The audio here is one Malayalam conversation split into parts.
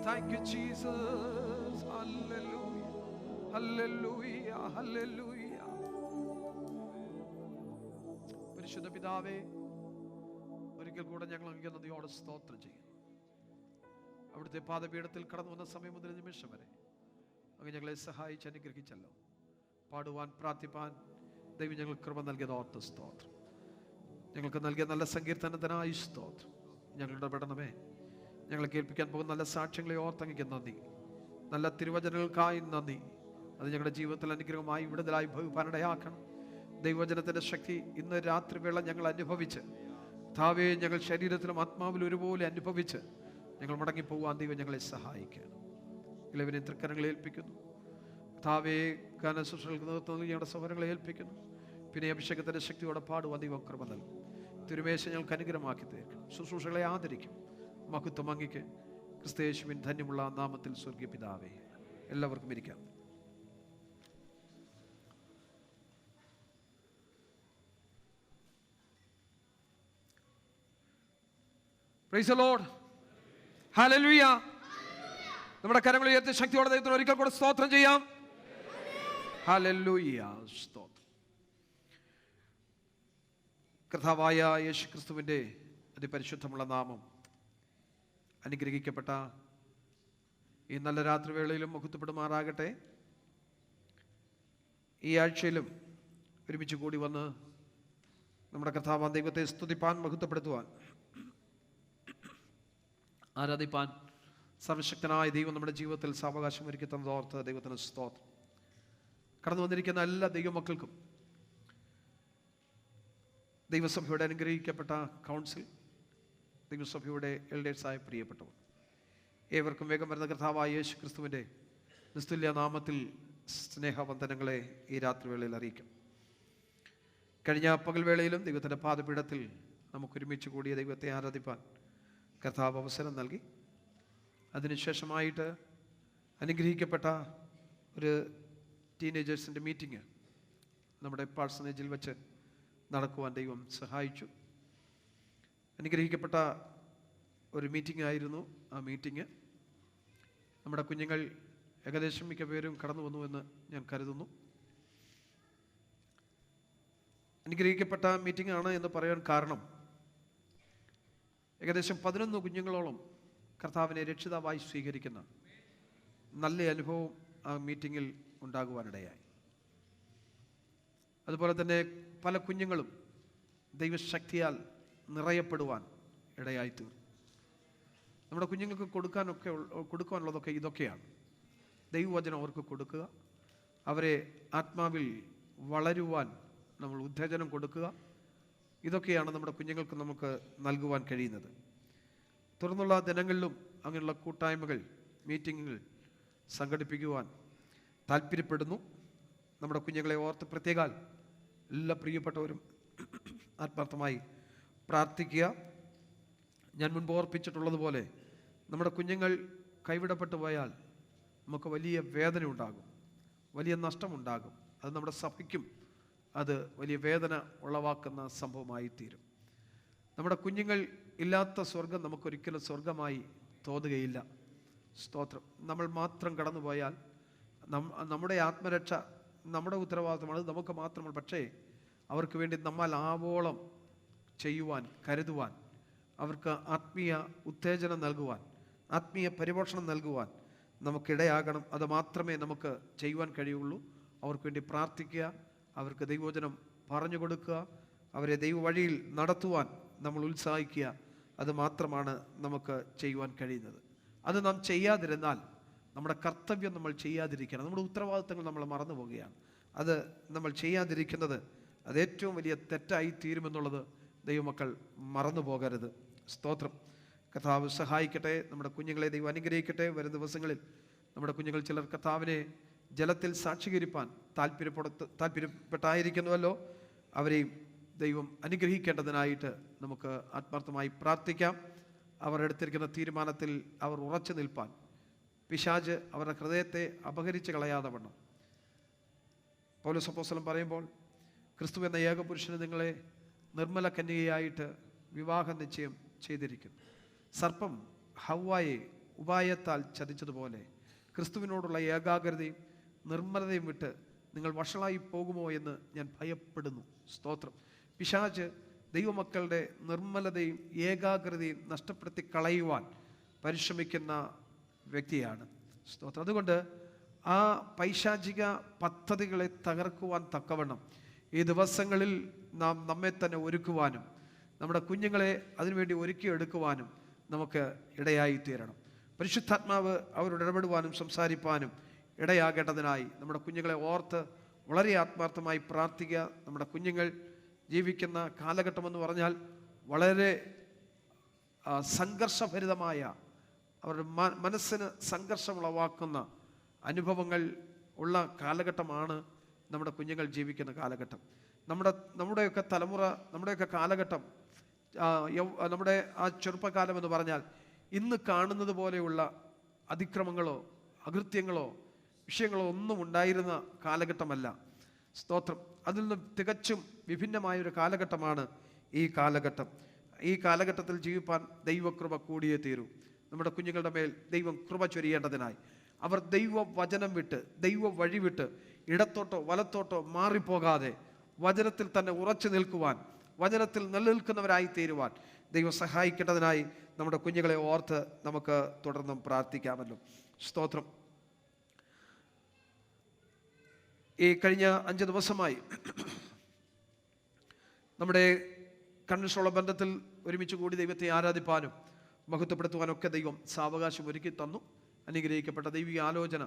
Thank you, Jesus. Hallelujah. Hallelujah. Hallelujah. പരിശുദ്ധ പിതാവേ, ഒരിക്കൽ കൂടെ ഞങ്ങൾ അങ്ങേക്ക് നന്ദിയോടെ സ്തോത്രം ചെയ്യുന്നു. അവിടുത്തെ പാദപീഠത്തിൽ കടന്നു വന്ന സമയം മുതൽ നിമിഷം വരെ അങ്ങ് ഞങ്ങളെ സഹായിച്ച് അനുഗ്രഹിച്ചല്ലോ. പാടുവാൻ പ്രാർത്ഥിപ്പാൻ ദൈവം ഞങ്ങൾ കൃപ നൽകിയത് ഓർത്ത് സ്തോത്രം. ഞങ്ങൾക്ക് നൽകിയ നല്ല സങ്കീർത്തനത്തിനായി സ്തോത്രം. ഞങ്ങളുടെ പെടണമേ, ഞങ്ങളെ കേൾപ്പിക്കാൻ പോകുന്ന നല്ല സാക്ഷ്യങ്ങളെ ഓർത്തങ്ങയ്ക്ക് നന്ദി. നല്ല തിരുവചനങ്ങൾക്കായി നന്ദി. അത് ഞങ്ങളുടെ ജീവിതത്തിൽ അനുഗ്രഹമായി വിടുതലായി ഭവിപ്പാനിടയാക്കണം. ദൈവവചനത്തിൻ്റെ ശക്തി ഇന്ന് രാത്രി വേള ഞങ്ങൾ അനുഭവിച്ച്, കർത്താവേ, ഞങ്ങൾ ശരീരത്തിലും ആത്മാവിലും ഒരുപോലെ അനുഭവിച്ച് ഞങ്ങൾ മടങ്ങിപ്പോവാൻ ദൈവം ഞങ്ങളെ സഹായിക്കണം. ഇളവിനെ തൃക്കരങ്ങളെ ഏൽപ്പിക്കുന്നു. കർത്താവേ, ഗാനശുശ്രൂഷകൾക്ക് നേതൃത്വം നൽകി ഞങ്ങളുടെ സഹോദരങ്ങളെ ഏൽപ്പിക്കുന്നു. പിന്നെ അഭിഷേകത്തിൻ്റെ ശക്തിയോടെ പാടുവാൻ ദൈവം കൃപ നൽകും. തിരുമേശ ഞങ്ങൾക്ക് അനുഗ്രഹമാക്കി തീർക്കും. ശുശ്രൂഷകളെ ആദരിക്കും. മഹത്വം അങ്ങയ്ക്ക് ക്രിസ്തുയേശുവിൻ ധന്യമുള്ള നാമത്തിൽ സ്വർഗീയ പിതാവേ. എല്ലാവർക്കും ഇരിക്കാം. Praise the Lord. Hallelujah. നമ്മുടെ കരങ്ങൾ ഉയർത്തി ശക്തിയോടെ ദൈവത്തിന് ഒരിക്കൽ കൂടെ സ്തോത്രം ചെയ്യാം. Hallelujah. സ്തോത്രം. കർത്താവായ യേശു ക്രിസ്തുവിൻ്റെ അതിപരിശുദ്ധമുള്ള നാമം അനുഗ്രഹിക്കപ്പെട്ട ഈ നല്ല രാത്രിവേളയിലും മഹത്വപ്പെടുമാറാകട്ടെ. ഈ ആഴ്ചയിലും ഒരുമിച്ച് കൂടി വന്ന് നമ്മുടെ കർത്താവാൻ ദൈവത്തെ സ്തുതിപ്പാൻ, മഹത്വപ്പെടുത്തുവാൻ, ആരാധിപ്പാൻ സർവശക്തനായ ദൈവം നമ്മുടെ ജീവിതത്തിൽ സാവകാശം ഒരുക്കി തന്നതോർത്ത് ദൈവത്തിന് സ്തോത്രം. കടന്നു വന്നിരിക്കുന്ന എല്ലാ ദൈവമക്കൾക്കും ദൈവസഭയുടെ അനുഗ്രഹിക്കപ്പെട്ട കൗൺസിൽ, ദൈവസഭയുടെ എൽഡേഴ്സായ പ്രിയപ്പെട്ടവർ ഏവർക്കും വേഗം വരുന്ന കർത്താവായ യേശു ക്രിസ്തുവിൻ്റെ നിസ്തുല്യ നാമത്തിൽ സ്നേഹവന്ദനങ്ങളെ ഈ രാത്രിവേളയിൽ അറിയിക്കും. കഴിഞ്ഞ പകൽവേളയിലും ദൈവത്തിൻ്റെ പാദപീഠത്തിൽ നമുക്കൊരുമിച്ച് കൂടിയ ദൈവത്തെ ആരാധിപ്പാൻ കർത്താവ് അവസരം നൽകി. അതിനുശേഷമായിട്ട് അനുഗ്രഹിക്കപ്പെട്ട ഒരു ടീനേജേഴ്സിൻ്റെ മീറ്റിംഗ് നമ്മുടെ പാഴ്സണേജിൽ വെച്ച് നടക്കുവാൻ ദൈവം സഹായിച്ചു. അനുഗ്രഹിക്കപ്പെട്ട ഒരു മീറ്റിംഗ് ആയിരുന്നു ആ മീറ്റിംഗ്. നമ്മുടെ കുഞ്ഞുങ്ങൾ ഏകദേശം മിക്ക പേരും കടന്നു വന്നുവെന്ന് ഞാൻ കരുതുന്നു. അനുഗ്രഹിക്കപ്പെട്ട മീറ്റിംഗ് ആണ് എന്ന് പറയാൻ കാരണം, ഏകദേശം 11 കുഞ്ഞുങ്ങളോളം കർത്താവിനെ രക്ഷിതാവായി സ്വീകരിക്കുന്ന നല്ല അനുഭവം ആ മീറ്റിങ്ങിൽ ഉണ്ടാകുവാനിടയായി. അതുപോലെ തന്നെ പല കുഞ്ഞുങ്ങളും ദൈവശക്തിയാൽ നിറയപ്പെടുവാൻ ഇടയായിത്തീർന്നു. നമ്മുടെ കുഞ്ഞുങ്ങൾക്ക് കൊടുക്കാനുള്ളതൊക്കെ ഇതൊക്കെയാണ്. ദൈവവചനം അവർക്ക് കൊടുക്കുക, അവരെ ആത്മാവിൽ വളരുവാൻ നമ്മൾ ഉത്തേജനം കൊടുക്കുക. ഇതൊക്കെയാണ് നമ്മുടെ കുഞ്ഞുങ്ങൾക്ക് നമുക്ക് നൽകുവാൻ കഴിയുന്നത്. തുടർന്നുള്ള ദിനങ്ങളിലും അങ്ങനെയുള്ള കൂട്ടായ്മകൾ, മീറ്റിങ്ങുകൾ സംഘടിപ്പിക്കുവാൻ താല്പര്യപ്പെടുന്നു. നമ്മുടെ കുഞ്ഞുങ്ങളെ ഓർത്ത് പ്രത്യേകാൽ എല്ലാ പ്രിയപ്പെട്ടവരും ആത്മാർത്ഥമായി പ്രാർത്ഥിക്കുക. ഞാൻ മുൻപ് ഓർപ്പിച്ചിട്ടുള്ളതുപോലെ നമ്മുടെ കുഞ്ഞുങ്ങൾ കൈവിടപ്പെട്ടു പോയാൽ നമുക്ക് വലിയ വേദന ഉണ്ടാകും, വലിയ നഷ്ടമുണ്ടാകും. അത് നമ്മുടെ സഭയ്ക്കും അത് വലിയ വേദന ഉളവാക്കുന്ന സംഭവമായി തീരും. നമ്മുടെ കുഞ്ഞുങ്ങൾ ഇല്ലാത്ത സ്വർഗം നമുക്കൊരിക്കലും സ്വർഗമായി തോന്നുകയില്ല. സ്തോത്രം. നമ്മൾ മാത്രം കടന്നുപോയാൽ നമ്മുടെ ആത്മരക്ഷ നമ്മുടെ ഉത്തരവാദിത്തമാണ്, നമുക്ക് മാത്രമാണ്. പക്ഷേ അവർക്ക് വേണ്ടി നമ്മൾ ആവോളം ചെയ്യുവാൻ, കരുതുവാൻ, അവർക്ക് ആത്മീയ ഉത്തേജനം നൽകുവാൻ, ആത്മീയ പരിപോഷണം നൽകുവാൻ നമുക്കിടയാകണം. അത് മാത്രമേ നമുക്ക് ചെയ്യുവാൻ കഴിയുള്ളൂ. അവർക്ക് വേണ്ടി പ്രാർത്ഥിക്കുക, അവർക്ക് ദൈവവചനം പറഞ്ഞു കൊടുക്കുക, അവരെ ദൈവവഴിയിൽ നടത്തുവാൻ നമ്മൾ ഉത്സാഹിക്കുക. അത് മാത്രമാണ് നമുക്ക് ചെയ്യുവാൻ കഴിയുന്നത്. അത് നാം ചെയ്യാതിരുന്നാൽ നമ്മുടെ കർത്തവ്യം നമ്മൾ ചെയ്യാതിരിക്കണം, നമ്മുടെ ഉത്തരവാദിത്തങ്ങൾ നമ്മൾ മറന്നു പോവുകയാണ്. അത് നമ്മൾ ചെയ്യാതിരിക്കുന്നത് അത് ഏറ്റവും വലിയ തെറ്റായി തീരുമെന്നുള്ളത് ദൈവമക്കൾ മറന്നു പോകരുത്. സ്തോത്രം. കർത്താവ് സഹായിക്കട്ടെ. നമ്മുടെ കുഞ്ഞുങ്ങളെ ദൈവം അനുഗ്രഹിക്കട്ടെ. വരും ദിവസങ്ങളിൽ നമ്മുടെ കുഞ്ഞുങ്ങൾ ചിലർ കർത്താവിനെ ജലത്തിൽ സാക്ഷീകരിപ്പാൻ താല്പര്യപ്പെട്ടായിരിക്കുന്നുവല്ലോ. അവരെയും ദൈവം അനുഗ്രഹിക്കേണ്ടതിനായിട്ട് നമുക്ക് ആത്മാർത്ഥമായി പ്രാർത്ഥിക്കാം. അവർ എടുത്തിരിക്കുന്ന തീരുമാനത്തിൽ അവർ ഉറച്ചു നിൽപ്പാൻ പിശാച് അവരുടെ ഹൃദയത്തെ അപഹരിച്ച് കളയാതെ വണ്ണം. പൗലോസ് അപ്പോസ്തലൻ പറയുമ്പോൾ, ക്രിസ്തു എന്ന ഏകപുരുഷന് നിങ്ങളെ നിർമ്മല കന്യകയായിട്ട് വിവാഹ നിശ്ചയം ചെയ്തിരിക്കുന്നു. സർപ്പം ഹവ്വായെ ഉപായത്താൽ ചതിച്ചതുപോലെ ക്രിസ്തുവിനോടുള്ള ഏകാഗ്രതയും നിർമ്മലതയും വിട്ട് നിങ്ങൾ വഷളായി പോകുമോ എന്ന് ഞാൻ ഭയപ്പെടുന്നു. സ്തോത്രം. പിശാച് ദൈവമക്കളുടെ നിർമ്മലതയും ഏകാഗ്രതയും നഷ്ടപ്പെടുത്തി കളയുവാൻ പരിശ്രമിക്കുന്ന വ്യക്തിയാണ്. സ്തോത്രം. അതുകൊണ്ട് ആ പൈശാചിക പദ്ധതികളെ തകർക്കുവാൻ തക്കവണ്ണം ഈ ദിവസങ്ങളിൽ നാം നമ്മെ തന്നെ ഒരുക്കുവാനും നമ്മുടെ കുഞ്ഞുങ്ങളെ അതിനുവേണ്ടി ഒരുക്കിയെടുക്കുവാനും നമുക്ക് ഇടയായി തീരണം. പരിശുദ്ധാത്മാവ് അവരോട് ഇടപെടുവാനും സംസാരിപ്പാനും ഇടയാകേണ്ടതിനായി നമ്മുടെ കുഞ്ഞുങ്ങളെ ഓർത്ത് വളരെ ആത്മാർത്ഥമായി പ്രാർത്ഥിക്കുക. നമ്മുടെ കുഞ്ഞുങ്ങൾ ജീവിക്കുന്ന കാലഘട്ടമെന്ന് പറഞ്ഞാൽ വളരെ സംഘർഷഭരിതമായ, അവരുടെ മനസ്സിന് സംഘർഷമുളവാക്കുന്ന അനുഭവങ്ങൾ ഉള്ള കാലഘട്ടമാണ് നമ്മുടെ കുഞ്ഞുങ്ങൾ ജീവിക്കുന്ന കാലഘട്ടം. നമ്മുടെയൊക്കെ തലമുറ, നമ്മുടെയൊക്കെ കാലഘട്ടം, നമ്മുടെ ആ ചെറുപ്പകാലം എന്ന് പറഞ്ഞാൽ ഇന്ന് കാണുന്നത് പോലെയുള്ള അതിക്രമങ്ങളോ അകൃത്യങ്ങളോ വിഷയങ്ങളോ ഒന്നും ഉണ്ടായിരുന്ന കാലഘട്ടമല്ല. സ്തോത്രം. അതിൽ നിന്നും തികച്ചും വിഭിന്നമായൊരു കാലഘട്ടമാണ് ഈ കാലഘട്ടം. ഈ കാലഘട്ടത്തിൽ ജീവിപ്പാൻ ദൈവകൃപ കൂടിയേ തീരൂ. നമ്മുടെ കുഞ്ഞുങ്ങളുടെ മേൽ ദൈവം കൃപ ചൊരിയേണ്ടതിനായി അവർ ദൈവവചനം വിട്ട്, ദൈവ വഴി വിട്ട് ഇടത്തോട്ടോ വലത്തോട്ടോ മാറിപ്പോകാതെ വചനത്തിൽ തന്നെ ഉറച്ചു നിൽക്കുവാൻ, വചനത്തിൽ നിലനിൽക്കുന്നവരായി തീരുവാൻ ദൈവം സഹായിക്കേണ്ടതിനായി നമ്മുടെ കുഞ്ഞുങ്ങളെ ഓർത്ത് നമുക്ക് തുടർന്നും പ്രാർത്ഥിക്കാമല്ലോ. സ്തോത്രം. ഈ കഴിഞ്ഞ 5 ദിവസമായി നമ്മുടെ കൺവെൻഷനുള്ള ബന്ധത്തിൽ ഒരുമിച്ച് കൂടി ദൈവത്തെ ആരാധിപ്പാനും മഹത്വപ്പെടുത്തുവാനൊക്കെ ദൈവം സാവകാശം ഒരുക്കി തന്നു. അനുഗ്രഹിക്കപ്പെട്ട ദൈവിക ആലോചന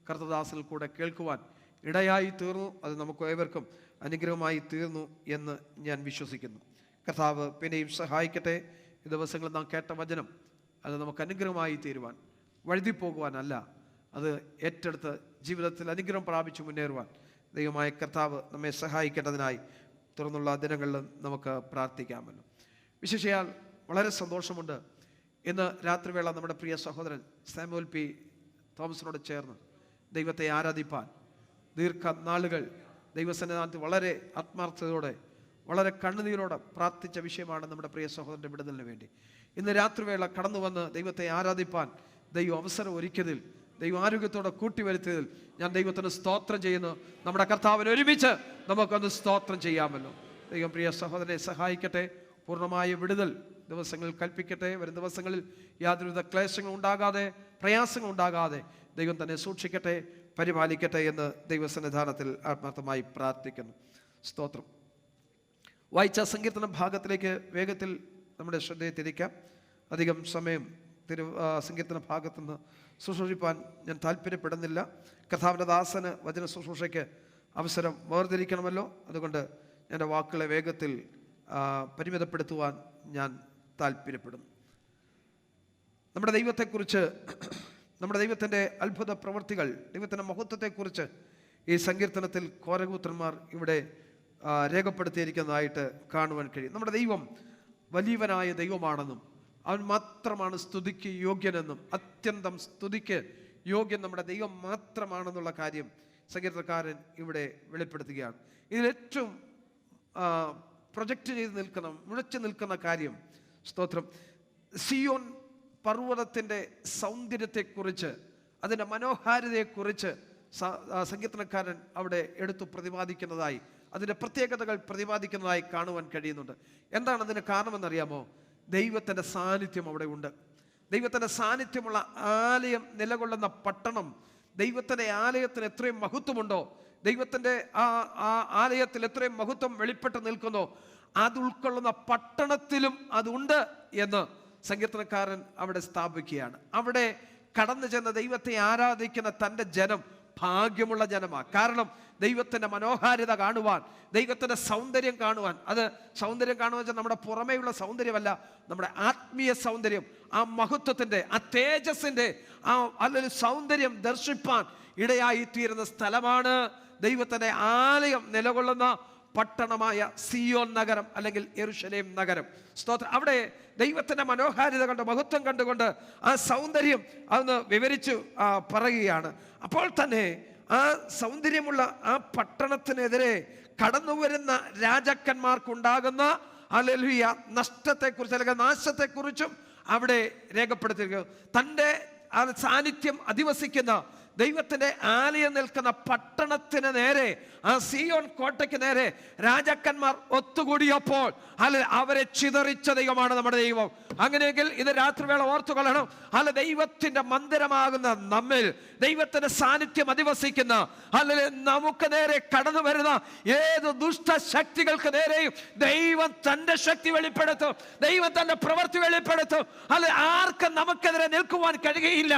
കർത്തദാസിൽ കൂടെ കേൾക്കുവാൻ ഇടയായി തീർന്നു. അത് നമുക്ക് ഏവർക്കും അനുഗ്രഹമായി തീർന്നു എന്ന് ഞാൻ വിശ്വസിക്കുന്നു. കർത്താവ് പിന്നെയും സഹായിക്കട്ടെ. ഈ ദിവസങ്ങളിൽ നാം കേട്ട വചനം അത് നമുക്ക് അനുഗ്രഹമായി തീരുവാൻ, വഴുതിപ്പോകുവാനല്ല, അത് ഏറ്റെടുത്ത് ജീവിതത്തിൽ അനുഗ്രഹം പ്രാപിച്ചു മുന്നേറുവാൻ ദൈവമായ കർത്താവ് നമ്മെ സഹായിക്കേണ്ടതിനായി തുറന്നുള്ള ദിനങ്ങളിൽ നമുക്ക് പ്രാർത്ഥിക്കാമല്ലോ. വിശേഷയാൽ വളരെ സന്തോഷമുണ്ട്. ഇന്ന് രാത്രിവേള നമ്മുടെ പ്രിയ സഹോദരൻ സാമുവൽ പി തോമസിനോട് ചേർന്ന് ദൈവത്തെ ആരാധിപ്പാൻ ദീർഘനാളുകൾ ദൈവസന്നിധാനത്തിൽ വളരെ ആത്മാർത്ഥതയോടെ, വളരെ കണ്ണുനീരോടെ പ്രാർത്ഥിച്ച വിഷയമാണ് നമ്മുടെ പ്രിയ സഹോദരൻ്റെ വിടുതലിന് വേണ്ടി. ഇന്ന് രാത്രിവേള കടന്നു വന്ന് ദൈവത്തെ ആരാധിപ്പാൻ ദൈവം അവസരം ഒരുക്കിയതിൽ, ദൈവം ആരോഗ്യത്തോടെ കൂട്ടിവരുത്തിയതിൽ ഞാൻ ദൈവത്തിന് സ്തോത്രം ചെയ്യുന്നു. നമ്മുടെ കർത്താവിന് ഒരുമിച്ച് നമുക്കൊന്ന് സ്തോത്രം ചെയ്യാമല്ലോ. ദൈവം പ്രിയ സഹോദരനെ സഹായിക്കട്ടെ. പൂർണ്ണമായ വിടുതൽ ദിവസങ്ങളിൽ കൽപ്പിക്കട്ടെ. വരും ദിവസങ്ങളിൽ യാതൊരുവിധ ക്ലേശങ്ങൾ ഉണ്ടാകാതെ, പ്രയാസങ്ങൾ ഉണ്ടാകാതെ ദൈവം തന്നെ സൂക്ഷിക്കട്ടെ, പരിപാലിക്കട്ടെ എന്ന് ദൈവസന്നിധാനത്തിൽ ആത്മാർത്ഥമായി പ്രാർത്ഥിക്കുന്നു. സ്തോത്രം. വായിച്ച സങ്കീർത്തന ഭാഗത്തിലേക്ക് വേഗത്തിൽ നമ്മുടെ ശ്രദ്ധയെ തിരിക്കാം. അധികം സമയം സങ്കീർത്തന ഭാഗത്തുനിന്ന് ശുശ്രൂഷിപ്പാൻ ഞാൻ താല്പര്യപ്പെടുന്നില്ല. കർത്താവിൻ്റെ ദാസന് വചന ശുശ്രൂഷയ്ക്ക് അവസരം വേർതിരിക്കണമല്ലോ. അതുകൊണ്ട് എൻ്റെ വാക്കുകളെ വേഗത്തിൽ പരിമിതപ്പെടുത്തുവാൻ ഞാൻ താല്പര്യപ്പെടുന്നു. നമ്മുടെ ദൈവത്തെക്കുറിച്ച്, നമ്മുടെ ദൈവത്തിൻ്റെ അത്ഭുത പ്രവൃത്തികൾ, ദൈവത്തിൻ്റെ മഹത്വത്തെക്കുറിച്ച് ഈ സങ്കീർത്തനത്തിൽ കോരകൂത്രന്മാർ ഇവിടെ രേഖപ്പെടുത്തിയിരിക്കുന്നതായിട്ട് കാണുവാൻ കഴിയും. നമ്മുടെ ദൈവം വലിയവനായ ദൈവമാണെന്നും അവൻ മാത്രമാണ് സ്തുതിക്ക് യോഗ്യനെന്നും, അത്യന്തം സ്തുതിക്ക് യോഗ്യൻ നമ്മുടെ ദൈവം മാത്രമാണെന്നുള്ള കാര്യം സങ്കീർത്തനക്കാരൻ ഇവിടെ വെളിപ്പെടുത്തുകയാണ്. ഇതിലേറ്റവും പ്രൊജക്റ്റ് ചെയ്ത് നിൽക്കുന്ന, മുഴച്ചു നിൽക്കുന്ന കാര്യം, സ്തോത്രം, സിയോൻ പർവ്വതത്തിൻ്റെ സൗന്ദര്യത്തെക്കുറിച്ച്, അതിൻ്റെ മനോഹാരിതയെക്കുറിച്ച് സങ്കീർത്തനക്കാരൻ അവിടെ എടുത്തു പ്രതിപാദിക്കുന്നതായി, അതിൻ്റെ പ്രത്യേകതകൾ പ്രതിപാദിക്കുന്നതായി കാണുവാൻ കഴിയുന്നുണ്ട്. എന്താണ് അതിന് കാരണമെന്നറിയാമോ? ദൈവത്തിൻ്റെ സാന്നിധ്യം അവിടെ ഉണ്ട്. ദൈവത്തിൻ്റെ സാന്നിധ്യമുള്ള ആലയം നിലകൊള്ളുന്ന പട്ടണം, ദൈവത്തിൻ്റെ ആലയത്തിന് എത്രയും മഹത്വമുണ്ടോ, ദൈവത്തിൻ്റെ ആ ആലയത്തിൽ എത്രയും മഹത്വം വെളിപ്പെട്ട് നിൽക്കുന്നോ, അത് ഉൾക്കൊള്ളുന്ന പട്ടണത്തിലും അതുണ്ട് എന്ന് സങ്കീർത്തനക്കാരൻ അവിടെ സ്ഥാപിക്കുകയാണ്. അവിടെ കടന്നു ചെന്ന ദൈവത്തെ ആരാധിക്കുന്ന തൻ്റെ ജനം ഭാഗ്യമുള്ള ജനമാണ്. കാരണം ദൈവത്തിൻ്റെ മനോഹാരിത കാണുവാൻ, ദൈവത്തിൻ്റെ സൗന്ദര്യം കാണുവാൻ, അത് സൗന്ദര്യം കാണുക വെച്ചാൽ നമ്മുടെ പുറമേയുള്ള സൗന്ദര്യമല്ല, നമ്മുടെ ആത്മീയ സൗന്ദര്യം, ആ മഹത്വത്തിൻ്റെ, ആ തേജസ്സിൻ്റെ, ആ അല്ലെങ്കിൽ സൗന്ദര്യം ദർശിപ്പാൻ ഇടയായിത്തീരുന്ന സ്ഥലമാണ് ദൈവത്തിൻ്റെ ആലയം നിലകൊള്ളുന്ന പട്ടണമായ സിയോൻ നഗരം അല്ലെങ്കിൽ യെരൂശലേം നഗരം. സ്തോത്രം. അവിടെ ദൈവത്തിൻ്റെ മനോഹാരിത കണ്ട്, മഹത്വം കണ്ടുകൊണ്ട് ആ സൗന്ദര്യം അതൊന്ന് വിവരിച്ചു പറയുകയാണ്. അപ്പോൾ തന്നെ ആ സൗന്ദര്യമുള്ള ആ പട്ടണത്തിനെതിരെ കടന്നു വരുന്ന രാജാക്കന്മാർക്കുണ്ടാകുന്ന ഹല്ലേലൂയ നഷ്ടത്തെക്കുറിച്ച് അല്ലെങ്കിൽ നാശത്തെക്കുറിച്ചും അവിടെ രേഖപ്പെടുത്തിയിരിക്കുന്നു. തൻ്റെ സാന്നിധ്യം അധിവസിക്കുന്ന ദൈവത്തിൻ്റെ ആലയം നിൽക്കുന്ന പട്ടണത്തിന് നേരെ, ആ സിയോൻ കോട്ടയ്ക്ക് നേരെ രാജാക്കന്മാർ ഒത്തുകൂടിയപ്പോൾ അവരെ ചിതറിച്ച ദൈവമാണ് നമ്മുടെ ദൈവം. അങ്ങനെയെങ്കിൽ ഇത് രാത്രിവേള ഓർത്തുകൊള്ളണം. ദൈവത്തിൻ്റെ മന്ദിരമാകുന്ന നമ്മിൽ ദൈവത്തിൻ്റെ സാന്നിധ്യം അധിവസിക്കുന്ന നമുക്ക് നേരെ കടന്നു വരുന്ന ഏത് ദുഷ്ടശക്തികൾക്ക് നേരെയും ദൈവം തൻ്റെ ശക്തി വെളിപ്പെടുത്തും, ദൈവം തൻ്റെ പ്രവൃത്തി വെളിപ്പെടുത്തും. ആർക്കും നമുക്കെതിരെ നിൽക്കുവാൻ കഴിയുകയില്ല.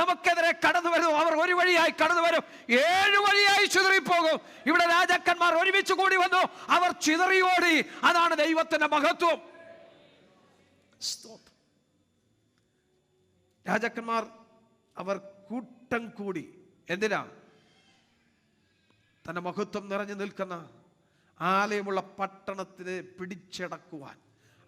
നമുക്കെതിരെ കടന്നു വരും, അവർ ഒരു വഴിയായി കടന്നു വരും, 7 വഴിയായി ചിതറിപ്പോകും. ഇവിടെ രാജാക്കന്മാർ ഒരുമിച്ച് കൂടി വന്നു, അവർ ചിതറിയോടി. അതാണ് ദൈവത്തിന്റെ മഹത്വം. രാജാക്കന്മാർ അവർ കൂട്ടം കൂടി എന്തിനാ? തന്റെ മഹത്വം നിറഞ്ഞു നിൽക്കുന്ന ആലയമുള്ള പട്ടണത്തിനെ പിടിച്ചടക്കുവാൻ,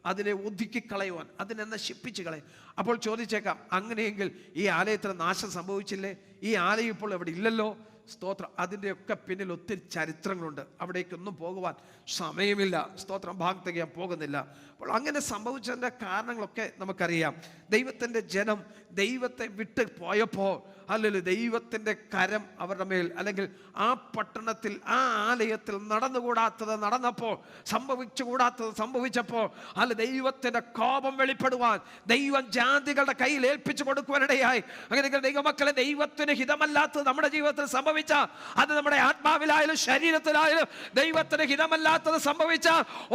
അതിനെ ഒതുക്കിക്കളയുവാൻ, അതിനെ നശിപ്പിച്ച് കളയും. അപ്പോൾ ചോദിച്ചേക്കാം, അങ്ങനെയെങ്കിൽ ഈ ആലയത്തിന് നാശം സംഭവിച്ചില്ലേ? ഈ ആലയം ഇപ്പോൾ എവിടെ ഇല്ലല്ലോ. സ്തോത്രം. അതിൻ്റെയൊക്കെ പിന്നിൽ ഒത്തിരി ചരിത്രങ്ങളുണ്ട്. അവിടേക്കൊന്നും പോകുവാൻ സമയമില്ല. സ്തോത്രം. ഭാഗത്തേക്ക് ഞാൻ പോകുന്നില്ല. അപ്പോൾ അങ്ങനെ സംഭവിച്ചതിൻ്റെ കാരണങ്ങളൊക്കെ നമുക്കറിയാം. ദൈവത്തിൻ്റെ ജനം ദൈവത്തെ വിട്ട് പോയപ്പോൾ അല്ലെങ്കിൽ ദൈവത്തിൻ്റെ കരം അവരുടെ മേൽ, അല്ലെങ്കിൽ ആ പട്ടണത്തിൽ ആ ആലയത്തിൽ നടന്നുകൂടാത്തത് നടന്നപ്പോൾ, സംഭവിച്ചുകൂടാത്തത് സംഭവിച്ചപ്പോൾ ദൈവത്തിൻ്റെ കോപം വെളിപ്പെടുവാൻ ദൈവം ജാതികളുടെ കയ്യിൽ ഏൽപ്പിച്ചു കൊടുക്കുവാനിടയായി. അങ്ങനെ ദൈവമക്കളെ, ദൈവത്തിന് ഹിതമല്ലാത്തത് നമ്മുടെ ജീവിതത്തിൽ സംഭവിച്ച, അത് നമ്മുടെ ആത്മാവിലായാലും ശരീരത്തിലായാലും ദൈവത്തിന് ഹിതമല്ലാത്തത് സംഭവിച്ച,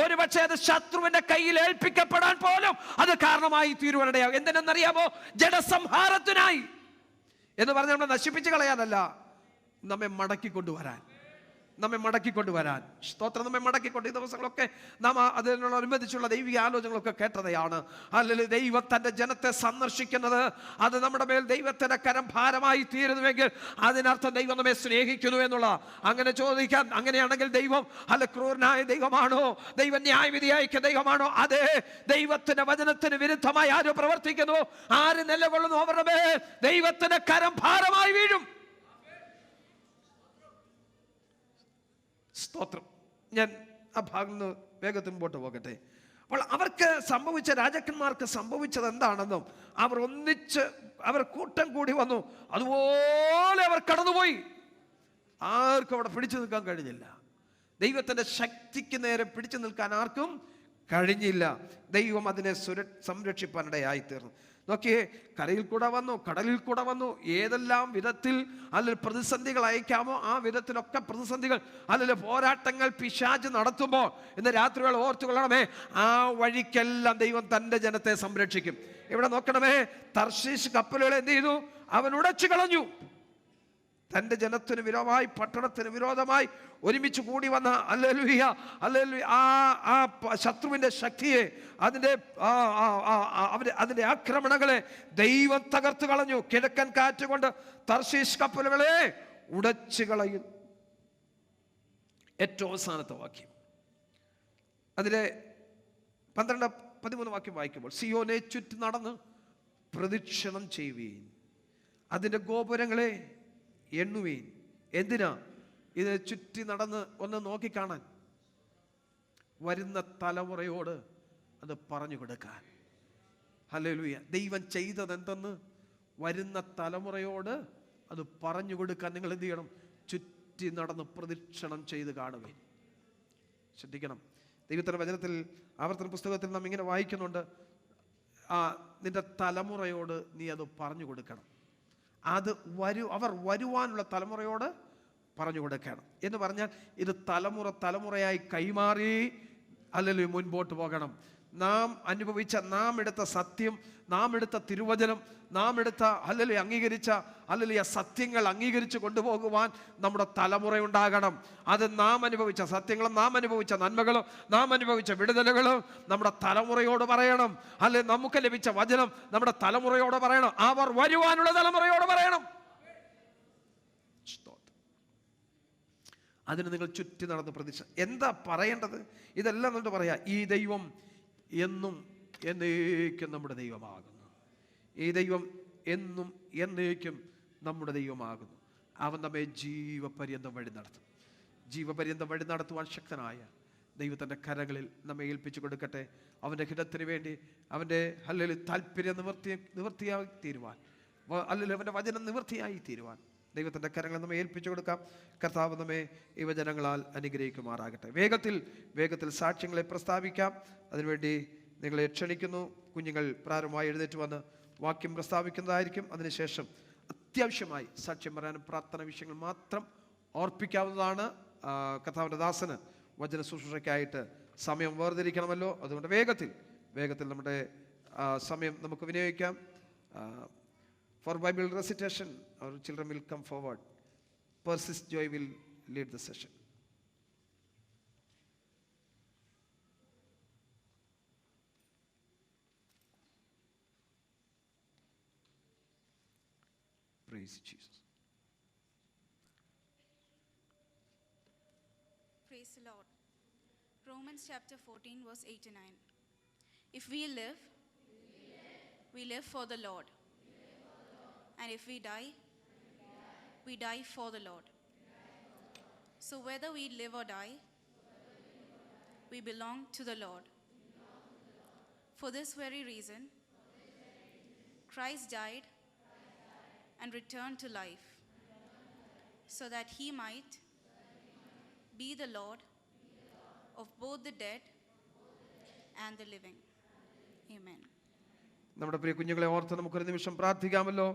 ഒരുപക്ഷെ അത് ശത്രുവിന്റെ കയ്യിൽ ഏൽപ്പിക്കപ്പെടാൻ പോലും അത് കാരണമായി തീരുവാനിടയാകും. എന്തിനെന്നറിയാമോ? ജഡസംഹാരത്തിനായി എന്ന് പറഞ്ഞാൽ നമ്മളെ നശിപ്പിച്ച് കളയാനല്ല, നമ്മെ മടക്കിക്കൊണ്ടുവരാൻ. സ്തോത്രം. നമ്മെ മടക്കിക്കൊണ്ട് ഈ ദിവസങ്ങളൊക്കെ നാം അതിനോടനുബന്ധിച്ചുള്ള ദൈവിക ആലോചനകളൊക്കെ കേട്ടതാണ്. അല്ലെങ്കിൽ ദൈവം തൻ്റെ ജനത്തെ സന്ദർശിക്കുന്നത്, അത് നമ്മുടെ മേൽ ദൈവത്തിൻ്റെ കരം ഭാരമായി തീരുന്നുവെങ്കിൽ അതിനർത്ഥം ദൈവം നമ്മെ സ്നേഹിക്കുന്നു എന്നുള്ള. അങ്ങനെ ചോദിക്കാൻ, അങ്ങനെയാണെങ്കിൽ ദൈവം ക്രൂരനായ ദൈവമാണോ? ദൈവം ന്യായവിധി അയക്കുന്ന ദൈവമാണോ? അതെ. ദൈവത്തിന്റെ വചനത്തിന് വിരുദ്ധമായി ആര് പ്രവർത്തിക്കുന്നു, ആര് നിലകൊള്ളുന്നു, അവരുടെ മേൽ ദൈവത്തിന്റെ കരം ഭാരമായി വീഴും. സ്തോത്രം. ഞാൻ ആ ഭാഗം നിന്ന് വേഗത്തിൽ മുമ്പോട്ട് പോകട്ടെ. അപ്പോൾ അവർക്ക് സംഭവിച്ച, രാജാക്കന്മാർക്ക് സംഭവിച്ചത് എന്താണെന്നും, അവർ കൂട്ടം കൂടി വന്നു, അതുപോലെ അവർ കടന്നുപോയി. ആർക്കും അവിടെ പിടിച്ചു നിൽക്കാൻ കഴിഞ്ഞില്ല. ദൈവത്തിന്റെ ശക്തിക്ക് നേരെ പിടിച്ചു നിൽക്കാൻ ആർക്കും കഴിഞ്ഞില്ല. ദൈവം അതിനെ സംരക്ഷിപ്പാനിടയായി തീർന്നു. നോക്കിയേ, കരയിൽ കൂടെ വന്നു, കടലിൽ കൂടെ വന്നു, ഏതെല്ലാം വിധത്തിൽ അല്ലെങ്കിൽ പ്രതിസന്ധികൾ അയക്കാമോ ആ വിധത്തിലൊക്കെ പ്രതിസന്ധികൾ അല്ലെങ്കിൽ പോരാട്ടങ്ങൾ പിശാച് നടത്തുമ്പോൾ ഇന്ന് രാത്രിവേള ഓർത്തുകൊള്ളണമേ, ആ വഴിക്കെല്ലാം ദൈവം തൻ്റെ ജനത്തെ സംരക്ഷിക്കും. ഇവിടെ നോക്കണമേ, തർശീശ് കപ്പലുകൾ എന്ത് ചെയ്തു? അവൻ ഉടച്ചു കളഞ്ഞു. തൻ്റെ ജനത്തിന് വിരോധമായി, പട്ടണത്തിന് വിരോധമായി ഒരുമിച്ച് കൂടി വന്ന ആ ശത്രുവിൻ്റെ ശക്തിയെ, അതിൻ്റെ ആക്രമണങ്ങളെ ദൈവം തകർത്തു കളഞ്ഞു. കിഴക്കൻ കാറ്റ് കൊണ്ട് തർശീശ് കപ്പലുകളെ ഉടച്ചു കളയും. ഏറ്റവും അവസാനത്തെ വാക്യം, അതിലെ 12-13 വാക്യം വായിക്കുമ്പോൾ, സിയോനെ ചുറ്റി നടന്ന് പ്രദക്ഷിണം ചെയ്യുവീൻ, അതിൻ്റെ ഗോപുരങ്ങളെ എണ്ണുവീൻ. എന്തിനാ ഇത് ചുറ്റി നടന്ന് ഒന്ന് നോക്കിക്കാണാൻ? വരുന്ന തലമുറയോട് അത് പറഞ്ഞു കൊടുക്കാൻ. ഹല്ലേലൂയ. ദൈവം ചെയ്തത് എന്തെന്ന് വരുന്ന തലമുറയോട് അത് പറഞ്ഞു കൊടുക്കാൻ നിങ്ങൾ എന്ത് ചെയ്യണം? ചുറ്റി നടന്ന് പ്രദക്ഷിണം ചെയ്ത് കാണുവീൻ. ശ്രദ്ധിക്കണം. ദൈവത്തിൻ്റെ വചനത്തിൽ, ആവർത്തന പുസ്തകത്തിൽ നാം ഇങ്ങനെ വായിക്കുന്നുണ്ട്, നിന്റെ തലമുറയോട് നീ അത് പറഞ്ഞു കൊടുക്കണം. അത് അവർ വരുവാനുള്ള തലമുറയോട് പറഞ്ഞു കൊടുക്കണം എന്ന് പറഞ്ഞാൽ ഇത് തലമുറയായി കൈമാറി അല്ലെങ്കിൽ മുൻപോട്ട് പോകണം. നാം എടുത്ത സത്യം, നാം എടുത്ത തിരുവചനം, നാം എടുത്ത അംഗീകരിച്ച സത്യങ്ങൾ അംഗീകരിച്ച് കൊണ്ടുപോകുവാൻ നമ്മുടെ തലമുറയുണ്ടാകണം. അത് നാം അനുഭവിച്ച സത്യങ്ങളും നാം അനുഭവിച്ച നന്മകളും നാം അനുഭവിച്ച വിടുതലുകളും നമ്മുടെ തലമുറയോട് പറയണം. നമുക്ക് ലഭിച്ച വചനം നമ്മുടെ തലമുറയോട് പറയണം. അവർ വരുവാനുള്ള തലമുറയോട് പറയണം. അതിന് നിങ്ങൾ ചുറ്റി നടന്ന് പ്രതീക്ഷ. എന്താ പറയേണ്ടത്? ഇതെല്ലാം എന്നിട്ട് പറയാ, ഈ ദൈവം എന്നും എന്നേക്കും നമ്മുടെ ദൈവമാകുന്നു. ഈ ദൈവം എന്നും എന്നേക്കും നമ്മുടെ ദൈവമാകുന്നു. അവൻ നമ്മെ ജീവപര്യന്തം വഴി നടത്തും. ജീവപര്യന്തം വഴി നടത്തുവാൻ ശക്തനായ ദൈവത്തിൻ്റെ കരങ്ങളിൽ നമ്മെ ഏൽപ്പിച്ചു കൊടുക്കട്ടെ. അവൻ്റെ ഹിതത്തിന് വേണ്ടി, അവൻ്റെ അല്ലെങ്കിൽ താല്പര്യം നിവൃത്തിയായി തീരുവാൻ, അല്ലെങ്കിൽ അവൻ്റെ വചനം നിവൃത്തിയായി തീരുവാൻ ദൈവത്തിൻ്റെ കരങ്ങൾ നമ്മെ ഏൽപ്പിച്ചു കൊടുക്കാം. കർത്താവ് നമ്മെ യുവജനങ്ങളാൽ അനുഗ്രഹിക്കുമാറാകട്ടെ. വേഗത്തിൽ സാക്ഷ്യങ്ങളെ പ്രസ്താവിക്കാം. അതിനുവേണ്ടി നിങ്ങളെ ക്ഷണിക്കുന്നു. കുഞ്ഞുങ്ങൾ പ്രാരംഭമായി എഴുന്നേറ്റ് വന്ന് വാക്യം പ്രസ്താവിക്കുന്നതായിരിക്കും. അതിനുശേഷം അത്യാവശ്യമായി സാക്ഷ്യം പറയാനും പ്രാർത്ഥന വിഷയങ്ങൾ മാത്രം ഓർപ്പിക്കാവുന്നതാണ്. കർത്താവിൻ്റെ ദാസന് വചന ശുശ്രൂഷയ്ക്കായിട്ട് സമയം വേർതിരിക്കണമല്ലോ. അതുകൊണ്ട് വേഗത്തിൽ നമ്മുടെ സമയം നമുക്ക് വിനിയോഗിക്കാം. For Bible recitation, our children will come forward. Persis Joy will lead the session. Praise Jesus. Praise the Lord. Romans chapter 14 verse 8 to 9. If we live, we live for the Lord. And if we die, we die for the Lord. So whether we live or die, we belong to the Lord. For this very reason, Christ died and returned to life, so that he might be the Lord of both the dead and the living. Amen. നമ്മുടെ പ്രിയ കുഞ്ഞുങ്ങളെ ഓർത്ത് നമുക്കൊരു നിമിഷം പ്രാർത്ഥിക്കാമല്ലോ.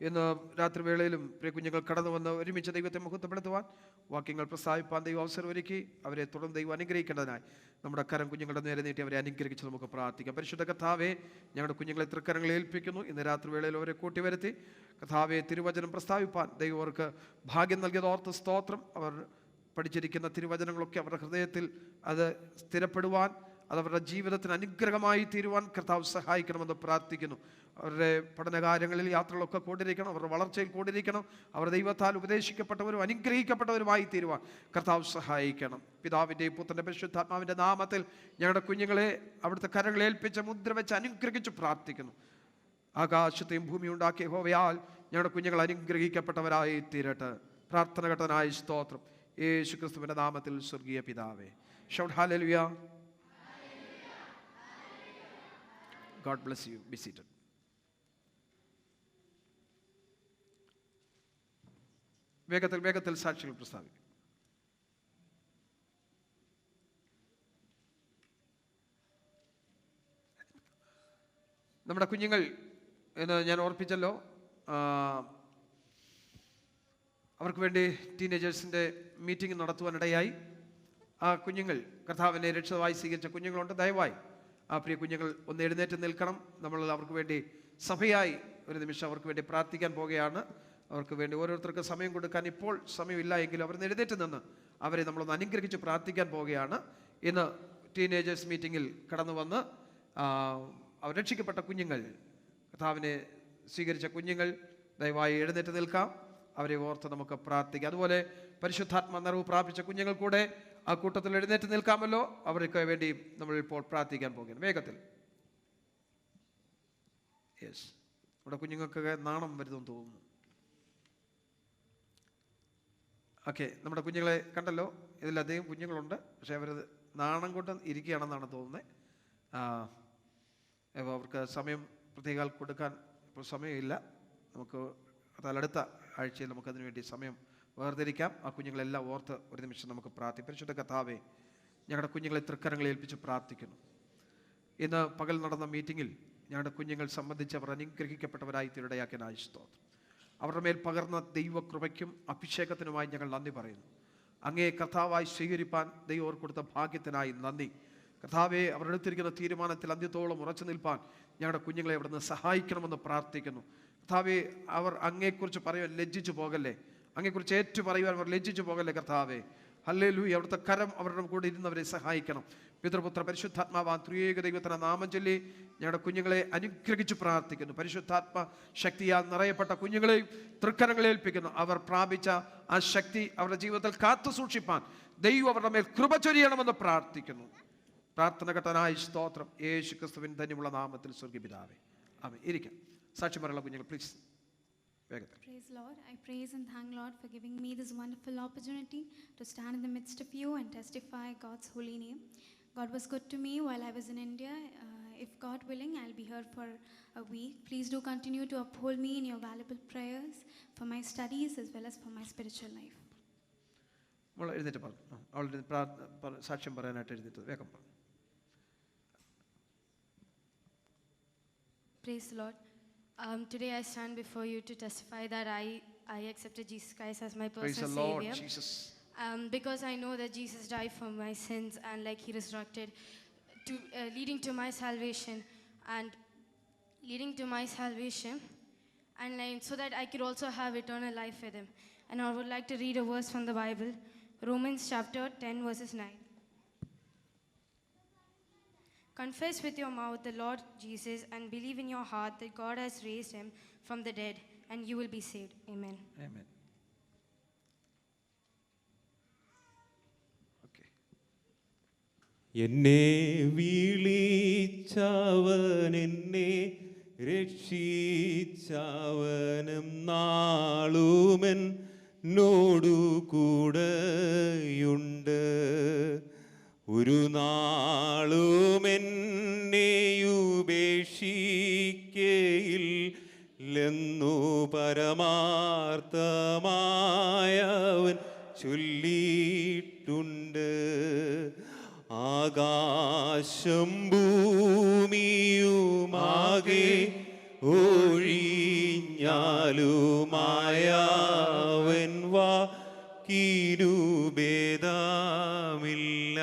ഇന്ന് രാത്രി വേളയിലും പ്രിയ കുഞ്ഞുങ്ങൾ കടന്നു വന്ന് ഒരുമിച്ച് ദൈവത്തെ മഹത്വപ്പെടുത്തുവാൻ, വാക്യങ്ങൾ പ്രസ്താവിപ്പാൻ ദൈവം അവസരം ഒരുക്കി. അവരെ തുടർന്ന് ദൈവം അനുഗ്രഹിക്കേണ്ടതിനായി നമ്മുടെ കരം കുഞ്ഞുങ്ങളുടെ നേരെ നീട്ടി അവരെ അനുഗ്രഹിച്ച് നമുക്ക് പ്രാർത്ഥിക്കാം. പരിശുദ്ധ കർത്താവേ, ഞങ്ങളുടെ കുഞ്ഞുങ്ങളെ തൃക്കരങ്ങളെ ഏൽപ്പിക്കുന്നു. ഇന്ന് രാത്രി വേളയിൽ അവരെ കൂട്ടിവരുത്തി കർത്താവെ തിരുവചനം പ്രസ്താവിപ്പാൻ ദൈവം അവർക്ക് ഭാഗ്യം നൽകിയത് ഓർത്ത് സ്തോത്രം. അവർ പഠിച്ചിരിക്കുന്ന തിരുവചനങ്ങളൊക്കെ അവരുടെ ഹൃദയത്തിൽ അത് സ്ഥിരപ്പെടുവാൻ, അതവരുടെ ജീവിതത്തിന് അനുഗ്രഹമായി തീരുവാൻ കർത്താവ് സഹായിക്കണമെന്ന് പ്രാർത്ഥിക്കുന്നു. അവരുടെ പഠനകാര്യങ്ങളിൽ യാത്രകളൊക്കെ കൂടിയിരിക്കണം, അവരുടെ വളർച്ചയിൽ കൂടിയിരിക്കണം. അവർ ദൈവത്താൽ ഉപദേശിക്കപ്പെട്ടവരും അനുഗ്രഹിക്കപ്പെട്ടവരുമായി തീരുവാൻ കർത്താവ് സഹായിക്കണം. പിതാവിൻ്റെയും പുത്രൻ്റെ പരിശുദ്ധാത്മാവിൻ്റെ നാമത്തിൽ ഞങ്ങളുടെ കുഞ്ഞുങ്ങളെ അവിടുത്തെ കരങ്ങളെ ഏൽപ്പിച്ച് മുദ്ര വെച്ച് അനുഗ്രഹിച്ച് പ്രാർത്ഥിക്കുന്നു. ആകാശത്തെയും ഭൂമിയും ഉണ്ടാക്കിയ യഹോവയാൽ ഞങ്ങളുടെ കുഞ്ഞുങ്ങൾ അനുഗ്രഹിക്കപ്പെട്ടവരായി തീരട്ടെ. പ്രാർത്ഥനഘട്ടനായ സ്തോത്രം യേശു ക്രിസ്തുവിൻ്റെ നാമത്തിൽ സ്വർഗീയ പിതാവേ. Shout hallelujah. God bless you. Be seated. വേഗത്തിൽ സാക്ഷികൾ പ്രസ്താവിക്കും. നമ്മുടെ കുഞ്ഞുങ്ങൾ എന്ന് ഞാൻ ഓർപ്പിച്ചല്ലോ, അവർക്ക് വേണ്ടി ടീനേജേഴ്സിൻ്റെ മീറ്റിംഗ് നടത്തുവാനിടയായി. ആ കുഞ്ഞുങ്ങൾ കർത്താവിനെ രക്ഷിതാവായി സ്വീകരിച്ച കുഞ്ഞുങ്ങളുണ്ട്. ദയവായി ആ പ്രിയ കുഞ്ഞുങ്ങൾ ഒന്ന് എഴുന്നേറ്റ് നിൽക്കണം. നമ്മൾ അവർക്ക് വേണ്ടി സഭയായി ഒരു നിമിഷം അവർക്ക് വേണ്ടി പ്രാർത്ഥിക്കാൻ പോവുകയാണ്. അവർക്ക് വേണ്ടി ഓരോരുത്തർക്ക് സമയം കൊടുക്കാൻ ഇപ്പോൾ സമയമില്ല എങ്കിലും അവർ എഴുന്നേറ്റ് നിന്ന് അവരെ നമ്മളൊന്ന് അനുഗ്രഹിച്ച് പ്രാർത്ഥിക്കാൻ പോവുകയാണ്. ഇന്ന് ടീനേജേഴ്സ് മീറ്റിങ്ങിൽ കടന്നു വന്ന് അവർ രക്ഷിക്കപ്പെട്ട കുഞ്ഞുങ്ങൾ, കർത്താവിനെ സ്വീകരിച്ച കുഞ്ഞുങ്ങൾ ദയവായി എഴുന്നേറ്റ് നിൽക്കാം. അവരെ ഓർത്ത് നമുക്ക് പ്രാർത്ഥിക്കാം. അതുപോലെ പരിശുദ്ധാത്മ നിറവ് പ്രാപിച്ച കുഞ്ഞുങ്ങൾ കൂടെ ആ കൂട്ടത്തിൽ എഴുന്നേറ്റ് നിൽക്കാമല്ലോ. അവർക്ക് വേണ്ടി നമ്മൾ ഇപ്പോൾ പ്രാർത്ഥിക്കാൻ പോകുകയാണ്. വേഗത്തിൽ. യെസ്, നമ്മുടെ കുഞ്ഞുങ്ങൾക്കൊക്കെ നാണം വരുന്നെന്ന് തോന്നുന്നു. ഓക്കെ, നമ്മുടെ കുഞ്ഞുങ്ങളെ കണ്ടല്ലോ. ഇതിലധികം കുഞ്ഞുങ്ങളുണ്ട്, പക്ഷേ അവർ നാണം കൊണ്ട് ഇരിക്കുകയാണെന്നാണ് തോന്നുന്നത്. അവർക്ക് സമയം പ്രത്യേകം കൊടുക്കാൻ ഇപ്പോൾ സമയമില്ല. നമുക്ക് അടുത്ത ആഴ്ചയിൽ നമുക്കതിനു വേണ്ടി സമയം വേർതിരിക്കാം. ആ കുഞ്ഞുങ്ങളെല്ലാം ഓർത്ത് ഒരു നിമിഷം നമുക്ക് പ്രാർത്ഥിക്കാം. പരിശുദ്ധ കർത്താവേ, ഞങ്ങളുടെ കുഞ്ഞുങ്ങളെ തൃക്കരങ്ങളെ ഏൽപ്പിച്ച് പ്രാർത്ഥിക്കുന്നു. ഇന്ന് പകൽ നടന്ന മീറ്റിങ്ങിൽ ഞങ്ങളുടെ കുഞ്ഞുങ്ങൾ സംബന്ധിച്ച് അവർ അനുഗ്രഹിക്കപ്പെട്ടവരായി തീരുടയാക്കിയതിനായി സ്തോത്രം. അവരുടെ മേൽ പകർന്ന ദൈവകൃപയ്ക്കും അഭിഷേകത്തിനുമായി ഞങ്ങൾ നന്ദി പറയുന്നു. അങ്ങേ കർത്താവായി സ്വീകരിപ്പാൻ ദൈവം അവർ കൊടുത്ത ഭാഗ്യത്തിനായി നന്ദി. കർത്താവെ, അവരെടുത്തിരിക്കുന്ന തീരുമാനത്തിൽ അന്ത്യത്തോളം ഉറച്ചു നിൽപ്പാൻ ഞങ്ങളുടെ കുഞ്ഞുങ്ങളെ അവിടുന്ന് സഹായിക്കണമെന്ന് പ്രാർത്ഥിക്കുന്നു. കർത്താവെ, അവർ അങ്ങയെക്കുറിച്ച് പറയാൻ ലജ്ജിച്ചു പോകല്ലേ, അങ്ങയെക്കുറിച്ച് ഏറ്റു പറയുവാൻ അവർ ലജ്ജിച്ചു പോകല്ലേ. കർത്താവെ, ഹല്ലേലൂയ. അവിടുത്തെ കരം അവരുടെ കൂടെ ഇരുന്നവരെ സഹായിക്കണം. പിതൃപുത്ര പരിശുദ്ധാത്മാവാൻ ത്രിയേക ദൈവത്തിന് നാമം ചൊല്ലി ഞങ്ങളുടെ കുഞ്ഞുങ്ങളെ അനുഗ്രഹിച്ച് പ്രാർത്ഥിക്കുന്നു. പരിശുദ്ധാത്മ ശക്തിയാൽ നിറയപ്പെട്ട കുഞ്ഞുങ്ങളെയും തൃക്കരങ്ങളെ ഏൽപ്പിക്കുന്നു. അവർ പ്രാപിച്ച ആ ശക്തി അവരുടെ ജീവിതത്തിൽ കാത്തു സൂക്ഷിപ്പാൻ ദൈവം അവരുടെ മേൽ കൃപ ചൊരിയണമെന്ന് പ്രാർത്ഥിക്കുന്നു. പ്രാർത്ഥന ഘട്ടനായി സ്തോത്രം. യേശു ക്രിസ്തുവിൻ ധന്യമുള്ള നാമത്തിൽ സ്വർഗ്ഗീയ പിതാവേ, ആമേൻ. ഇരിക്കാം. സാക്ഷ്യം പറയാനുള്ള കുഞ്ഞുങ്ങൾ പ്ലീസ് വേഗത്തിൽ. Praise Lord. I praise and thank Lord for giving me this wonderful opportunity to stand in the midst of you and testify God's holy name. God was good to me while I was in India. If God willing, I'll be here for a week. Please do continue to uphold me in your valuable prayers for my studies as well as for my spiritual life. നമ്മൾ എഴുന്നേറ്റ് പറഞ്ഞു. അവൾ സാക്ഷ്യം പറയാനായിട്ട് എഴുന്നേറ്റ് വേഗം പറഞ്ഞു. Praise the Lord. Today I stand before you to testify that I accepted Jesus Christ as my Praise the personal Lord Savior. Jesus. Because I know that Jesus died for my sins and like He resurrected, to leading to my salvation, and like, so that I could also have eternal life with Him. And I would like to read a verse from the Bible, Romans chapter 10 verses 9. Confess with your mouth the Lord Jesus and believe in your heart that God has raised Him from the dead, and you will be saved. Amen. Amen. Okay. എന്നെ വിളിച്ചവൻ എന്നെ രക്ഷിച്ചവനും നാളുമെൻ നോടു കൂടെയുണ്ട്. ഒരു നാളുമെന്നെയുപേക്ഷിക്കയില്ലെന്നു പരമാർത്ഥമായവൻ ചൊല്ലിയിട്ടുണ്ട്. ആകാശം ഭൂമിയുമാകെ ഒഴിഞ്ഞാലുമായവൻ വാക്കിനു ഭേദമില്ല.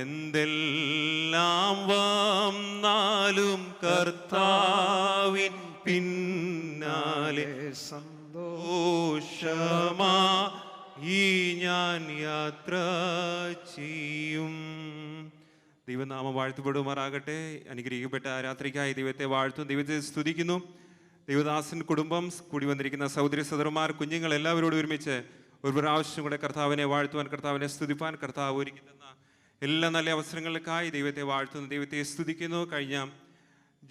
എന്തെല്ലാം വന്നാലും കർത്താവിൻ പിന്നാലെ സന്തോഷമായി ഞാൻ യാത്ര ചെയ്യും. ദൈവനാമം വാഴ്ത്തപ്പെടുമാറാകട്ടെ. അനുഗ്രഹിക്കപ്പെട്ട രാത്രിക്കായി ദൈവത്തെ വാഴ്ത്തും, ദൈവത്തെ സ്തുതിക്കുന്നു. ദൈവദാസൻ കുടുംബം കൂടി വന്നിരിക്കുന്ന സഹോദരി സഹോദരന്മാർ, കുഞ്ഞുങ്ങൾ എല്ലാവരോടും ഒരുമിച്ച് ഒരു പ്രാവശ്യം കൂടെ കർത്താവിനെ വാഴ്ത്തുവാൻ, കർത്താവിനെ സ്തുതിപ്പാൻ കർത്താവ് ഒരുക്കി തന്ന എല്ലാ നല്ല അവസരങ്ങൾക്കായി ദൈവത്തെ വാഴ്ത്തുന്നു, ദൈവത്തെ സ്തുതിക്കുന്നു. കഴിഞ്ഞ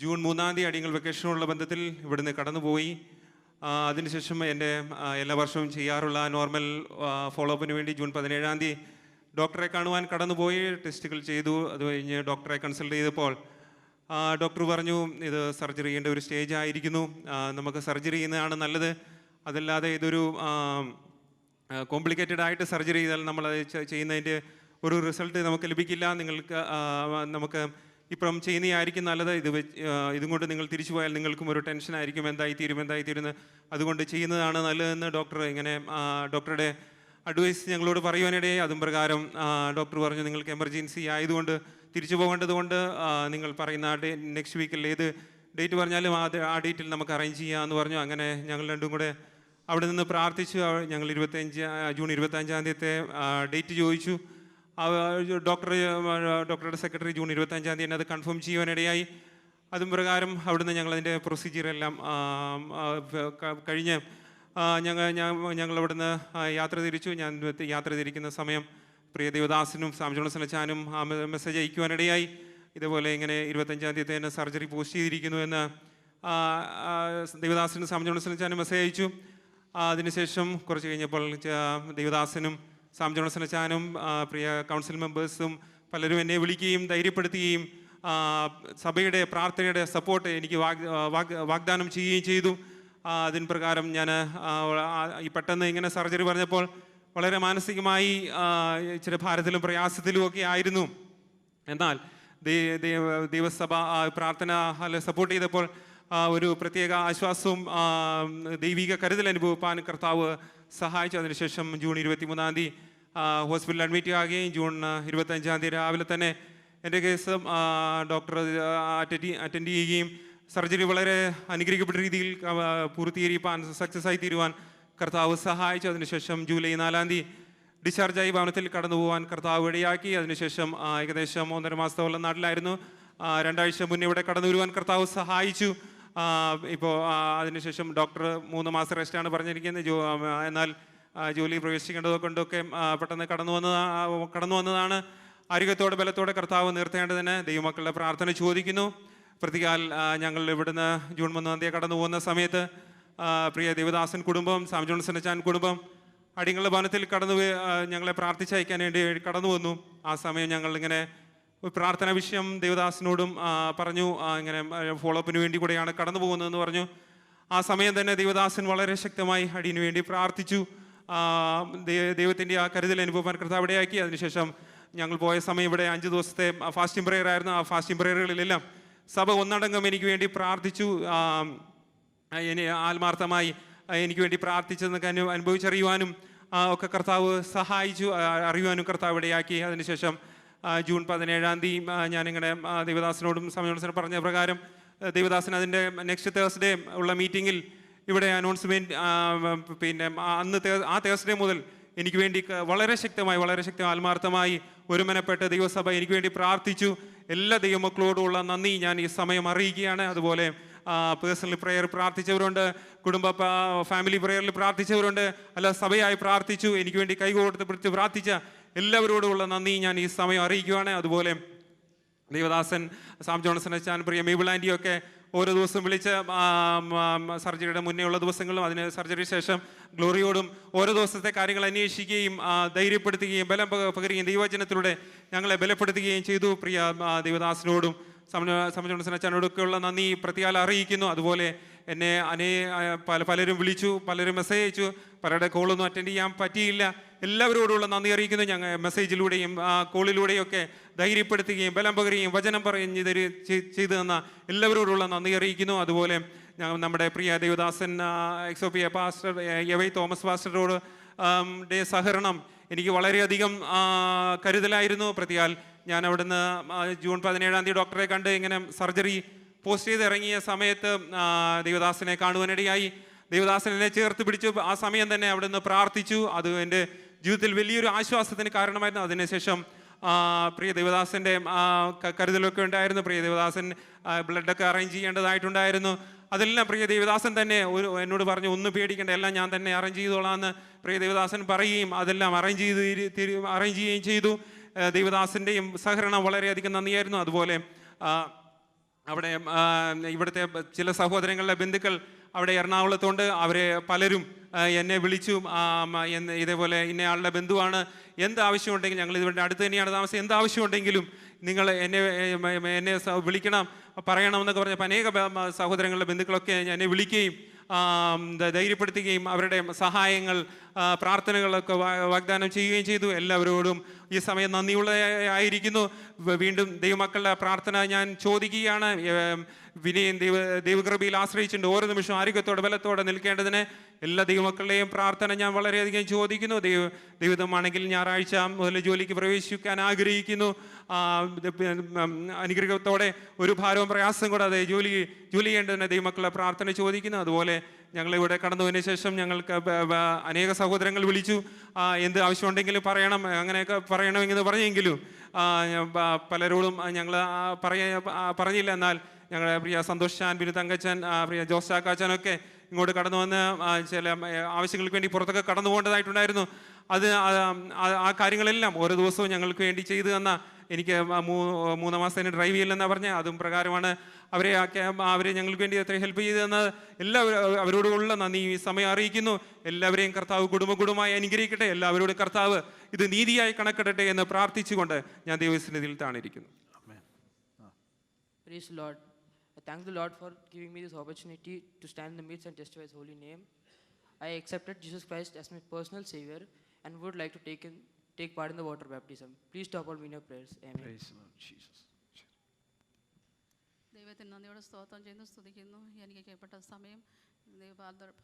ജൂൺ 3-ാം തീയതി അടിയങ്ങൾ വെക്കേഷനുള്ള ബന്ധത്തിൽ ഇവിടുന്ന് കടന്നുപോയി. അതിനുശേഷം എൻ്റെ എല്ലാ വർഷവും ചെയ്യാറുള്ള നോർമൽ ഫോളോ അപ്പിന് വേണ്ടി ജൂൺ 17-ാം തീയതി ഡോക്ടറെ കാണുവാൻ കടന്നുപോയി. ടെസ്റ്റുകൾ ചെയ്തു. അത് കഴിഞ്ഞ് ഡോക്ടറെ കൺസൾട്ട് ചെയ്തപ്പോൾ ഡോക്ടർ പറഞ്ഞു, ഇത് സർജറി ചെയ്യേണ്ട ഒരു സ്റ്റേജ് ആയിരിക്കുന്നു, നമുക്ക് സർജറി ചെയ്യുന്നതാണ് നല്ലത്, അതല്ലാതെ ഇതൊരു കോംപ്ലിക്കേറ്റഡ് ആയിട്ട് സർജറി ചെയ്താൽ നമ്മളത് ചെയ്യുന്നതിൻ്റെ ഒരു റിസൾട്ട് നമുക്ക് ലഭിക്കില്ല, നമുക്ക് ഇപ്പം ചെയ്യുന്നതായിരിക്കും നല്ലത്, ഇതും കൊണ്ട് നിങ്ങൾ തിരിച്ചു പോയാൽ നിങ്ങൾക്കും ഒരു ടെൻഷനായിരിക്കും, എന്തായിത്തീരുമെന്ന്, അതുകൊണ്ട് ചെയ്യുന്നതാണ് നല്ലതെന്ന് ഡോക്ടർ ഇങ്ങനെ ഡോക്ടറുടെ അഡ്വൈസ് ഞങ്ങളോട് പറയുവാനിടയായി. അതും പ്രകാരം ഡോക്ടർ പറഞ്ഞു, നിങ്ങൾക്ക് എമർജൻസി ആയതുകൊണ്ട് തിരിച്ചു പോകേണ്ടതുകൊണ്ട് നിങ്ങൾ പറയുന്ന നെക്സ്റ്റ് വീക്കിൽ ഏത് ഡേറ്റ് പറഞ്ഞാലും ആ ഡേറ്റിൽ നമുക്ക് അറേഞ്ച് ചെയ്യാമെന്ന് പറഞ്ഞു. അങ്ങനെ ഞങ്ങൾ രണ്ടും കൂടെ അവിടെ നിന്ന് പ്രാർത്ഥിച്ചു. ഞങ്ങൾ ജൂൺ 25-ാം തീയതിത്തെ ഡേറ്റ് ചോദിച്ചു. ഡോക്ടറുടെ സെക്രട്ടറി ജൂൺ 25-ാം തീയതി അത് കൺഫേം ചെയ്യുവാനിടയായി. അതും പ്രകാരം അവിടുന്ന് ഞങ്ങളതിൻ്റെ പ്രൊസീജിയറെല്ലാം കഴിഞ്ഞ് ഞങ്ങളവിടുന്ന് യാത്ര തിരിച്ചു. ഞാൻ യാത്ര തിരിക്കുന്ന സമയം പ്രിയ ദേവദാസനും സാംജോണസനച്ചാനും മെസ്സേജ് അയക്കുവാനിടയായി. ഇതുപോലെ ഇങ്ങനെ 25-ാം തീയതി തന്നെ സർജറി പോസ്റ്റ് ചെയ്തിരിക്കുന്നു എന്ന് ദേവദാസനും സാംജോണസനച്ചാനും മെസ്സേജ് അയച്ചു. അതിനുശേഷം കുറച്ച് കഴിഞ്ഞപ്പോൾ ദേവദാസനും സാംജോണസനച്ചാനും പ്രിയ കൗൺസിൽ മെമ്പേഴ്സും പലരും എന്നെ വിളിക്കുകയും ധൈര്യപ്പെടുത്തുകയും സഭയുടെ പ്രാർത്ഥനയുടെ സപ്പോർട്ട് എനിക്ക് വാഗ്ദാനം ചെയ്യുകയും ചെയ്തു. അതിന് പ്രകാരം ഞാൻ ഈ പെട്ടെന്ന് ഇങ്ങനെ സർജറി പറഞ്ഞപ്പോൾ വളരെ മാനസികമായി ഇച്ചിരി ഭാരത്തിലും പ്രയാസത്തിലും ഒക്കെ ആയിരുന്നു. എന്നാൽ ദൈവസഭ പ്രാർത്ഥന സപ്പോർട്ട് ചെയ്തപ്പോൾ ഒരു പ്രത്യേക ആശ്വാസവും ദൈവിക കരുതൽ അനുഭവിപ്പാൻ കർത്താവ് സഹായിച്ചു. അതിനുശേഷം ജൂൺ 23-ാം തീയതി ഹോസ്പിറ്റലിൽ അഡ്മിറ്റ് ആകുകയും ജൂൺ 25-ാം തീയതി രാവിലെ തന്നെ എൻ്റെ കേസ് ഡോക്ടർ അറ്റൻഡ് ചെയ്യുകയും സർജറി വളരെ അനുഗ്രഹിക്കപ്പെട്ട രീതിയിൽ പൂർത്തീകരിക്കാൻ സക്സസ് ആയി തീരുവാൻ കർത്താവ് സഹായിച്ചു. അതിനുശേഷം ജൂലൈ 4-ാം തീയതി ഡിസ്ചാർജായി ഭവനത്തിൽ കടന്നു പോകാൻ കർത്താവ് ഇടയാക്കി. അതിനുശേഷം ഏകദേശം 1.5 മാസത്തോളം നാട്ടിലായിരുന്നു. 2 ആഴ്ച മുന്നേ ഇവിടെ കടന്നു വരുവാൻ കർത്താവ് സഹായിച്ചു. ഇപ്പോൾ അതിനുശേഷം ഡോക്ടർ 3 മാസം റെസ്റ്റാണ് പറഞ്ഞിരിക്കുന്നത്. എന്നാൽ ജോലി പ്രവേശിക്കേണ്ടതൊക്കെ കൊണ്ടൊക്കെ പെട്ടെന്ന് കടന്നു വന്നതാണ്. ആരോഗ്യത്തോടെ ബലത്തോടെ കർത്താവ് നിർത്തേണ്ടതിന് ദൈവമക്കളുടെ പ്രാർത്ഥന ചോദിക്കുന്നു. പ്രതികാൽ ഞങ്ങൾ ഇവിടുന്ന് ജൂൺ 1 കടന്നു പോകുന്ന സമയത്ത് പ്രിയ ദേവദാസൻ കുടുംബം, സാം ജോൺസൺ അച്ചാൻ കുടുംബം അടിങ്ങളുടെ ഭവനത്തിൽ ഞങ്ങളെ പ്രാർത്ഥിച്ചയക്കാൻ വേണ്ടി കടന്നു വന്നു. ആ സമയം ഞങ്ങൾ ഇങ്ങനെ പ്രാർത്ഥന വിഷയം ദേവദാസിനോടും പറഞ്ഞു. ഇങ്ങനെ ഫോളോ അപ്പിന് വേണ്ടി കൂടെയാണ് കടന്നു പോകുന്നതെന്ന് പറഞ്ഞു. ആ സമയം തന്നെ ദേവദാസൻ വളരെ ശക്തമായി അടിയന് വേണ്ടി പ്രാർത്ഥിച്ചു. ദൈവത്തിൻ്റെ ആ കരുതൽ അനുഭവം കർത്താവ് ഇടയാക്കി. അതിനുശേഷം ഞങ്ങൾ പോയ സമയം ഇവിടെ 5 ദിവസത്തെ ഫാസ്റ്റിംഗ് പ്രയർ ആയിരുന്നു. ആ ഫാസ്റ്റിംഗ് പ്രയറുകളിലെല്ലാം സഭ ഒന്നടങ്കം എനിക്ക് വേണ്ടി പ്രാർത്ഥിച്ചു. ആത്മാർത്ഥമായി എനിക്ക് വേണ്ടി പ്രാർത്ഥിച്ചെന്നൊക്കെ അനുഭവിച്ചറിയുവാനും ഒക്കെ കർത്താവ് സഹായിച്ചു, അറിയുവാനും കർത്താവ് ഇടയാക്കി. അതിനുശേഷം ജൂൺ 17 ഞാനിങ്ങനെ ദേവദാസിനോടും സമയോത്സവം പറഞ്ഞ പ്രകാരം ദേവദാസൻ അതിൻ്റെ നെക്സ്റ്റ് തേഴ്സ്ഡേ ഉള്ള മീറ്റിങ്ങിൽ ഇവിടെ അനൗൺസ്മെൻറ്റ് പിന്നെ ആ തേഴ്സ്ഡേ മുതൽ എനിക്ക് വേണ്ടി വളരെ ശക്തമായി ആത്മാർത്ഥമായി ഒരുമനപ്പെട്ട് ദൈവസഭ എനിക്ക് വേണ്ടി പ്രാർത്ഥിച്ചു. എല്ലാ ദൈവമക്കളോടുമുള്ള നന്ദി ഞാൻ ഈ സമയം അറിയിക്കുകയാണ്. അതുപോലെ പേഴ്സണൽ പ്രെയർ പ്രാർത്ഥിച്ചവരുണ്ട്, ഫാമിലി പ്രെയറിൽ പ്രാർത്ഥിച്ചവരുണ്ട്, അല്ല സഭയായി പ്രാർത്ഥിച്ചു, എനിക്ക് വേണ്ടി കൈകോർത്ത് പ്രാർത്ഥിച്ച എല്ലാവരോടുമുള്ള നന്ദി ഞാൻ ഈ സമയം അറിയിക്കുകയാണ്. അതുപോലെ ദേവദാസൻ, സാം ജോൺസൺ അച്ചാൻ, പ്രിയ മേബിൾ ആൻറ്റിയൊക്കെ ഓരോ ദിവസം വിളിച്ച് സർജറിയുടെ മുന്നേ ഉള്ള ദിവസങ്ങളും അതിന് സർജറി ശേഷം ഗ്ലോറിയോടും ഓരോ ദിവസത്തെ കാര്യങ്ങൾ അന്വേഷിക്കുകയും ധൈര്യപ്പെടുത്തുകയും ബലം പകരുകയും ദൈവവചനത്തിലൂടെ ഞങ്ങളെ ബലപ്പെടുത്തുകയും ചെയ്തു. പ്രിയ ദേവദാസിനോടും സമജോൺസൺ അച്ഛനോടൊക്കെയുള്ള നന്ദി പ്രത്യാൽ അറിയിക്കുന്നു. അതുപോലെ എന്നെ പലരും വിളിച്ചു, പലരും മെസ്സേജ് അയച്ചു, പലരുടെ കോളൊന്നും അറ്റൻഡ് ചെയ്യാൻ പറ്റിയില്ല. എല്ലാവരോടുള്ള നന്ദി അറിയിക്കുന്നു. ഞങ്ങൾ മെസ്സേജിലൂടെയും കോളിലൂടെയും ഒക്കെ ധൈര്യപ്പെടുത്തുകയും ബലം പകരുകയും വചനം പറഞ്ഞ് ചെയ്തു തന്ന എല്ലാവരോടുള്ള നന്ദി അറിയിക്കുന്നു. അതുപോലെ നമ്മുടെ പ്രിയ ദേവദാസൻ XOP പാസ്റ്റർ യവൈ തോമസ് പാസ്റ്ററോട് സഹകരണം എനിക്ക് വളരെയധികം കരുതലായിരുന്നു. പ്രതിയാൽ ഞാൻ അവിടുന്ന് ജൂൺ 17 ഡോക്ടറെ കണ്ട് ഇങ്ങനെ സർജറി പോസ്റ്റ് ചെയ്ത് ഇറങ്ങിയ സമയത്ത് ദേവദാസനെ കാണുവാനിടയായി. ദേവദാസൻ എന്നെ ചേർത്ത് പിടിച്ചു. ആ സമയം തന്നെ അവിടുന്ന് പ്രാർത്ഥിച്ചു. അത് എൻ്റെ ജീവിതത്തിൽ വലിയൊരു ആശ്വാസത്തിന് കാരണമായിരുന്നു. അതിനുശേഷം പ്രിയ ദേവദാസൻ്റെ കരുതലൊക്കെ ഉണ്ടായിരുന്നു. പ്രിയ ദേവദാസൻ ബ്ലഡൊക്കെ അറേഞ്ച് ചെയ്യേണ്ടതായിട്ടുണ്ടായിരുന്നു. അതെല്ലാം പ്രിയ ദേവദാസൻ തന്നെ എന്നോട് പറഞ്ഞു, ഒന്നും പേടിക്കേണ്ട, എല്ലാം ഞാൻ തന്നെ അറേഞ്ച് ചെയ്തോളാമെന്ന് പ്രിയ ദേവദാസൻ പറയുകയും അതെല്ലാം അറേഞ്ച് ചെയ്യുകയും ചെയ്തു. ദേവദാസൻ്റെയും സഹകരണം വളരെയധികം നന്ദിയായിരുന്നു. അതുപോലെ അവിടെ ഇവിടുത്തെ ചില സഹോദരങ്ങളുടെ ബന്ധുക്കൾ അവിടെ എറണാകുളത്തുണ്ട്. അവരെ പലരും എന്നെ വിളിച്ചു, ഇതേപോലെ ഇന്നയാളുടെ ബന്ധുവാണ്, എന്താവശ്യമുണ്ടെങ്കിലും ഞങ്ങൾ ഇതിവിടെ അടുത്ത് തന്നെയാണ് താമസം, എന്താവശ്യമുണ്ടെങ്കിലും നിങ്ങൾ എന്നെ വിളിക്കണം, പറയണമെന്നൊക്കെ പറഞ്ഞപ്പോൾ അനേക സഹോദരങ്ങളുടെ ബന്ധുക്കളൊക്കെ എന്നെ വിളിക്കുകയും ധൈര്യപ്പെടുത്തുകയും അവരുടെ സഹായങ്ങൾ പ്രാർത്ഥനകളൊക്കെ വാഗ്ദാനം ചെയ്യുകയും ചെയ്തു. എല്ലാവരോടും ഈ സമയം നന്ദിയുള്ളതായിരിക്കുന്നു. വീണ്ടും ദൈവമക്കളുടെ പ്രാർത്ഥന ഞാൻ ചോദിക്കുകയാണ്. വിനയം ദൈവകൃപയിൽ ആശ്രയിച്ചിട്ടുണ്ട്. ഓരോ നിമിഷവും ആരോഗ്യത്തോടെ ബലത്തോടെ നിൽക്കേണ്ടതിന് എല്ലാ ദൈവമക്കളുടെയും പ്രാർത്ഥന ഞാൻ വളരെയധികം ചോദിക്കുന്നു. ദൈവമാണെങ്കിൽ ഞായറാഴ്ച മുതൽ ജോലിക്ക് പ്രവേശിക്കാൻ ആഗ്രഹിക്കുന്നു. അനുഗ്രഹത്തോടെ ഒരു ഭാരവും പ്രയാസം കൂടാതെ ജോലി ചെയ്യേണ്ടതിന് ദൈവമക്കളുടെ പ്രാർത്ഥന ചോദിക്കുന്നു. അതുപോലെ ഞങ്ങളിവിടെ കടന്നതിന് ശേഷം ഞങ്ങൾക്ക് അനേക സഹോദരങ്ങൾ വിളിച്ചു, എന്ത് ആവശ്യമുണ്ടെങ്കിലും പറയണം, അങ്ങനെയൊക്കെ പറയണമെന്ന് പറഞ്ഞെങ്കിലും പലരോടും ഞങ്ങൾ പറഞ്ഞില്ല. എന്നാൽ ഞങ്ങളുടെ പ്രിയ സന്തോഷ് ചാൻ, ബിനു തങ്കച്ചൻ, പ്രിയ ജോസ് ചാക്കാച്ചനൊക്കെ ഇങ്ങോട്ട് കടന്നു വന്ന് ചില ആവശ്യങ്ങൾക്ക് വേണ്ടി പുറത്തൊക്കെ കടന്നു പോകേണ്ടതായിട്ടുണ്ടായിരുന്നു. ആ കാര്യങ്ങളെല്ലാം ഓരോ ദിവസവും ഞങ്ങൾക്ക് വേണ്ടി ചെയ്തു തന്ന, എനിക്ക് 3 മാസത്തിന് ഡ്രൈവ് ചെയ്യില്ലെന്നാണ് പറഞ്ഞത്, അതും പ്രകാരമാണ് അവരെ ഞങ്ങൾക്ക് വേണ്ടി എത്ര ഹെൽപ്പ് ചെയ്തു തന്നത്. എല്ലാവരും അവരോടുള്ള നന്ദി ഈ സമയം അറിയിക്കുന്നു. എല്ലാവരെയും കർത്താവ് കുടുംബമായി അനുഗ്രഹിക്കട്ടെ. എല്ലാവരോടും കർത്താവ് ഇത് നീതിയായി കണക്കിടട്ടെ എന്ന് പ്രാർത്ഥിച്ചുകൊണ്ട് ഞാൻ ദൈവസന്നിധിയിൽ താണിരിക്കുന്നു. Praise the Lord. I thank the Lord for giving me this opportunity to stand in the midst and testify His holy name. I accepted Jesus Christ as my personal Savior and would like to take part in the water baptism. Please stop all me in your prayers. Amen. Praise the Lord Jesus. ദൈവത്തിന് നന്ദിയോടെ സ്തോത്രം ചെയ്യുന്നു, സ്തുതിക്കുന്നു. എനിക്ക് കേൾപ്പെട്ട സമയം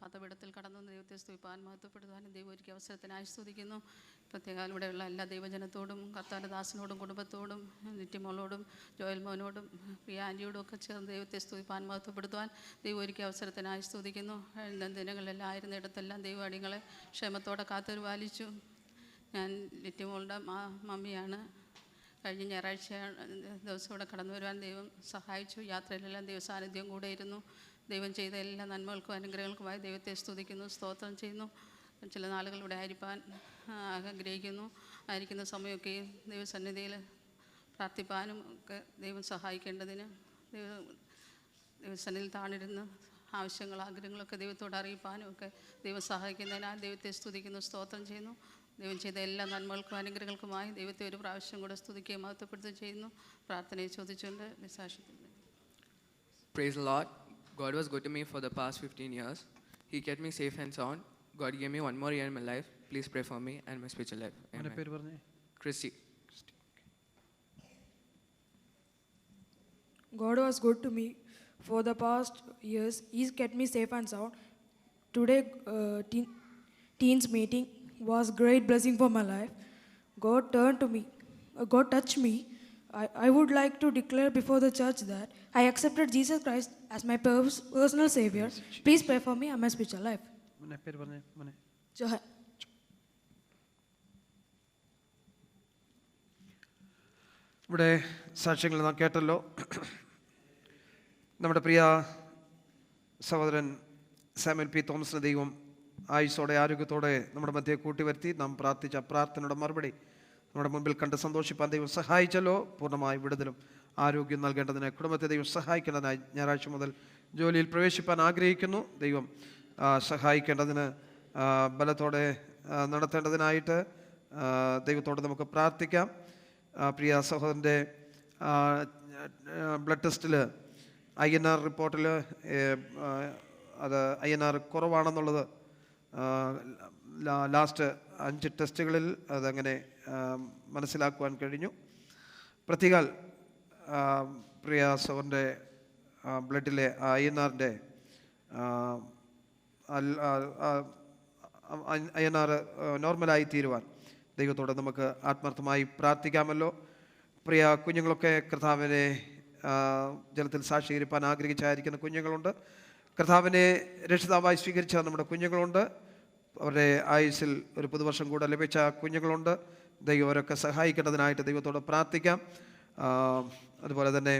പാതപീഠത്തിൽ കടന്നു ദൈവത്തെ സ്തുതിപ്പാൻ മഹത്വപ്പെടുത്താനും ദൈവം ഒരുക്കിയ അവസരത്തിനായി സ്തുതിക്കുന്നു. പ്രത്യേകം ഇവിടെയുള്ള എല്ലാ ദൈവജനത്തോടും കർത്താവിൻ്റെ ദാസനോടും കുടുംബത്തോടും നിറ്റിമോളോടും ജോയൽ മോനോടും പ്രിയ ആൻറ്റിയോടും ഒക്കെ ചേർന്ന് ദൈവത്തെ സ്തുതിപ്പാൻ മഹത്വപ്പെടുത്തുവാൻ ദൈവം ഒരുക്കിയ അവസരത്തിനായി സ്തുതിക്കുന്നു. ദിനങ്ങളിലെല്ലാം ആയിരുന്നിടത്തെല്ലാം ദൈവം അടികളെ ക്ഷേമത്തോടെ കാത്തുപരിപാലിച്ചു. ഞാൻ ലിറ്റിമോളുടെ മമ്മിയാണ്. കഴിഞ്ഞ ഞായറാഴ്ച ദിവസം ഇവിടെ കടന്നു വരുവാൻ ദൈവം സഹായിച്ചു. യാത്രയിലെല്ലാം ദൈവ സാന്നിധ്യം കൂടെ ഇരുന്നു. ദൈവം ചെയ്ത എല്ലാ നന്മകൾക്കും അനുഗ്രഹങ്ങൾക്കുമായി ദൈവത്തെ സ്തുതിക്കുന്നു, സ്തോത്രം ചെയ്യുന്നു. ചില നാളുകൾ ഇവിടെ ആയിരിക്കാൻ ആഗ്രഹിക്കുന്നു. ആയിരിക്കുന്ന സമയമൊക്കെയും ദൈവസന്നിധിയിൽ പ്രാർത്ഥിപ്പാനും ഒക്കെ ദൈവം സഹായിക്കേണ്ടതിന് ദൈവസന്നിധിയിൽ താണിരുന്ന് ആവശ്യങ്ങൾ ആഗ്രഹങ്ങളൊക്കെ ദൈവത്തോട് അറിയിപ്പാനും ഒക്കെ ദൈവം സഹായിക്കുന്നതിനാൽ ദൈവത്തെ സ്തുതിക്കുന്നു, സ്തോത്രം ചെയ്യുന്നു. ദൈവം ചെയ്ത എല്ലാ നന്മകൾക്കും അനുഗ്രഹങ്ങൾക്കുമായി ദൈവത്തെ ഒരു പ്രാവശ്യം കൂടെ സ്തുതിക്കുകയും മഹത്വപ്പെടുത്തുകയും ചെയ്യുന്നു. പ്രാർത്ഥനയെ ചോദിച്ചുകൊണ്ട് വിശാശത്തിൽ. Praise the Lord. God was good to me for the past 15 years. He kept me safe and sound. God gave me one more year in my life. Please pray for me and my spiritual life. Amen. Christy. God was good to me for the past years. He's kept me safe and sound. Today, teens meeting was great blessing for my life. God turned to me. God touched me. I would like to declare before the church that I accepted Jesus Christ as my personal Savior. Please pray for me and my spiritual life. Johan. ഇവിടെ സാക്ഷ്യങ്ങൾ നാം കേട്ടല്ലോ. നമ്മുടെ പ്രിയ സഹോദരൻ സാമുവൽ പി തോമസിനെ ദൈവം ആയുസ്സോടെ ആരോഗ്യത്തോടെ നമ്മുടെ മധ്യേ കൂട്ടിവരുത്തി നാം പ്രാർത്ഥിച്ച പ്രാർത്ഥനയുടെ മറുപടി നമ്മുടെ മുൻപിൽ കണ്ട് സന്തോഷിപ്പാൻ ദൈവം സഹായിച്ചല്ലോ. പൂർണ്ണമായി വിടുതലും ആരോഗ്യം നൽകേണ്ടതിന് കുടുംബത്തെ ദൈവം സഹായിക്കേണ്ടതിനായി ഞായറാഴ്ച മുതൽ ജോലിയിൽ പ്രവേശിപ്പാൻ ആഗ്രഹിക്കുന്നു. ദൈവം സഹായിക്കേണ്ടതിന് ബലത്തോടെ നടത്തേണ്ടതിനായിട്ട് ദൈവത്തോട് നമുക്ക് പ്രാർത്ഥിക്കാം. പ്രിയ സഹോദരൻ്റെ ബ്ലഡ് ടെസ്റ്റിൽ INR റിപ്പോർട്ടിൽ അത് INR കുറവാണെന്നുള്ളത് ലാസ്റ്റ് 5 ടെസ്റ്റുകളിൽ അതങ്ങനെ മനസ്സിലാക്കുവാൻ കഴിഞ്ഞു. പ്രത്യേകാൽ പ്രിയ സഹോദരൻ്റെ ബ്ലഡിലെ INR-ൻ്റെ INR നോർമലായി തീരുവാൻ ദൈവത്തോട് നമുക്ക് ആത്മാർത്ഥമായി പ്രാർത്ഥിക്കാമല്ലോ. പ്രിയ കുഞ്ഞുങ്ങളൊക്കെ കർത്താവിനെ ജലത്തിൽ സാക്ഷീകരിപ്പാൻ ആഗ്രഹിച്ചായിരിക്കുന്ന കുഞ്ഞുങ്ങളുണ്ട്. കർത്താവിനെ രക്ഷിതാവായി സ്വീകരിച്ച നമ്മുടെ കുഞ്ഞുങ്ങളുണ്ട്. അവരുടെ ആയുസ്സിൽ ഒരു പുതുവർഷം കൂടെ ലഭിച്ച കുഞ്ഞുങ്ങളുണ്ട്. ദൈവം അവരൊക്കെ സഹായിക്കേണ്ടതിനായിട്ട് ദൈവത്തോട് പ്രാർത്ഥിക്കാം. അതുപോലെ തന്നെ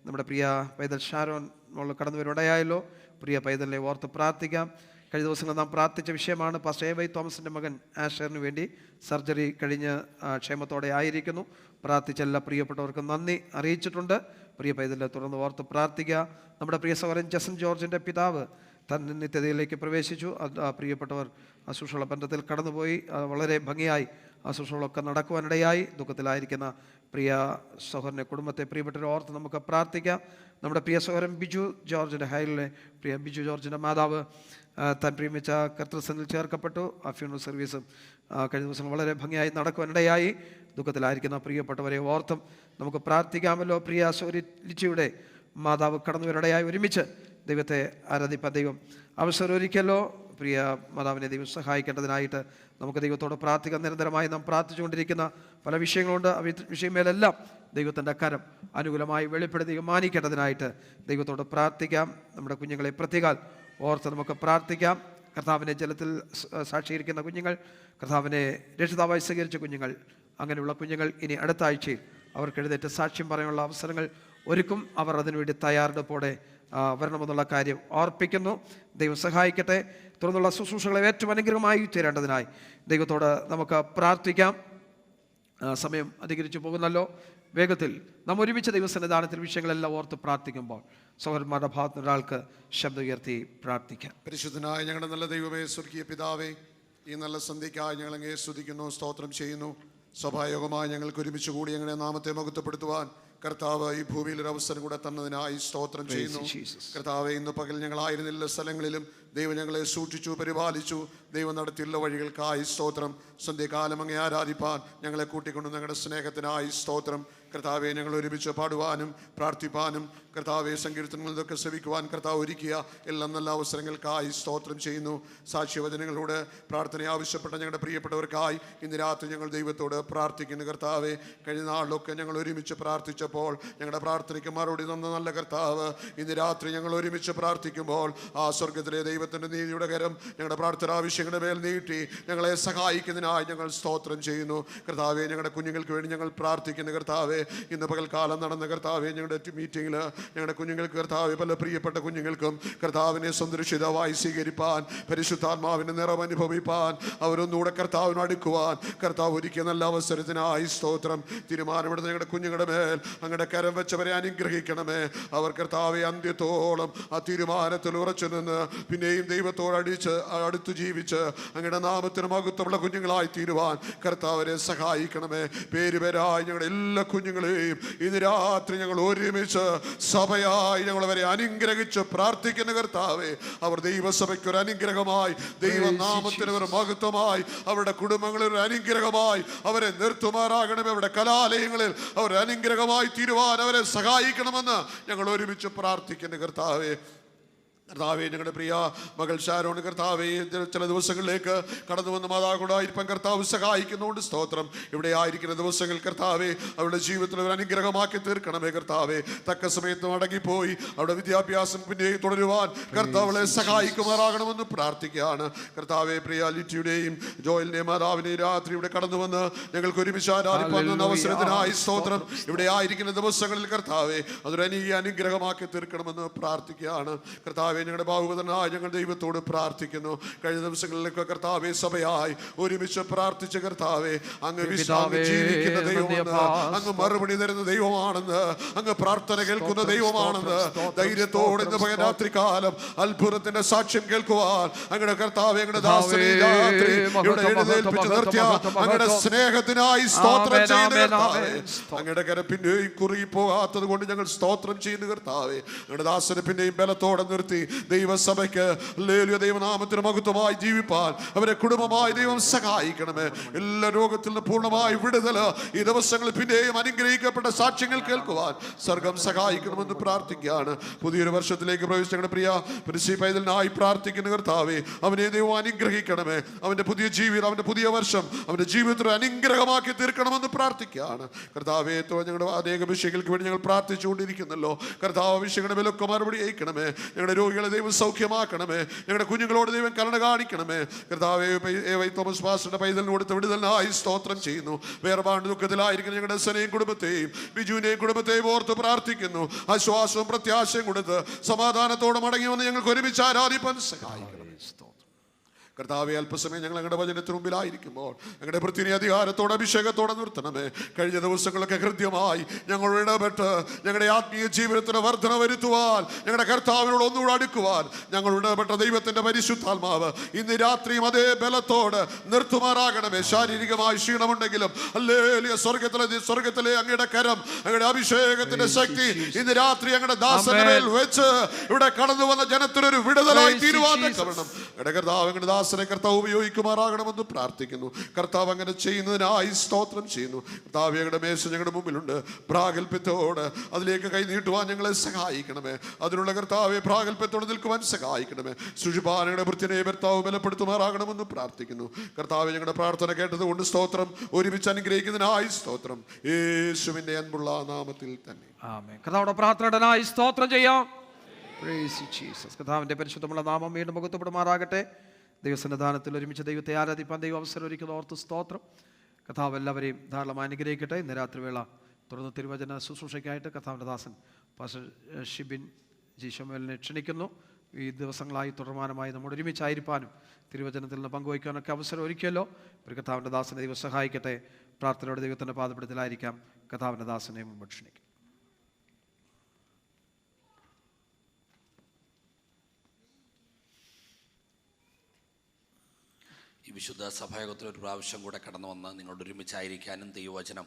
നമ്മുടെ പ്രിയ പൈതൽ ഷാരോൺ നമ്മൾ കടന്നു വരുവാനായല്ലോ. പ്രിയ പൈതലിനെ ഓർത്ത് പ്രാർത്ഥിക്കാം. കഴിഞ്ഞ ദിവസങ്ങൾ നാം പ്രാർത്ഥിച്ച വിഷയമാണ് പാസ്റ്റർ എ വൈ തോമസിൻ്റെ മകൻ ആഷറിന് വേണ്ടി സർജറി കഴിഞ്ഞ് ക്ഷേമത്തോടെ ആയിരിക്കുന്നു. പ്രാർത്ഥിച്ച എല്ലാ പ്രിയപ്പെട്ടവർക്കും നന്ദി അറിയിച്ചിട്ടുണ്ട്. പ്രിയ പൈതലിനെ തുടർന്ന് ഓർത്ത് പ്രാർത്ഥിക്കുക. നമ്മുടെ പ്രിയ സഹോദരൻ ജസൻ ജോർജിൻ്റെ പിതാവ് തൻ്റെ നിത്യതയിലേക്ക് പ്രവേശിച്ചു. പ്രിയപ്പെട്ടവർ ശുശ്രൂഷ ബന്ധത്തിൽ കടന്നുപോയി. വളരെ ഭംഗിയായി ശുശ്രൂഷകളൊക്കെ നടക്കുവാനിടയായി. ദുഃഖത്തിലായിരിക്കുന്ന പ്രിയ സഹോദരൻ്റെ കുടുംബത്തെ പ്രിയപ്പെട്ടവരെ ഓർത്ത് നമുക്ക് പ്രാർത്ഥിക്കാം. നമ്മുടെ പ്രിയ സഹോദരൻ ബിജു ജോർജിൻ്റെ ഹൈലിലെ പ്രിയ ബിജു ജോർജിൻ്റെ മാതാവ് താൻ പ്രേമിച്ച കർത്തൃസനിൽ ചേർക്കപ്പെട്ടു. ആ ഫ്യൂണറൽ സർവീസും കഴിഞ്ഞ ദിവസം വളരെ ഭംഗിയായി നടക്കുവാനിടയായി. ദുഃഖത്തിലായിരിക്കുന്ന പ്രിയപ്പെട്ടവരെ ഓർത്തും നമുക്ക് പ്രാർത്ഥിക്കാമല്ലോ. പ്രിയ സോരി ലിച്ചിയുടെ മാതാവ് കടന്നുവരിടയായി ഒരുമിച്ച് ദൈവത്തെ ആരാധിപ്പാൻ ദൈവം അവസരം ഒരുക്കിയല്ലോ. പ്രിയ മാതാവിനെ ദൈവം സഹായിക്കേണ്ടതിനായിട്ട് നമുക്ക് ദൈവത്തോട് പ്രാർത്ഥിക്കാൻ നിരന്തരമായി നാം പ്രാർത്ഥിച്ചുകൊണ്ടിരിക്കുന്ന പല വിഷയങ്ങളുണ്ട്. ആ വിഷയമേലെല്ലാം ദൈവത്തിൻ്റെ കരം അനുകൂലമായി വെളിപ്പെടുത്തി മാനിക്കേണ്ടതിനായിട്ട് ദൈവത്തോട് പ്രാർത്ഥിക്കാം. നമ്മുടെ കുഞ്ഞുങ്ങളെ പ്രത്യേകാൽ ഓർത്ത് നമുക്ക് പ്രാർത്ഥിക്കാം. കർത്താവിനെ ജലത്തിൽ സാക്ഷീകരിക്കുന്ന കുഞ്ഞുങ്ങൾ, കർത്താവിനെ രക്ഷിതാവായി സ്വീകരിച്ച കുഞ്ഞുങ്ങൾ, അങ്ങനെയുള്ള കുഞ്ഞുങ്ങൾ ഇനി അടുത്ത ആഴ്ചയിൽ അവർക്ക് എഴുന്നേറ്റ് സാക്ഷ്യം പറയാനുള്ള അവസരങ്ങൾ ഒരുക്കും. അവർ അതിനുവേണ്ടി തയ്യാറെടുപ്പോടെ വരണമെന്നുള്ള കാര്യം ഓർപ്പിക്കുന്നു. ദൈവം സഹായിക്കട്ടെ. തുടർന്നുള്ള ശുശ്രൂഷകളെ ഏറ്റവും അനുഗ്രഹമായി തീരേണ്ടതിനായി ദൈവത്തോട് നമുക്ക് പ്രാർത്ഥിക്കാം. സമയം അധികരിച്ചു പോകുന്നല്ലോ. വേഗത്തിൽ നാം ഒരുമിച്ച് ദൈവസന്നിധാനത്തിൽ വിഷയങ്ങളെല്ലാം ഓർത്ത് പ്രാർത്ഥിക്കുമ്പോൾ സഹോദരന്മാരുടെ ഭാഗത്ത് ഒരാൾക്ക് ശബ്ദം ഉയർത്തി പ്രാർത്ഥിക്കാം. പരിശുദ്ധനായ ഞങ്ങളുടെ നല്ല ദൈവമേ, സ്വർഗീയ പിതാവേ, ഈ നല്ല സന്ധ്യയ്ക്കായി ഞങ്ങൾ അങ്ങേ സ്തുതിക്കുന്നു, സ്തോത്രം ചെയ്യുന്നു. സഭായോഗമായി ഞങ്ങൾക്ക് ഒരുമിച്ച് കൂടി ഞങ്ങളുടെ നാമത്തെ മഹത്വപ്പെടുത്തുവാൻ കർത്താവ് ഈ ഭൂമിയിൽ ഒരു അവസരം കൂടെ തന്നതിനായി സ്തോത്രം ചെയ്യുന്നു. കർത്താവെ, ഇന്ന് പകൽ ഞങ്ങളായിരുന്നില്ല സ്ഥലങ്ങളിലും ദൈവം ഞങ്ങളെ സൂക്ഷിച്ചു, പരിപാലിച്ചു. ദൈവം നടത്തിയുള്ള വഴികൾക്കായി സ്തോത്രം. സന്ധ്യകാലം അങ്ങേ ആരാധിപ്പാൻ ഞങ്ങളെ കൂട്ടിക്കൊണ്ട് ഞങ്ങളുടെ സ്നേഹത്തിനായി സ്തോത്രം. കർത്താവെ, ഞങ്ങൾ ഒരുമിച്ച് പാടുവാനും പ്രാർത്ഥിപ്പാനും കർത്താവെ സങ്കീർത്തനങ്ങളിലൊക്കെ ശ്രവിക്കുവാൻ കർത്താവ് ഒരുക്കിയ എല്ലാ നല്ല അവസരങ്ങൾക്കായി സ്തോത്രം ചെയ്യുന്നു. സാക്ഷ്യവചനങ്ങളോട് പ്രാർത്ഥന ആവശ്യപ്പെട്ട ഞങ്ങളുടെ പ്രിയപ്പെട്ടവർക്കായി ഇന്ന് രാത്രി ഞങ്ങൾ ദൈവത്തോട് പ്രാർത്ഥിക്കുന്നു. കർത്താവെ, കഴിഞ്ഞ നാളിലൊക്കെ ഞങ്ങൾ ഒരുമിച്ച് പ്രാർത്ഥിച്ചപ്പോൾ ഞങ്ങളുടെ പ്രാർത്ഥനയ്ക്ക് മറുപടി തന്ന നല്ല കർത്താവ്, ഇന്ന് രാത്രി ഞങ്ങൾ ഒരുമിച്ച് പ്രാർത്ഥിക്കുമ്പോൾ ആ സ്വർഗത്തിലെ ദൈവം ദൈവത്തിൻ്റെ നീതിയുടെ കരം ഞങ്ങളുടെ പ്രാർത്ഥനാവശ്യങ്ങളുടെ മേൽ നീട്ടി ഞങ്ങളെ സഹായിക്കുന്നതിനായി ഞങ്ങൾ സ്തോത്രം ചെയ്യുന്നു. കർത്താവെ, ഞങ്ങളുടെ കുഞ്ഞുങ്ങൾക്ക് വേണ്ടി ഞങ്ങൾ പ്രാർത്ഥിക്കുന്നു. കർത്താവെ, ഇന്ന് പകൽക്കാലം നടന്ന കർത്താവെ ഞങ്ങളുടെ മീറ്റിങ്ങിൽ ഞങ്ങളുടെ കുഞ്ഞുങ്ങൾക്ക് കർത്താവെ പല പ്രിയപ്പെട്ട കുഞ്ഞുങ്ങൾക്കും കർത്താവിനെ സുരക്ഷിതമായി സ്വീകരിപ്പാൻ, പരിശുദ്ധാത്മാവിൻ്റെ നിറം അനുഭവിപ്പാൻ, അവരൊന്നുകൂടെ കർത്താവിന് അടുക്കുവാൻ കർത്താവ് ഒരുക്കിയ നല്ല അവസരത്തിനായി സ്തോത്രം. തീരുമാനമെടുത്ത് ഞങ്ങളുടെ കുഞ്ഞുങ്ങളുടെ മേൽ അങ്ങയുടെ കരം വെച്ചവരെ അനുഗ്രഹിക്കണമേ. അവർ കർത്താവെ അന്ത്യത്തോളം ആ തീരുമാനത്തിൽ ഉറച്ചു നിന്ന് പിന്നെയും ദൈവത്തോട് അടുത്ത് ജീവിച്ച് അങ്ങയുടെ നാമത്തിന് മഹത്വമുള്ള കുഞ്ഞുങ്ങളായി തീരുവാൻ കർത്താവരെ സഹായിക്കണമേ. പേരുപേരായി ഞങ്ങളുടെ എല്ലാ കുഞ്ഞുങ്ങളെയും ഇന്ന് രാത്രി ഞങ്ങൾ ഒരുമിച്ച് സഭയായി ഞങ്ങളവരെ അനുഗ്രഹിച്ച് പ്രാർത്ഥിക്കുന്ന കർത്താവെ, അവർ ദൈവസഭയ്ക്ക് ഒരു അനുഗ്രഹമായി, ദൈവനാമത്തിന് ഒരു മഹത്വമായി, അവരുടെ കുടുംബങ്ങളിൽ ഒരു അനുഗ്രഹമായി അവരെ നിർത്തുമാറാകണമേ. അവരുടെ കലാലയങ്ങളിൽ അവർ അനുഗ്രഹമായി തീരുവാൻ അവരെ സഹായിക്കണമെന്ന് ഞങ്ങൾ ഒരുമിച്ച് പ്രാർത്ഥിക്കുന്ന കർത്താവെ. കർത്താവെ, ഞങ്ങളുടെ പ്രിയ മകൾ ഷാരോൺ കർത്താവെ ചില ദിവസങ്ങളിലേക്ക് കടന്നു വന്ന മാതാകൊണ്ടായിരിക്കാൻ കർത്താവ് സഹായിക്കുന്നുണ്ട്. സ്തോത്രം. ഇവിടെ ആയിരിക്കുന്ന ദിവസങ്ങൾ കർത്താവെ അവരുടെ ജീവിതത്തിൽ ഒരു അനുഗ്രഹമാക്കി തീർക്കണമേ. കർത്താവെ, തക്ക സമയത്ത് മടങ്ങിപ്പോയി അവരുടെ വിദ്യാഭ്യാസം പിന്നെ തുടരുവാൻ കർത്താവളെ സഹായിക്കുമാറാകണമെന്ന് പ്രാർത്ഥിക്കുകയാണ്. കർത്താവെ, പ്രിയ ലിറ്റിയുടെയും ജോയലിൻ്റെയും മാതാവിനെയും രാത്രി ഇവിടെ കടന്നു വന്ന് ഞങ്ങൾക്ക് ഒരുമിച്ച് ആരാധിപ്പാൻ അവസരത്തിനായി സ്തോത്രം. ഇവിടെ ആയിരിക്കുന്ന ദിവസങ്ങളിൽ കർത്താവെ അതൊരു അനുഗ്രഹമാക്കി തീർക്കണമെന്ന് പ്രാർത്ഥിക്കുകയാണ്. കർത്താവെ, ഞങ്ങളുടെ ഭാവുകതനായ ഞങ്ങൾ ദൈവത്തോട് പ്രാർത്ഥിക്കുന്നു. കഴിഞ്ഞ ദിവസങ്ങളിലൊക്കെ കർത്താവെ സഭയായി ഒരുമിച്ച് പ്രാർത്ഥിച്ച കർത്താവെ, അങ്ങ് ജീവിക്കുന്ന ദൈവമാണ്, അങ്ങ് മറുപടി തരുന്ന ദൈവമാണെന്ന്, അങ്ങ് പ്രാർത്ഥന കേൾക്കുന്ന ദൈവമാണെന്ന് ധൈര്യത്തോടെ ഇന്ന് രാത്രികാലം അത്ഭുതത്തിന്റെ സാക്ഷ്യം കേൾക്കുവാൻ അങ്ങയുടെ കർത്താവെ അങ്ങയുടെ ദാസനെ രാത്രി ഇവിടെ എഴുന്നേൽപ്പിച്ച് നിർത്തിയ അങ്ങയുടെ സ്നേഹത്തിനായി സ്തോത്രം ചെയ്യുന്ന കർത്താവെ, അങ്ങയുടെ കരം പിന്നെയും കുറുകി പോകാത്തത് കൊണ്ട് ഞങ്ങൾ സ്തോത്രം ചെയ്യുന്ന കർത്താവെ, അങ്ങയുടെ ദാസനെ പിന്നെയും ബലത്തോടെ നിർത്തി ദൈവസഭയ്ക്ക് ദൈവനാമത്തിന് മഹത്വമായി ജീവിപ്പാൻ അവരെ കുടുംബമായി ദൈവം സഹായിക്കണമേ. എല്ലാ രോഗത്തിൽ നിന്ന് പൂർണ്ണമായി വിടുതൽ ഈ ദിവസങ്ങളിൽ പിന്നെയും അനുഗ്രഹിക്കപ്പെട്ട സാക്ഷ്യങ്ങൾ കേൾക്കുവാൻ സ്വർഗം സഹായിക്കണമെന്ന് പ്രാർത്ഥിക്കുകയാണ്. പുതിയൊരു വർഷത്തിലേക്ക് പ്രവേശിച്ച ഞങ്ങളുടെ പ്രിയ പൈതലിനായി പ്രാർത്ഥിക്കുന്ന കർത്താവെ, അവനെ ദൈവം അനുഗ്രഹിക്കണമേ. അവന്റെ പുതിയ ജീവിതം, അവന്റെ പുതിയ വർഷം അവന്റെ ജീവിതത്തിൽ അനുഗ്രഹമാക്കി തീർക്കണമെന്ന് പ്രാർത്ഥിക്കുകയാണ്. കർത്താവെ, ഞങ്ങളുടെ അനേക വിഷയങ്ങൾക്ക് വേണ്ടി ഞങ്ങൾ പ്രാർത്ഥിച്ചുകൊണ്ടിരിക്കുന്നല്ലോ. കർത്താവ് വിഷയങ്ങളുടെ മേലൊക്കെ മറുപടി അയക്കണമേ. ഞങ്ങളുടെ രോഗികളെ ദൈവം സൗഖ്യമാക്കണമേ. ഞങ്ങളുടെ കുഞ്ഞുങ്ങളോട് ദൈവം കരുണ കാണിക്കണമേ. കർത്താവെ, തോമസ് പാസ്റ്ററുടെ പൈതലിന് കൊടുത്ത വിടുതലിനായി സ്തോത്രം ചെയ്യുന്നു. വേർപാട് ദുഃഖത്തിലായിരിക്കുന്ന ഞങ്ങളുടെ സനെയും കുടുംബത്തെയും ബിജുവിനെയും കുടുംബത്തെയും ഓർത്ത് പ്രാർത്ഥിക്കുന്നു. ആശ്വാസവും പ്രത്യാശയും കൊടുത്ത് സമാധാനത്തോടെ മടങ്ങി വന്ന് ഞങ്ങൾക്ക് ഒരുമിച്ച് ആരാധിപ്പാൻ സഹായിക്കണം. കർത്താവെ, അല്പസമയം ഞങ്ങൾ ഞങ്ങളുടെ വചനത്തിന് മുമ്പിലായിരിക്കുമ്പോൾ ഞങ്ങളുടെ വൃത്തിനെ അധികാരത്തോടെ അഭിഷേകത്തോടെ നിർത്തണമേ. കഴിഞ്ഞ ദിവസങ്ങളൊക്കെ ഹൃദ്യമായി ഞങ്ങൾ ഇടപെട്ട് ഞങ്ങളുടെ ആത്മീയ ജീവിതത്തിന് വർധന വരുത്തുവാൻ, ഞങ്ങളുടെ കർത്താവിനോട് ഒന്നുകൂടെ അടുക്കുവാൻ ഞങ്ങൾ ഇടപെട്ട ദൈവത്തിന്റെ പരിശുദ്ധാത്മാവ് ഇന്ന് രാത്രിയും അതേ ബലത്തോട് നിർത്തുമാറാകണമേ. ശാരീരികമായി ക്ഷീണമുണ്ടെങ്കിലും ഹല്ലേലൂയ, സ്വർഗത്തിലെ അങ്ങയുടെ കരം, അങ്ങയുടെ അഭിഷേകത്തിന്റെ ശക്തി ഇന്ന് രാത്രി ഞങ്ങളുടെ ദാസന്റെ മേൽ വെച്ച് ഇവിടെ കടന്നു വന്ന ജനത്തിനൊരു വിടുതലായി തീരുവാൻ തക്കവണ്ണം ഞങ്ങളുടെ കർത്താവ് അങ്ങയുടെ ദാസനെ കർത്താവ് ഉപയോഗിക്കുമാറാകണമെന്ന് പ്രാർത്ഥിക്കുന്നു. കർത്താവ് അങ്ങനെ ചെയ്യുന്നതിനായി സ്തോത്രം ചെയ്യുന്നു. കർത്താവ്, ഞങ്ങളുടെ മേശ ഞങ്ങളുടെ മുമ്പിലുണ്ട്. പ്രാഗൽഭ്യത്തോട് അതിലേക്ക് കൈ നീട്ടുവാൻ ഞങ്ങളെ സഹായിക്കണമേ. അതിനുള്ള കർത്താവെ പ്രാഗൽഭ്യത്തോടെ നിൽക്കുവാൻ സഹായിക്കണമേ. ശുചിപാനയുടെ വൃത്തിനെ കർത്താവ് ബലപ്പെടുത്തുമാറാകണമെന്ന് പ്രാർത്ഥിക്കുന്നു. കർത്താവ്, ഞങ്ങളുടെ പ്രാർത്ഥന കേട്ടതുകൊണ്ട് സ്തോത്രം. ഒരുമിച്ച് അനുഗ്രഹിക്കുന്നതിനായി സ്തോത്രം. യേശുവിന്റെ അൻപുള്ള നാമത്തിൽ തന്നെ ആമേൻ. കർത്താവിന്റെ പ്രാർത്ഥനയുടനായി സ്തോത്രം ചെയ്യാം. കർത്താവിന്റെ പരിശുദ്ധമുള്ള നാമം വീണ്ടും മഹത്വപ്പെടുമാറാകട്ടെ. ദൈവസന്നിധാനത്തിൽ ഒരുമിച്ച് ദൈവത്തെ ആരാധിപ്പാൻ ദൈവം അവസരം ഒരുക്കുന്ന ഓർത്ത് സ്തോത്രം. കർത്താവ് എല്ലാവരെയും ധാരാളം അനുഗ്രഹിക്കട്ടെ. ഇന്ന് രാത്രിവേള തുടർന്ന് തിരുവചന ശുശ്രൂഷയ്ക്കായിട്ട് കർത്താവിൻ്റെ ദാസൻ പാസ്റ്റർ ഷിബിൻ ജി ഷമുവേലിനെ ക്ഷണിക്കുന്നു. ഈ ദിവസങ്ങളായി തുടർമാനമായി നമ്മൾ ഒരുമിച്ചായിരിക്കാനും തിരുവചനത്തിൽ നിന്ന് പങ്കുവയ്ക്കാനൊക്കെ അവസരം ഒരുക്കിയല്ലോ. ഒരു കർത്താവിൻ്റെ ദാസനെ ദൈവം സഹായിക്കട്ടെ. പ്രാർത്ഥനയോടെ ദൈവത്തിൻ്റെ പാദപ്പെടുത്തലായിരിക്കാം കർത്താവിൻ്റെ ദാസനെ മുമ്പ് ക്ഷണിക്കും. ഈ വിശുദ്ധ സഭായോഗത്തിൽ ഒരു പ്രാവശ്യം കൂടെ കടന്നു വന്ന് നിങ്ങളോട് ഒരുമിച്ചായിരിക്കാനും ദൈവവചനം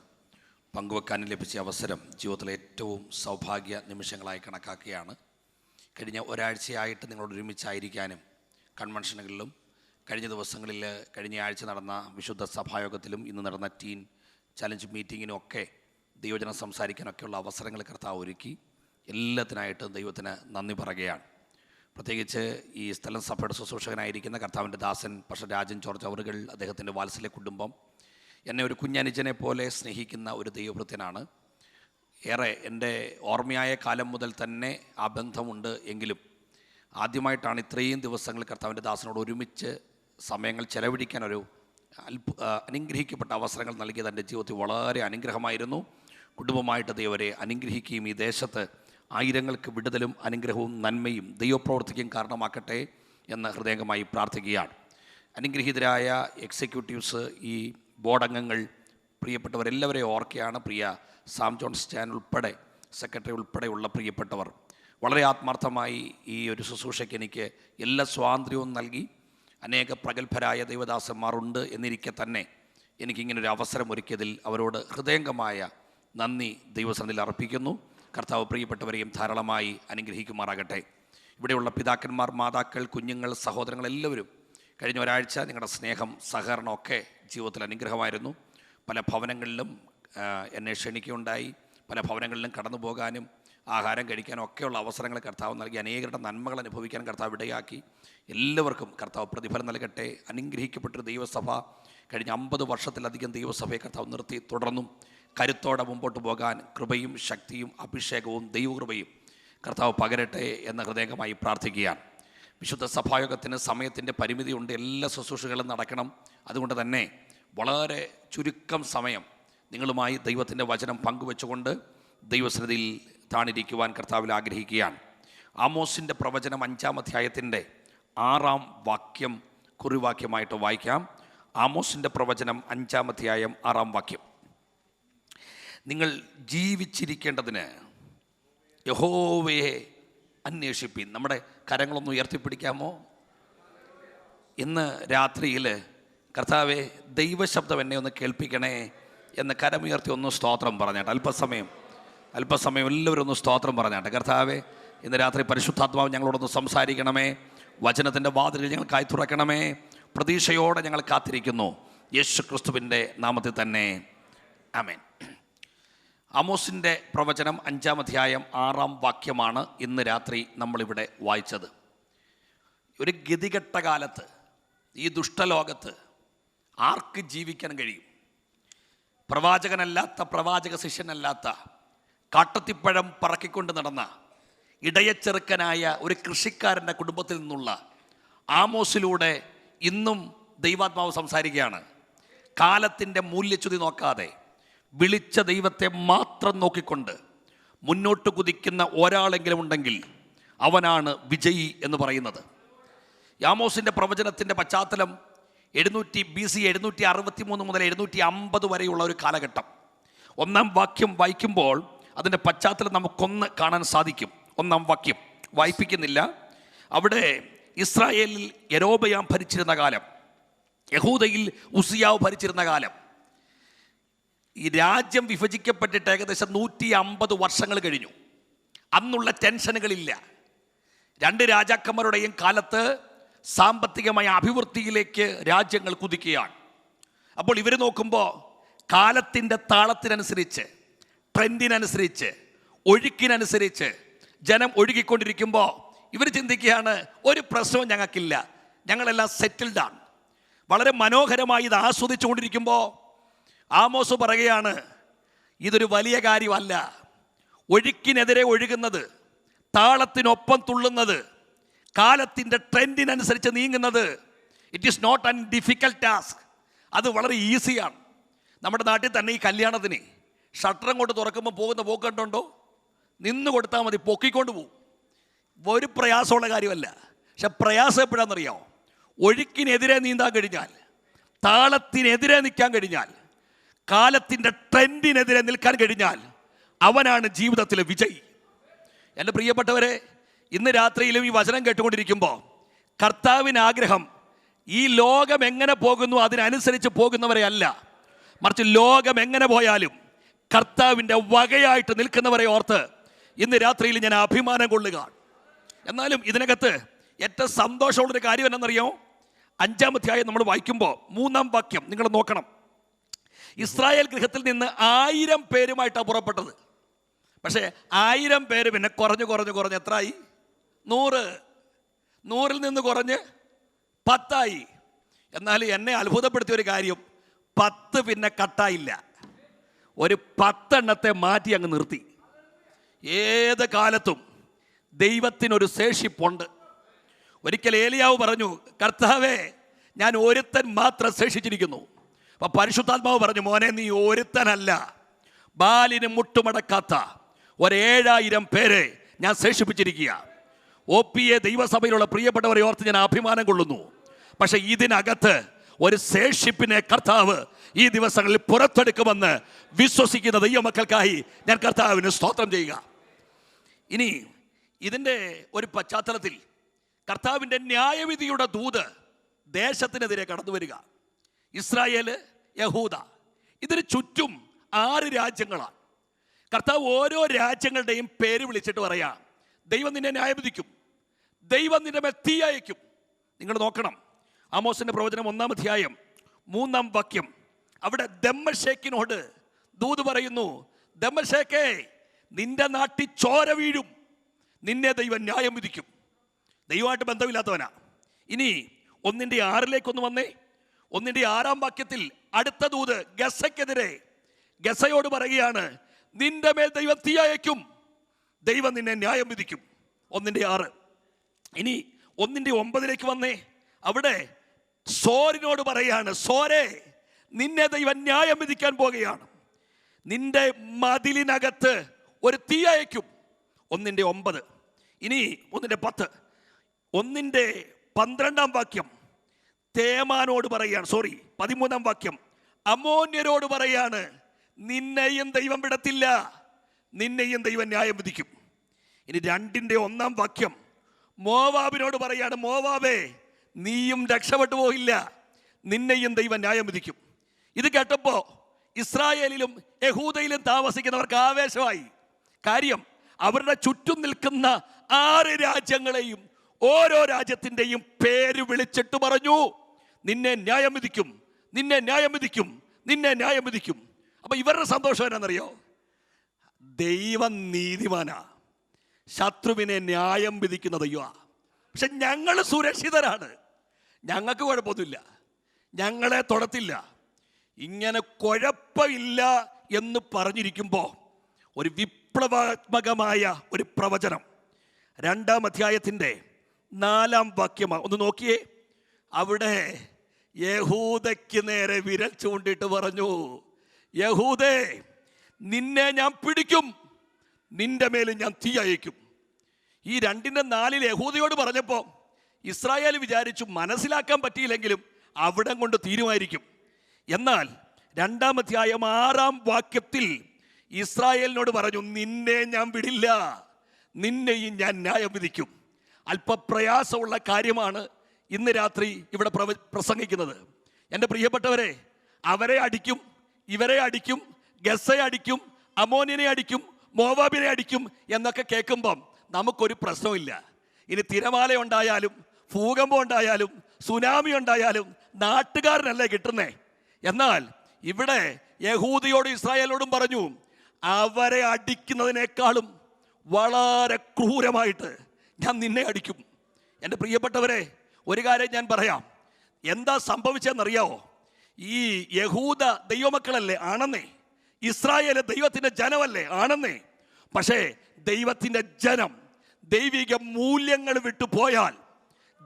പങ്കുവെക്കാനും ലഭിച്ച അവസരം ജീവിതത്തിലെ ഏറ്റവും സൗഭാഗ്യ നിമിഷങ്ങളായി കണക്കാക്കുകയാണ്. കഴിഞ്ഞ ഒരാഴ്ചയായിട്ട് നിങ്ങളോട് ഒരുമിച്ചായിരിക്കാനും കൺവെൻഷനുകളിലും കഴിഞ്ഞ ദിവസങ്ങളിൽ കഴിഞ്ഞ ആഴ്ച നടന്ന വിശുദ്ധ സഭായോഗത്തിലും ഇന്ന് നടന്ന ടീൻ ചലഞ്ച് മീറ്റിങ്ങിനും ഒക്കെ ദൈവവചനം സംസാരിക്കാനൊക്കെയുള്ള അവസരങ്ങൾ കർത്താവ് ഒരുക്കി. എല്ലാത്തിനായിട്ട് ദൈവത്തിന് നന്ദി പറയുകയാണ്. പ്രത്യേകിച്ച് ഈ സ്ഥലം സഭയുടെ ശുശ്രൂഷകനായിരിക്കുന്ന കർത്താവിൻ്റെ ദാസൻ പക്ഷേ രാജൻ ജോർജ് അവറുകൾ, അദ്ദേഹത്തിൻ്റെ വാത്സല്യ കുടുംബം, എന്നെ ഒരു കുഞ്ഞനുജനെ പോലെ സ്നേഹിക്കുന്ന ഒരു ദൈവഭൃത്യനാണ്. ഏറെ എൻ്റെ ഓർമ്മയായ കാലം മുതൽ തന്നെ ആ ബന്ധമുണ്ട്. എങ്കിലും ആദ്യമായിട്ടാണ് ഇത്രയും ദിവസങ്ങൾ കർത്താവിൻ്റെ ദാസനോട് ഒരുമിച്ച് സമയങ്ങൾ ചെലവഴിക്കാനൊരു അനുഗ്രഹിക്കപ്പെട്ട അവസരങ്ങൾ നൽകിയത് എൻ്റെ ജീവിതത്തിൽ വളരെ അനുഗ്രഹമായിരുന്നു. കുടുംബമായിട്ട് ദൈവരെ അനുഗ്രഹിക്കുകയും ഈ ദേശത്ത് ആയിരങ്ങൾക്ക് വിടുതലും അനുഗ്രഹവും നന്മയും ദൈവപ്രവർത്തിക്കും കാരണമാക്കട്ടെ എന്ന് ഹൃദയംഗമായി പ്രാർത്ഥിക്കുകയാണ്. അനുഗ്രഹീതരായ എക്സിക്യൂട്ടീവ്സ്, ഈ ബോർഡ് അംഗങ്ങൾ, പ്രിയപ്പെട്ടവരെല്ലാവരെയും ഓർക്കുകയാണ്. പ്രിയ സാം ജോൺ സ്റ്റാൻ ഉൾപ്പെടെ, സെക്രട്ടറി ഉൾപ്പെടെയുള്ള പ്രിയപ്പെട്ടവർ വളരെ ആത്മാർത്ഥമായി ഈ ഒരു ശുശ്രൂഷയ്ക്ക് എനിക്ക് എല്ലാ സ്വാതന്ത്ര്യവും നൽകി. അനേക പ്രഗത്ഭരായ ദൈവദാസന്മാരുണ്ട് എന്നിരിക്കെ തന്നെ എനിക്കിങ്ങനൊരു അവസരം ഒരുക്കിയതിൽ അവരോട് ഹൃദയംഗമായ നന്ദി ദൈവസന്നിധിയിൽ അർപ്പിക്കുന്നു. കർത്താവ് പ്രിയപ്പെട്ടവരെയും ധാരാളമായി അനുഗ്രഹിക്കുമാറാകട്ടെ. ഇവിടെയുള്ള പിതാക്കന്മാർ, മാതാക്കൾ, കുഞ്ഞുങ്ങൾ, സഹോദരങ്ങൾ എല്ലാവരും കഴിഞ്ഞ ഒരാഴ്ച നിങ്ങളുടെ സ്നേഹം, സഹകരണമൊക്കെ ജീവിതത്തിൽ അനുഗ്രഹമായിരുന്നു. പല ഭവനങ്ങളിലും എന്നെ ക്ഷണിക്കുകയുണ്ടായി. പല ഭവനങ്ങളിലും കടന്നു പോകാനും ആഹാരം കഴിക്കാനും ഒക്കെയുള്ള അവസരങ്ങൾ കർത്താവ് നൽകി. അനേകരുടെ നന്മകൾ അനുഭവിക്കാൻ കർത്താവ് ഇടയാക്കി. എല്ലാവർക്കും കർത്താവ് പ്രതിഫലം നൽകട്ടെ. അനുഗ്രഹിക്കപ്പെട്ടൊരു ദൈവസഭ, കഴിഞ്ഞ 50 വർഷത്തിലധികം ദൈവസഭയെ കർത്താവ് നിർത്തി തുടർന്നും കരുത്തോടെ മുമ്പോട്ട് പോകാൻ കൃപയും ശക്തിയും അഭിഷേകവും ദൈവകൃപയും കർത്താവ് പകരട്ടെ എന്ന് ഹൃദയംഗമായി പ്രാർത്ഥിക്കുകയാണ്. വിശുദ്ധ സഭായോഗത്തിന് സമയത്തിൻ്റെ പരിമിതിയുണ്ട്. എല്ലാ ശുശ്രൂഷകളും നടക്കണം. അതുകൊണ്ട് തന്നെ വളരെ ചുരുക്കം സമയം നിങ്ങളുമായി ദൈവത്തിൻ്റെ വചനം പങ്കുവെച്ചുകൊണ്ട് ദൈവസന്നിധിയിൽ താണിരിക്കുവാൻ കർത്താവിൽ ആഗ്രഹിക്കുകയാണ്. ആമോസിൻ്റെ പ്രവചനം 5-ാം അധ്യായത്തിൻ്റെ 6-ാം വാക്യം കുറിവാക്യമായിട്ട് വായിക്കാം. ആമോസിൻ്റെ പ്രവചനം 5-ാം അധ്യായം 6-ാം വാക്യം. നിങ്ങൾ ജീവിച്ചിരിക്കേണ്ടതിന് യഹോവയെ അന്വേഷിപ്പിൻ. നമ്മുടെ കരങ്ങളൊന്ന് ഉയർത്തിപ്പിടിക്കാമോ? ഇന്ന് രാത്രിയിൽ കർത്താവെ, ദൈവശബ്ദം എന്നെ ഒന്ന് കേൾപ്പിക്കണേ എന്ന് കരമുയർത്തി ഒന്ന് സ്തോത്രം പറഞ്ഞാട്ടെ. അല്പസമയം എല്ലാവരും ഒന്ന് സ്തോത്രം പറഞ്ഞാട്ടെ. കർത്താവെ, ഇന്ന് രാത്രി പരിശുദ്ധാത്മാവ് ഞങ്ങളോടൊന്ന് സംസാരിക്കണമേ. വചനത്തിൻ്റെ വാതിലുകൾ ഞങ്ങൾക്കായി തുറക്കണമേ. പ്രതീക്ഷയോടെ ഞങ്ങൾ കാത്തിരിക്കുന്നു. യേശു ക്രിസ്തുവിൻ്റെ നാമത്തിൽ തന്നെ, ആമേൻ. ആമോസിൻ്റെ പ്രവചനം 5-ാം അധ്യായം 6-ാം വാക്യമാണ് ഇന്ന് രാത്രി നമ്മളിവിടെ വായിച്ചത്. ഒരു ഗതികെട്ട കാലത്ത്, ഈ ദുഷ്ടലോകത്ത് ആർക്ക് ജീവിക്കാൻ കഴിയും? പ്രവാചകനല്ലാത്ത, പ്രവാചക ശിഷ്യനല്ലാത്ത, കാട്ടത്തിപ്പഴം പറക്കിക്കൊണ്ട് നടന്ന ഇടയച്ചെറുക്കനായ ഒരു കൃഷിക്കാരൻ്റെ കുടുംബത്തിൽ നിന്നുള്ള ആമോസിലൂടെ ഇന്നും ദൈവാത്മാവ് സംസാരിക്കുകയാണ്. കാലത്തിൻ്റെ മൂല്യച്യുതി നോക്കാതെ വിളിച്ച ദൈവത്തെ മാത്രം നോക്കിക്കൊണ്ട് മുന്നോട്ട് കുതിക്കുന്ന ഒരാളെങ്കിലും ഉണ്ടെങ്കിൽ അവനാണ് വിജയി എന്ന് പറയുന്നത്. ആമോസിൻ്റെ പ്രവചനത്തിൻ്റെ പശ്ചാത്തലം BC 763 മുതൽ 750 വരെയുള്ള ഒരു കാലഘട്ടം. 1-ാം വാക്യം വായിക്കുമ്പോൾ അതിൻ്റെ പശ്ചാത്തലം നമുക്കൊന്ന് കാണാൻ സാധിക്കും. 1-ാം വാക്യം വായിപ്പിക്കുന്നില്ല. അവിടെ ഇസ്രായേലിൽ യെരോബയാം ഭരിച്ചിരുന്ന കാലം, യഹൂദയിൽ ഉസിയാവ് ഭരിച്ചിരുന്ന കാലം. ഈ രാജ്യം വിഭജിക്കപ്പെട്ടിട്ട് ഏകദേശം 150 വർഷങ്ങൾ കഴിഞ്ഞു. അന്നുള്ള ടെൻഷനുകളില്ല. 2 രാജാക്കന്മാരുടെയും കാലത്ത് സാമ്പത്തികമായ അഭിവൃദ്ധിയിലേക്ക് രാജ്യങ്ങൾ കുതിക്കുകയാണ്. അപ്പോൾ ഇവർ നോക്കുമ്പോൾ കാലത്തിൻ്റെ താളത്തിനനുസരിച്ച്, ട്രെൻഡിനനുസരിച്ച്, ഒഴുക്കിനനുസരിച്ച് ജനം ഒഴുകിക്കൊണ്ടിരിക്കുമ്പോൾ ഇവർ ചിന്തിക്കുകയാണ്, ഒരു പ്രശ്നവും ഞങ്ങൾക്കില്ല, ഞങ്ങളെല്ലാം സെറ്റിൽഡാണ്. വളരെ മനോഹരമായി ഇത് ആസ്വദിച്ചു കൊണ്ടിരിക്കുമ്പോൾ ആമോസ് പറയുകയാണ്, ഇതൊരു വലിയ കാര്യമല്ല. ഒഴുക്കിനെതിരെ ഒഴുകുന്നത്, താളത്തിനൊപ്പം തുള്ളുന്നത്, കാലത്തിൻ്റെ ട്രെൻഡിനനുസരിച്ച് നീങ്ങുന്നത്, it is not an difficult task. അത് വളരെ ഈസിയാണ്. നമ്മുടെ നാട്ടിൽ തന്നെ ഈ കല്യാണത്തിന് ഷട്ടറും കൊണ്ട് തുറക്കുമ്പോൾ പോകുന്ന പോക്ക് കണ്ടുണ്ടോ? നിന്ന് കൊടുത്താൽ മതി, പൊക്കിക്കൊണ്ട് പോകും. ഒരു പ്രയാസമുള്ള കാര്യമല്ല. പക്ഷെ പ്രയാസം എപ്പോഴാണെന്നറിയാമോ? ഒഴുക്കിനെതിരെ നീന്താൻ കഴിഞ്ഞാൽ, താളത്തിനെതിരെ നിൽക്കാൻ കഴിഞ്ഞാൽ, കാലത്തിൻ്റെ ട്രെൻഡിനെതിരെ നിൽക്കാൻ കഴിഞ്ഞാൽ അവനാണ് ജീവിതത്തിലെ വിജയി. എൻ്റെ പ്രിയപ്പെട്ടവരെ, ഇന്ന് രാത്രിയിലും ഈ വചനം കേട്ടുകൊണ്ടിരിക്കുമ്പോൾ കർത്താവിന് ആഗ്രഹം ഈ ലോകം എങ്ങനെ പോകുന്നു അതിനനുസരിച്ച് പോകുന്നവരെ അല്ല, മറിച്ച് ലോകം എങ്ങനെ പോയാലും കർത്താവിൻ്റെ വകയായിട്ട് നിൽക്കുന്നവരെ ഓർത്ത് ഇന്ന് രാത്രിയിൽ ഞാൻ അഭിമാനം കൊള്ളുക. എന്നാലും ഇതിനകത്ത് ഏറ്റവും സന്തോഷമുള്ളൊരു കാര്യം എന്നറിയോ? 5-ാം അധ്യായം നമ്മൾ വായിക്കുമ്പോൾ 3-ാം വാക്യം നിങ്ങൾ നോക്കണം. ഇസ്രായേൽ ഗൃഹത്തിൽ നിന്ന് 1000 പേരുമായിട്ടാണ് പുറപ്പെട്ടത്. പക്ഷേ 1000 പേര് പിന്നെ കുറഞ്ഞ് എത്രയായി? 100. 100-ൽ നിന്ന് കുറഞ്ഞ് 10 എന്നാൽ എന്നെ അത്ഭുതപ്പെടുത്തിയ ഒരു കാര്യം, 10 പിന്നെ കട്ടായില്ല. ഒരു 10 എണ്ണത്തെ മാറ്റി അങ്ങ് നിർത്തി. ഏത് കാലത്തും ദൈവത്തിനൊരു ശേഷിപ്പുണ്ട്. ഒരിക്കൽ ഏലിയാവ് പറഞ്ഞു, കർത്താവേ, ഞാൻ ഒരുത്തൻ മാത്രം ശേഷിച്ചിരിക്കുന്നു. അപ്പം പരിശുദ്ധാത്മാവ് പറഞ്ഞു, മോനെ, നീ ഒരുത്തനല്ല, ബാലിന് മുട്ടുമടക്കാത്ത 7000 പേരെ ഞാൻ ശേഷിപ്പിച്ചിരിക്കുക. OPA ദൈവസഭയിലുള്ള പ്രിയപ്പെട്ടവരെ ഓർത്ത് ഞാൻ അഭിമാനം കൊള്ളുന്നു. പക്ഷെ ഇതിനകത്ത് ഒരു ശേഷിപ്പിനെ കർത്താവ് ഈ ദിവസങ്ങളിൽ പുറത്തെടുക്കുമെന്ന് വിശ്വസിക്കുന്ന ദൈവമക്കൾക്കായി ഞാൻ കർത്താവിന് സ്തോത്രം ചെയ്യുക. ഇനി ഇതിൻ്റെ ഒരു പശ്ചാത്തലത്തിൽ കർത്താവിൻ്റെ ന്യായവിധിയുടെ ദൂത് ദേശത്തിനെതിരെ കടന്നു വരിക. ഇസ്രായേൽ, യഹൂദ, ഇതിന് ചുറ്റും 6 രാജ്യങ്ങളാണ്. കർത്താവ് ഓരോ രാജ്യങ്ങളുടെയും പേര് വിളിച്ചിട്ട് പറയാം, ദൈവം നിന്നെ ന്യായവിധിക്കും, ദൈവം നിന്റെ മേൽ തീ അയക്കും. നിങ്ങൾ നോക്കണം, ആമോസിന്റെ പ്രവചനം 1-ാം അധ്യായം 3-ാം വാക്യം. അവിടെ ദമ്മേശേക്കിനോട് ദൂത് പറയുന്നു, ദമ്മേശേക്കേ, നിന്റെ നാട്ടിൽ ചോര വീഴും, നിന്നെ ദൈവം ന്യായം വിധിക്കും. ദൈവമായിട്ട് ബന്ധമില്ലാത്തവനാ. ഇനി 1:6 വന്നേ. 1:6 വാക്യത്തിൽ അടുത്ത ദൂത് ഗസയ്ക്കെതിരെ, ഗസയോട് പറയുകയാണ്, നിന്റെ മേൽ ദൈവം തീ അയക്കും, ദൈവം നിന്നെ ന്യായം വിധിക്കും. 1:6. ഇനി 1:9 വന്നേ. അവിടെ സോരിനോട് പറയാണ്, സോരേ, നിന്നെ ദൈവം ന്യായം വിധിക്കാൻ പോകുകയാണ്, നിന്റെ മതിലിനകത്ത് ഒരു തീ അയക്കും. 1:9. ഇനി 1:10. 1:12 വാക്യം തേമാനോട് പറയാണ്, 13-ാം വാക്യം അമ്മോന്യരോട് പറയാണ്, നിന്നെയും ദൈവം വിടത്തില്ല, നിന്നെയും ദൈവം ന്യായം വിധിക്കും. ഇനി 2:1 വാക്യം മോവാബിനോട് പറയാണ്, മോവാബേ, നീയും രക്ഷപ്പെട്ടു പോയില്ല, നിന്നെയും ദൈവം ന്യായം വിധിക്കും. ഇത് കേട്ടപ്പോൾ ഇസ്രായേലിലും യഹൂദയിലും താമസിക്കുന്നവർക്ക് ആവേശമായി. കാര്യം, അവരുടെ ചുറ്റും നിൽക്കുന്ന 6 രാജ്യങ്ങളെയും ഓരോ രാജ്യത്തിൻ്റെയും പേര് വിളിച്ചിട്ട് പറഞ്ഞു, നിന്നെ ന്യായം വിധിക്കും, നിന്നെ ന്യായം വിധിക്കും, നിന്നെ ന്യായം വിധിക്കും. അപ്പൊ ഇവരുടെ സന്തോഷം എന്നാണെന്നറിയോ? ദൈവം നീതിമാനാ, ശത്രുവിനെ ന്യായം വിധിക്കുന്ന ദൈവമാ. പക്ഷെ ഞങ്ങൾ സുരക്ഷിതരാണ്, ഞങ്ങൾക്ക് കുഴപ്പമൊന്നുമില്ല, ഞങ്ങളെ തൊടത്തില്ല. ഇങ്ങനെ കുഴപ്പമില്ല എന്ന് പറഞ്ഞിരിക്കുമ്പോൾ ഒരു വിപ്ലവാത്മകമായ ഒരു പ്രവചനം 2-ാം അധ്യായത്തിൻ്റെ 4-ാം വാക്യമാണ്. ഒന്ന് നോക്കിയേ. അവിടെ യഹൂദയ്ക്ക് നേരെ വിരൽ ചൂണ്ടിട്ട് പറഞ്ഞു, യഹൂദേ, നിന്നെ ഞാൻ പിടിക്കും, നിന്റെ മേലും ഞാൻ തീ അയക്കും. ഈ 2:4 യഹൂദയോട് പറഞ്ഞപ്പോൾ ഇസ്രായേൽ വിചാരിച്ചു മനസ്സിലാക്കാൻ പറ്റിയില്ലെങ്കിലും അവിടം കൊണ്ട് തീരുമായിരിക്കും. എന്നാൽ 2-ാം അധ്യായം 6-ാം വാക്യത്തിൽ ഇസ്രായേലിനോട് പറഞ്ഞു, നിന്നെ ഞാൻ വിടില്ല, നിന്നെയും ഞാൻ ന്യായം വിധിക്കും. അല്പപ്രയാസമുള്ള കാര്യമാണ് ഇന്ന് രാത്രി ഇവിടെ പ്രസംഗിക്കുന്നത്. എൻ്റെ പ്രിയപ്പെട്ടവരെ, അവരെ അടിക്കും, ഇവരെ അടിക്കും, ഗസയെ അടിക്കും, അമോന്യനെ അടിക്കും, മോവാബിനെ അടിക്കും എന്നൊക്കെ കേൾക്കുമ്പം നമുക്കൊരു പ്രശ്നമില്ല. ഇനി തിരമാല ഉണ്ടായാലും ഭൂകമ്പം ഉണ്ടായാലും സുനാമി ഉണ്ടായാലും നാട്ടുകാരനല്ലേ കിട്ടുന്നേ. എന്നാൽ ഇവിടെ യഹൂദയോടും ഇസ്രായേലോടും പറഞ്ഞു, അവരെ അടിക്കുന്നതിനേക്കാളും വളരെ ക്രൂരമായിട്ട് ഞാൻ നിന്നെ അടിക്കും. എൻ്റെ പ്രിയപ്പെട്ടവരെ, ഒരു കാര്യം ഞാൻ പറയാം. എന്താ സംഭവിച്ചതെന്നറിയാവോ? ഈ യഹൂദ ദൈവമക്കളല്ലേ? ആണെന്നേ. ഇസ്രായേൽ ദൈവത്തിൻ്റെ ജനമല്ലേ? ആണെന്നേ. പക്ഷേ ദൈവത്തിൻ്റെ ജനം ദൈവിക മൂല്യങ്ങൾ വിട്ടു പോയാൽ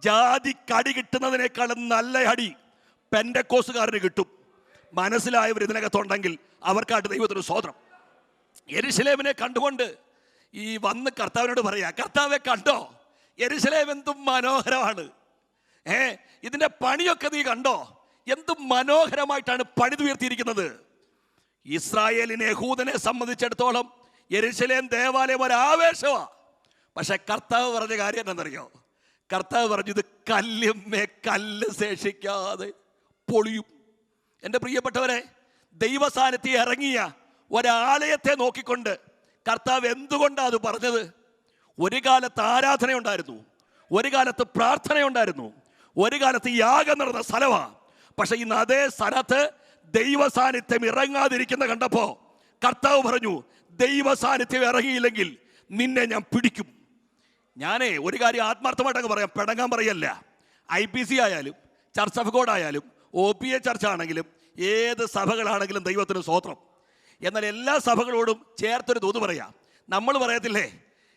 ജാതി കടി കിട്ടുന്നതിനേക്കാളും നല്ല അടി പെന്തക്കോസ്തുകാരന് കിട്ടും. മനസ്സിലായവർ ഇതിനകത്തുണ്ടെങ്കിൽ അവർക്കായിട്ട് ദൈവത്തിന് സ്തോത്രം. യെരുശലേമിനെ കണ്ടുകൊണ്ട് ഈ വന്ന് കർത്താവിനോട് പറയാ, കർത്താവെ കണ്ടോ, യെരുശലേം എന്തും മനോഹരമാണ്, ഇതിൻ്റെ പണിയൊക്കെ നീ കണ്ടോ, എന്തും മനോഹരമായിട്ടാണ് പണിതുയർത്തിയിരിക്കുന്നത്. ഇസ്രായേലിനെ യഹൂദനെ സംബന്ധിച്ചിടത്തോളം യെരുശലേം ദേവാലയം ഒരു ആവേശമാണ്. പക്ഷെ കർത്താവ് പറഞ്ഞ കാര്യം എന്താണെന്നറിയോ? കർത്താവ് പറഞ്ഞു, ഇത് കല്ലുമേ കല്ല് ശേഷിക്കാതെ പൊളിയും. എൻ്റെ പ്രിയപ്പെട്ടവരെ, ദൈവസാന്നിധ്യം ഇറങ്ങിയ ഒരാലയത്തെ നോക്കിക്കൊണ്ട് കർത്താവ് എന്തുകൊണ്ടാണ് അത് പറഞ്ഞത്? ഒരു കാലത്ത് ആരാധന ഉണ്ടായിരുന്നു, ഒരു കാലത്ത് പ്രാർത്ഥന ഉണ്ടായിരുന്നു, ഒരു കാലത്ത് യാഗം നടന്ന സ്ഥലമാണ്. പക്ഷെ ഇന്ന് അതേ സ്ഥലത്ത് ദൈവസാന്നിധ്യം ഇറങ്ങാതിരിക്കുന്ന കണ്ടപ്പോൾ കർത്താവ് പറഞ്ഞു, ദൈവസാന്നിധ്യം ഇറങ്ങിയില്ലെങ്കിൽ നിന്നെ ഞാൻ പിടിക്കും. ഞാനേ ഒരു കാര്യം ആത്മാർത്ഥമായിട്ടൊക്കെ പറയാം, പിണങ്ങാൻ പറയല്ല. IPC ആയാലും ചർച്ച് ഓഫ് ഗോഡ് ആയാലും OPA ചർച്ച് ആണെങ്കിലും ഏത് സഭകളാണെങ്കിലും ദൈവത്തിന് സ്തോത്രം. എന്നാൽ എല്ലാ സഭകളോടും ചേർത്തൊരു ദൂത് പറയാം. നമ്മൾ പറയത്തില്ലേ,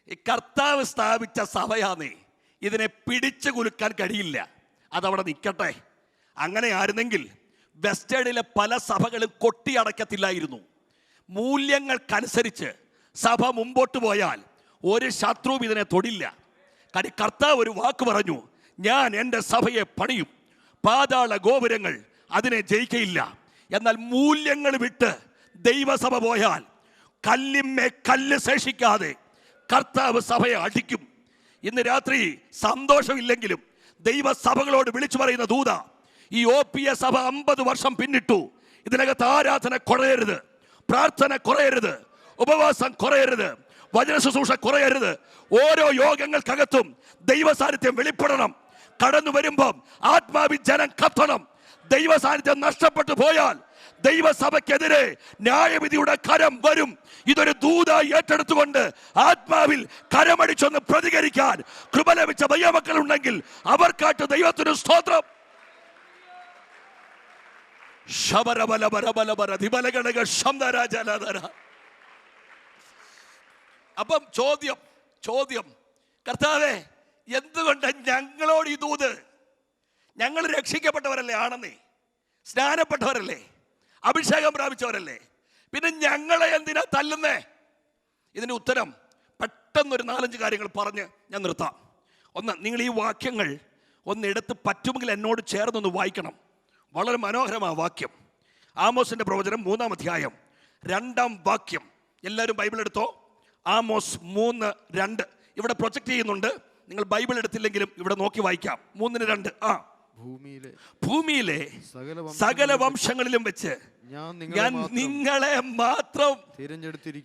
ഈ കർത്താവ് സ്ഥാപിച്ച സഭയാന്നേ, ഇതിനെ പിടിച്ചു കുലുക്കാൻ കഴിയില്ല, അതവിടെ നിൽക്കട്ടെ. അങ്ങനെ ആയിരുന്നെങ്കിൽ വെസ്റ്റേണിലെ പല സഭകളും കൊട്ടിയടക്കത്തില്ലായിരുന്നു. മൂല്യങ്ങൾക്കനുസരിച്ച് സഭ മുമ്പോട്ട് പോയാൽ ഒരു ശത്രുവും ഇതിനെ തൊടില്ല. കാര്യം കർത്താവ് ഒരു വാക്ക് പറഞ്ഞു, ഞാൻ എൻ്റെ സഭയെ പണിയും, പാതാള ഗോപുരങ്ങൾ അതിനെ ജയിക്കയില്ല. എന്നാൽ മൂല്യങ്ങൾ വിട്ട് ദൈവസഭ പോയാൽ കല്ലിന്മേ കല്ല് ശേഷിക്കാതെ കർത്താവ് സഭയെ അടിക്കും. ഇന്ന് രാത്രി സന്തോഷമില്ലെങ്കിലും ദൈവസഭകളോട് വിളിച്ചു പറയുന്ന ദൂത, ഈ OPS സഭ 50 വർഷം പിന്നിട്ടു. ഇതിനകത്ത് ആരാധന കുറയരുത്, പ്രാർത്ഥന കുറയരുത്, ഉപവാസം കുറയരുത്, വചന ശുശ്രൂഷ കുറയരുത്. ഓരോ യോഗങ്ങൾക്കകത്തും ദൈവ സാന്നിധ്യം വെളിപ്പെടണം. കടന്നു വരുമ്പം ആത്മാവിൽ ജനം കത്തണം. ദൈവ സാന്നിധ്യം നഷ്ടപ്പെട്ടു പോയാൽ ദൈവസഭയ്ക്കെതിരെ ന്യായവിധിയുടെ കരം വരും. ഇതൊരു ദൂതായി ഏറ്റെടുത്തുകൊണ്ട് ആത്മാവിൽ കരമടിച്ചൊന്ന് പ്രതികരിക്കാൻ കൃപ ലഭിച്ച ദൈവമക്കൾ ഉണ്ടെങ്കിൽ അവർക്കാട്ട് ദൈവത്തിന് സ്തോത്രം. അപ്പം ചോദ്യം കർത്താവേ, എന്തുകൊണ്ട് ഞങ്ങളോട് ഈ ദൂത്? ഞങ്ങൾ രക്ഷിക്കപ്പെട്ടവരല്ലേ? ആണെന്നേ, സ്നാനപ്പെട്ടവരല്ലേ, അഭിഷേകം പ്രാപിച്ചവരല്ലേ, പിന്നെ ഞങ്ങളെ എന്തിനാ തല്ലുന്നേ? ഇതിന് ഉത്തരം പെട്ടെന്നൊരു 4-5 കാര്യങ്ങൾ പറഞ്ഞ് ഞാൻ നിർത്താം. ഒന്ന്, നിങ്ങൾ ഈ വാക്യങ്ങൾ ഒന്ന് എടുത്ത് പറ്റുമെങ്കിൽ എന്നോട് ചേർന്നൊന്ന് വായിക്കണം. വളരെ മനോഹരമായ വാക്യം. ആമോസിന്റെ പ്രവചനം 3-ാം അധ്യായം 2-ാം വാക്യം. എല്ലാവരും ബൈബിൾ എടുത്തോ. ആമോസ് 3:2 ഇവിടെ പ്രൊജക്റ്റ് ചെയ്യുന്നുണ്ട്. നിങ്ങൾ ബൈബിൾ എടുത്തില്ലെങ്കിലും ഇവിടെ നോക്കി വായിക്കാം. 3:2. ഭൂമിയിലെ സകല വംശങ്ങളിലും വെച്ച് ഞാൻ നിങ്ങളെ മാത്രം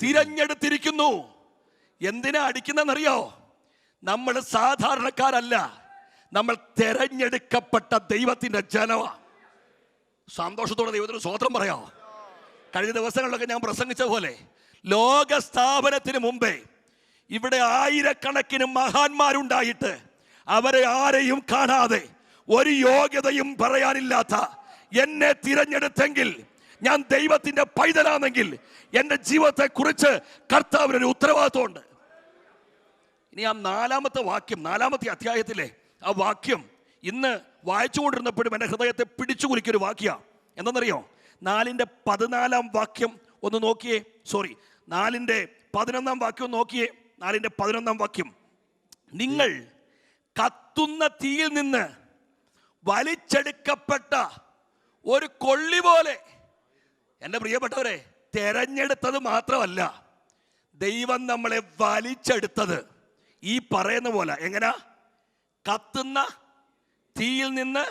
തിരഞ്ഞെടുത്തിരിക്കുന്നു. എന്തിനാ അടിക്കുന്നറിയോ? നമ്മൾ സാധാരണക്കാരല്ല, നമ്മൾ തെരഞ്ഞെടുക്കപ്പെട്ട ദൈവത്തിന്റെ ജനമാണ്. സന്തോഷത്തോടെ ദൈവത്തിന് സ്തോത്രം പറയാം. കഴിഞ്ഞ ദിവസങ്ങളിലൊക്കെ ഞാൻ പ്രസംഗിച്ച പോലെ ലോക സ്ഥാപനത്തിന് മുമ്പേ ഇവിടെ ആയിരക്കണക്കിന് മഹാന്മാരുണ്ടായിട്ട് അവരെ ആരെയും കാണാതെ ഒരു യോഗ്യതയും പറയാനില്ലാത്ത എന്നെ തിരഞ്ഞെടുത്തെങ്കിൽ, ഞാൻ ദൈവത്തിന്റെ പൈതലാണെങ്കിൽ എൻ്റെ ജീവിതത്തെ കുറിച്ച് കർത്താവിനൊരു ഉത്തരവാദിത്വമുണ്ട്. ഇനി ആ 4-ാമത്തെ വാക്യം, 4-ാമത്തെ അധ്യായത്തിലെ ആ വാക്യം ഇന്ന് വായിച്ചുകൊണ്ടിരുന്നപ്പോഴും എൻ്റെ ഹൃദയത്തെ പിടിച്ചു കുലുക്കിയൊരു വാക്യമാണ്. എന്താണെന്നറിയോ? 4-ന്റെ 14-ാം വാക്യം ഒന്ന് നോക്കിയേ. 4-ന്റെ 11-ാം വാക്യം നോക്കിയേ. 4-ന്റെ 11-ാം വാക്യം, നിങ്ങൾ കത്തുന്ന തീയിൽ നിന്ന് വലിച്ചെടുക്കപ്പെട്ട ഒരു കൊള്ളി പോലെ. എൻ്റെ പ്രിയപ്പെട്ടവരെ, തെരഞ്ഞെടുത്തത് മാത്രമല്ല, ദൈവം നമ്മളെ വലിച്ചെടുത്തത് ഈ പറയുന്ന പോലെ. എങ്ങനാ? കത്തുന്ന തീയിൽ നിന്ന്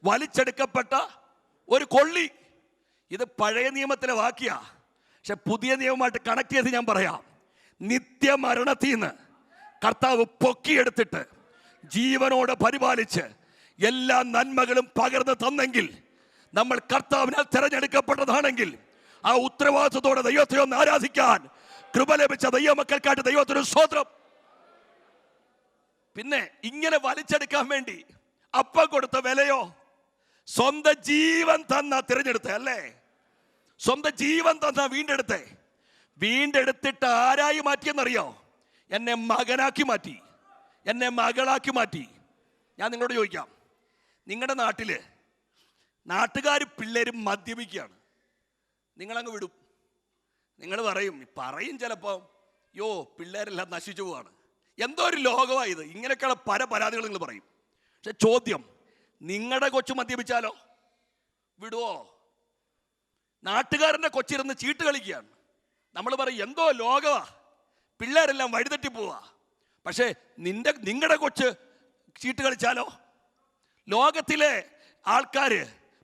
വലിച്ചെടുക്കപ്പെട്ട ഒരു കൊള്ളി. ഇത് പഴയ നിയമത്തിലെ വാക്യ, പക്ഷെ പുതിയ നിയമമായിട്ട് കണക്ട് ചെയ്ത് ഞാൻ പറയാം. നിത്യമരണത്തിൽ നിന്ന് കർത്താവ് പൊക്കിയെടുത്തിട്ട് ജീവനോടെ പരിപാലിച്ച് എല്ലാ നന്മകളും പകർന്നു തന്നെങ്കിൽ, നമ്മൾ കർത്താവിനാൽ തിരഞ്ഞെടുക്കപ്പെട്ടതാണെങ്കിൽ ആ ഉത്തരവാദിത്വത്തോടെ ദൈവത്തെ ഒന്ന് ആരാധിക്കാൻ കൃപ ലഭിച്ച ദൈവമക്കൾക്കായിട്ട് ദൈവത്തിന് സ്തോത്രം. പിന്നെ ഇങ്ങനെ വലിച്ചെടുക്കാൻ വേണ്ടി അപ്പം കൊടുത്ത വിലയോ? സ്വന്തം ജീവൻ തന്ന തിരഞ്ഞെടുത്ത അല്ലേ? സ്വന്തം ജീവൻ തന്ന വീണ്ടെടുത്തിട്ട് ആരായി മാറ്റിയെന്നറിയോ? എന്നെ മകനാക്കി മാറ്റി, എന്നെ മകളാക്കി മാറ്റി. ഞാൻ നിങ്ങളോട് ചോദിക്കാം, നിങ്ങളുടെ നാട്ടില് നാട്ടുകാർ പിള്ളേരും മദ്യപിക്കുകയാണ്, നിങ്ങളങ്ങ് വിടും? നിങ്ങൾ പറയും ചിലപ്പോൾ, യോ പിള്ളേരെല്ലാം നശിച്ചു പോവാണ്, എന്തോ ഒരു ലോകമായത്, ഇങ്ങനെയൊക്കെയുള്ള പല പരാതികൾ നിങ്ങൾ പറയും. പക്ഷെ ചോദ്യം, നിങ്ങളുടെ കൊച്ചു മദ്യപിച്ചാലോ വിടുവോ? നാട്ടുകാരൻ്റെ കൊച്ചിരുന്ന് ചീട്ട് കളിക്കുകയാണ്, നമ്മൾ പറയും എന്തോ ലോകമാ, പിള്ളേരെല്ലാം വഴിതെറ്റി പോവാ. പക്ഷേ നിങ്ങളുടെ കൊച്ച് ചീട്ട് കളിച്ചാലോ? ലോകത്തിലെ ആൾക്കാര്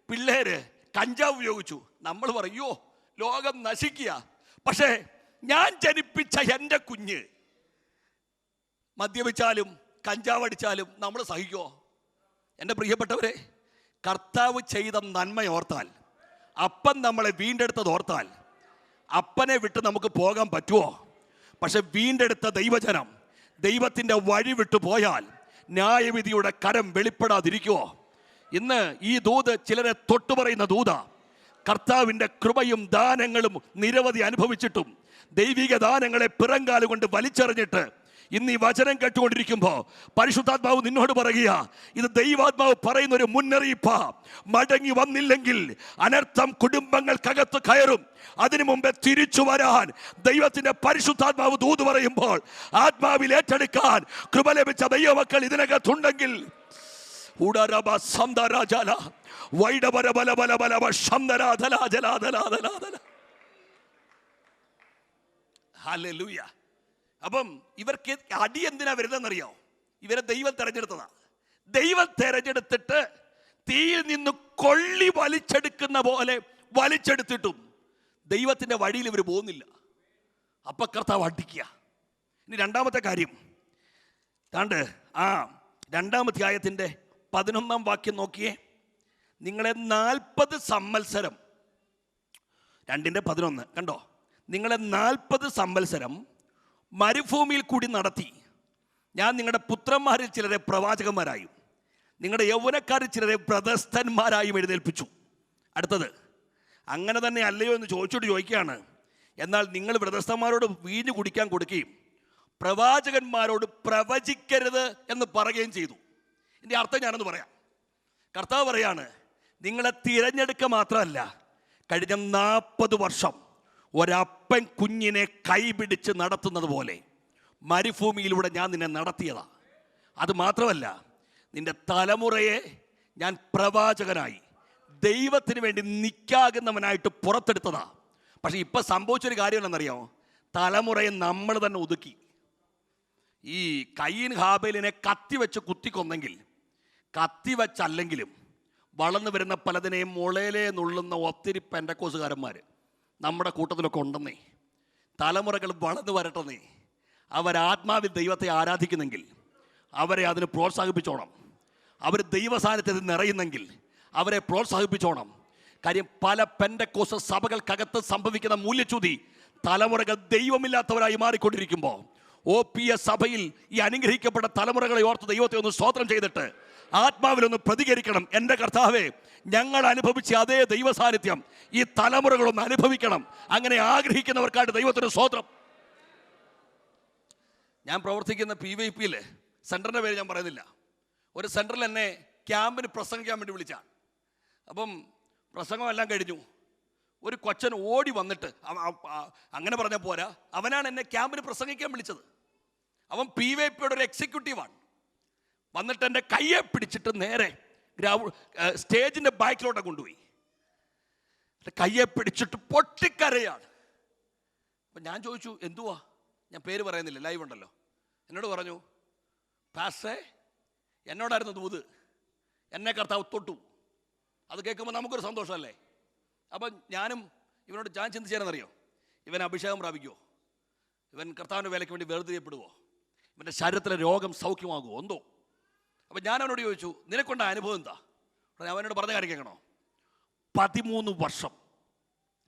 പിള്ളേര് കഞ്ചാവ് ഉപയോഗിച്ചു, നമ്മൾ പറയോ ലോകം നശിക്കുക. പക്ഷേ ഞാൻ ജനിപ്പിച്ച എൻ്റെ കുഞ്ഞ് മദ്യപിച്ചാലും കഞ്ചാവ് അടിച്ചാലും നമ്മൾ സഹിക്കുമോ? എൻ്റെ പ്രിയപ്പെട്ടവരെ, കർത്താവ് ചെയ്ത നന്മയോർത്താൽ, അപ്പൻ നമ്മളെ വീണ്ടെടുത്തത് ഓർത്താൽ, അപ്പനെ വിട്ട് നമുക്ക് പോകാൻ പറ്റുമോ? പക്ഷെ വീണ്ടെടുത്ത ദൈവജനം ദൈവത്തിൻ്റെ വഴി വിട്ടു പോയാൽ ന്യായവിധിയുടെ കരം വെളിപ്പെടാതിരിക്കുമോ? ഇന്ന് ഈ ദൂത് ചിലരെ തൊട്ടു പറയുന്ന ദൂത. കർത്താവിൻ്റെ കൃപയും ദാനങ്ങളും നിരവധി അനുഭവിച്ചിട്ടും ദൈവിക ദാനങ്ങളെ പിറങ്കാലുകൊണ്ട് വലിച്ചെറിഞ്ഞിട്ട് ഇന്ന് ഈ വചനം കേട്ടുകൊണ്ടിരിക്കുമ്പോൾ പരിശുദ്ധാത്മാവ് നിന്നോട് പറയുക, ഇത് ദൈവാത്മാവ് പറയുന്ന ഒരു മുന്നറിയിപ്പാ. മടങ്ങി വന്നില്ലെങ്കിൽ അനർത്ഥം കുടുംബങ്ങൾക്കകത്ത് കയറും. അതിനു മുമ്പേ തിരിച്ചു വരാൻ ദൈവത്തിന്റെ പരിശുദ്ധാത്മാവ് ദൂത് പറയുമ്പോൾ ആത്മാവിൽ ഏറ്റെടുക്കാൻ കൃപ ലഭിച്ച ദൈവമക്കൾ ഇതിനകത്തുണ്ടെങ്കിൽ ഹല്ലേലൂയ. അപ്പം ഇവർക്ക് അടി എന്തിനാ വരുന്നതെന്നറിയോ? ഇവരെ ദൈവം തെരഞ്ഞെടുത്തതാ. ദൈവം തെരഞ്ഞെടുത്തിട്ട് തീയിൽ നിന്ന് കൊള്ളി വലിച്ചെടുക്കുന്ന പോലെ വലിച്ചെടുത്തിട്ടും ദൈവത്തിന്റെ വഴിയിൽ ഇവർ പോകുന്നില്ല. അപ്പൊ കർത്താവ് അടിക്കുക. ഇനി രണ്ടാമത്തെ കാര്യം താണ്ട് 2-ാം അധ്യായത്തിന്റെ 11-ാം വാക്യം നോക്കിയേ. നിങ്ങളെ 40 സംവത്സരം, 2:11 കണ്ടോ? നിങ്ങളെ 40 സംവത്സരം മരുഭൂമിയിൽ കൂടി നടത്തി ഞാൻ നിങ്ങളുടെ പുത്രന്മാരിൽ ചിലരെ പ്രവാചകന്മാരായും നിങ്ങളുടെ യൗവനക്കാരിൽ ചിലരെ വ്രതസ്ഥന്മാരായും എഴുന്നേൽപ്പിച്ചു. അടുത്തത്, അങ്ങനെ തന്നെ അല്ലയോ എന്ന് ചോദിക്കുകയാണ്. എന്നാൽ നിങ്ങൾ വ്രതസ്ഥന്മാരോട് വീഞ്ഞു കുടിക്കാൻ കൊടുക്കുകയും പ്രവാചകന്മാരോട് പ്രവചിക്കരുത് എന്ന് പറയുകയും ചെയ്തു. ഇതിൻ്റെ അർത്ഥം ഞാനൊന്ന് പറയാം. കർത്താവ് പറയാണ്, നിങ്ങളെ തിരഞ്ഞെടുക്കുക മാത്രമല്ല, കഴിഞ്ഞ 40 വർഷം ഒരപ്പൻ കുഞ്ഞിനെ കൈപിടിച്ച് നടത്തുന്നത് പോലെ മരുഭൂമിയിലൂടെ ഞാൻ നിന്നെ നടത്തിയതാ. അത് മാത്രമല്ല, നിന്റെ തലമുറയെ ഞാൻ പ്രവാചകനായി ദൈവത്തിന് വേണ്ടി നിൽക്കാകുന്നവനായിട്ട് പുറത്തെടുത്തതാ. പക്ഷെ ഇപ്പൊ സംഭവിച്ചൊരു കാര്യം എന്നറിയാമോ? തലമുറയെ നമ്മൾ തന്നെ ഒതുക്കി. ഈ കയീൻ ഹാബേലിനെ കത്തിവെച്ച് കുത്തിക്കൊന്നെങ്കിൽ, കത്തിവെച്ചല്ലെങ്കിലും വളർന്നു വരുന്ന പലതിനെയും മുളയിലേ നുള്ളുന്ന ഒത്തിരി പെന്തക്കോസുകാരന്മാർ നമ്മുടെ കൂട്ടത്തിലൊക്കെ ഉണ്ടെന്നേ. തലമുറകൾ വളർന്നു വരട്ടെന്നേ. അവരാത്മാവിൽ ദൈവത്തെ ആരാധിക്കുന്നെങ്കിൽ അവരെ അതിന് പ്രോത്സാഹിപ്പിച്ചോണം. അവർ ദൈവസാന്നിധ്യത്തിൽ നിറയുന്നെങ്കിൽ അവരെ പ്രോത്സാഹിപ്പിച്ചോണം. കാര്യം പല പെന്തക്കോസ് സഭകൾക്കകത്ത് സംഭവിക്കുന്ന മൂല്യച്യുതി തലമുറകൾ ദൈവമില്ലാത്തവരായി മാറിക്കൊണ്ടിരിക്കുമ്പോൾ OPS സഭയിൽ ഈ അനുഗ്രഹിക്കപ്പെട്ട തലമുറകളെ ഓർത്ത് ദൈവത്തെ ഒന്ന് സ്തോത്രം ചെയ്തിട്ട് ആത്മാവിലൊന്ന് പ്രതികരിക്കണം. എൻ്റെ കർത്താവേ, ഞങ്ങൾ അനുഭവിച്ച അതേ ദൈവ സാന്നിധ്യം ഈ തലമുറകളൊന്ന് അനുഭവിക്കണം. അങ്ങനെ ആഗ്രഹിക്കുന്നവർക്കായിട്ട് ദൈവത്തിന് സ്തോത്രം. ഞാൻ പ്രവർത്തിക്കുന്ന PYP-യിൽ സെൻറ്ററിൻ്റെ പേര് ഞാൻ പറയുന്നില്ല. ഒരു സെൻറ്ററിൽ എന്നെ ക്യാമ്പിന് പ്രസംഗിക്കാൻ വേണ്ടി വിളിച്ചാണ്. അപ്പം പ്രസംഗമെല്ലാം കഴിഞ്ഞു. ഒരു കൊച്ചൻ ഓടി വന്നിട്ട്, അങ്ങനെ പറഞ്ഞാൽ പോരാ, അവനാണ് എന്നെ ക്യാമ്പിന് പ്രസംഗിക്കാൻ വിളിച്ചത്. അവൻ PYP-യുടെ ഒരു എക്സിക്യൂട്ടീവാണ്. വന്നിട്ട് എൻ്റെ കയ്യെ പിടിച്ചിട്ട് നേരെ സ്റ്റേജിൻ്റെ ബാക്കിലോട്ട് കൊണ്ടുപോയി. കയ്യെ പിടിച്ചിട്ട് പൊട്ടിക്കരയാണ്. അപ്പം ഞാൻ ചോദിച്ചു, എന്തുവാ? ഞാൻ പേര് പറയുന്നില്ല, ലൈവ് ഉണ്ടല്ലോ. എന്നോട് പറഞ്ഞു, പാസ്റ്റേ, എന്നോടായിരുന്നു ദൂത്, എന്നെ കർത്താവ് തൊട്ടു. അത് കേൾക്കുമ്പോൾ നമുക്കൊരു സന്തോഷമല്ലേ? അപ്പം ഞാൻ ചിന്തിച്ചേനെന്നറിയോ, ഇവൻ അഭിഷേകം പ്രാപിക്കുമോ? ഇവൻ കർത്താവിൻ്റെ വേലയ്ക്ക് വേണ്ടി വേർതിരിയപ്പെടുവോ? ഇവൻ്റെ ശരീരത്തിലെ രോഗം സൗഖ്യമാകുമോ? എന്തോ. അപ്പം ഞാൻ അവനോട് ചോദിച്ചു, നിനക്കൊണ്ട അനുഭവം എന്താ? അവനോട് പറഞ്ഞ കാര്യം കേൾക്കണോ? 13 വർഷം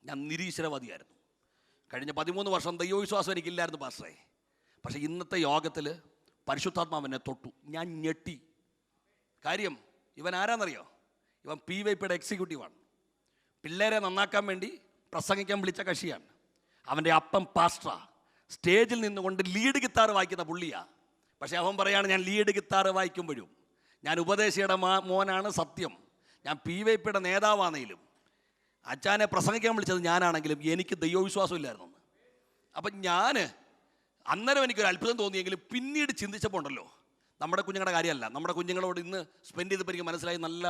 ഞാൻ നിരീശ്വരവാദിയായിരുന്നു. കഴിഞ്ഞ 13 വർഷം ദൈവവിശ്വാസം എനിക്കില്ലായിരുന്നു പാസ്റ്റേ. പക്ഷേ ഇന്നത്തെ യോഗത്തിൽ പരിശുദ്ധാത്മാവിനെ തൊട്ടു. ഞാൻ ഞെട്ടി. കാര്യം ഇവൻ ആരാന്നറിയോ? ഇവൻ PYP-യുടെ എക്സിക്യൂട്ടീവാണ്. പിള്ളേരെ നന്നാക്കാൻ വേണ്ടി പ്രസംഗിക്കാൻ വിളിച്ച കക്ഷിയാണ്. അവൻ്റെ അപ്പം പാസ്റ്ററാ. സ്റ്റേജിൽ നിന്നുകൊണ്ട് ലീഡ് ഗിത്താർ വായിക്കുന്ന പുള്ളിയാ. പക്ഷേ അവൻ പറയാണ്, ഞാൻ ലീഡ് ഗിത്താർ വായിക്കുമ്പോഴും ഞാൻ ഉപദേശിയുടെ മോനാണ് സത്യം. ഞാൻ PYP-യുടെ നേതാവാണെങ്കിലും അച്ഛനെ പ്രസംഗിക്കാൻ വിളിച്ചത് ഞാനാണെങ്കിലും എനിക്ക് ദൈവവിശ്വാസം ഇല്ലായിരുന്നു. അപ്പം ഞാൻ അന്നേരം എനിക്കൊരു അത്ഭുതം തോന്നിയെങ്കിലും പിന്നീട് ചിന്തിച്ചപ്പോൾ ഉണ്ടല്ലോ, നമ്മുടെ കുഞ്ഞുങ്ങളുടെ കാര്യമല്ല, നമ്മുടെ കുഞ്ഞുങ്ങളോട് ഇന്ന് സ്പെൻഡ് ചെയ്തപ്പോൾ എനിക്ക് മനസ്സിലായി, നല്ല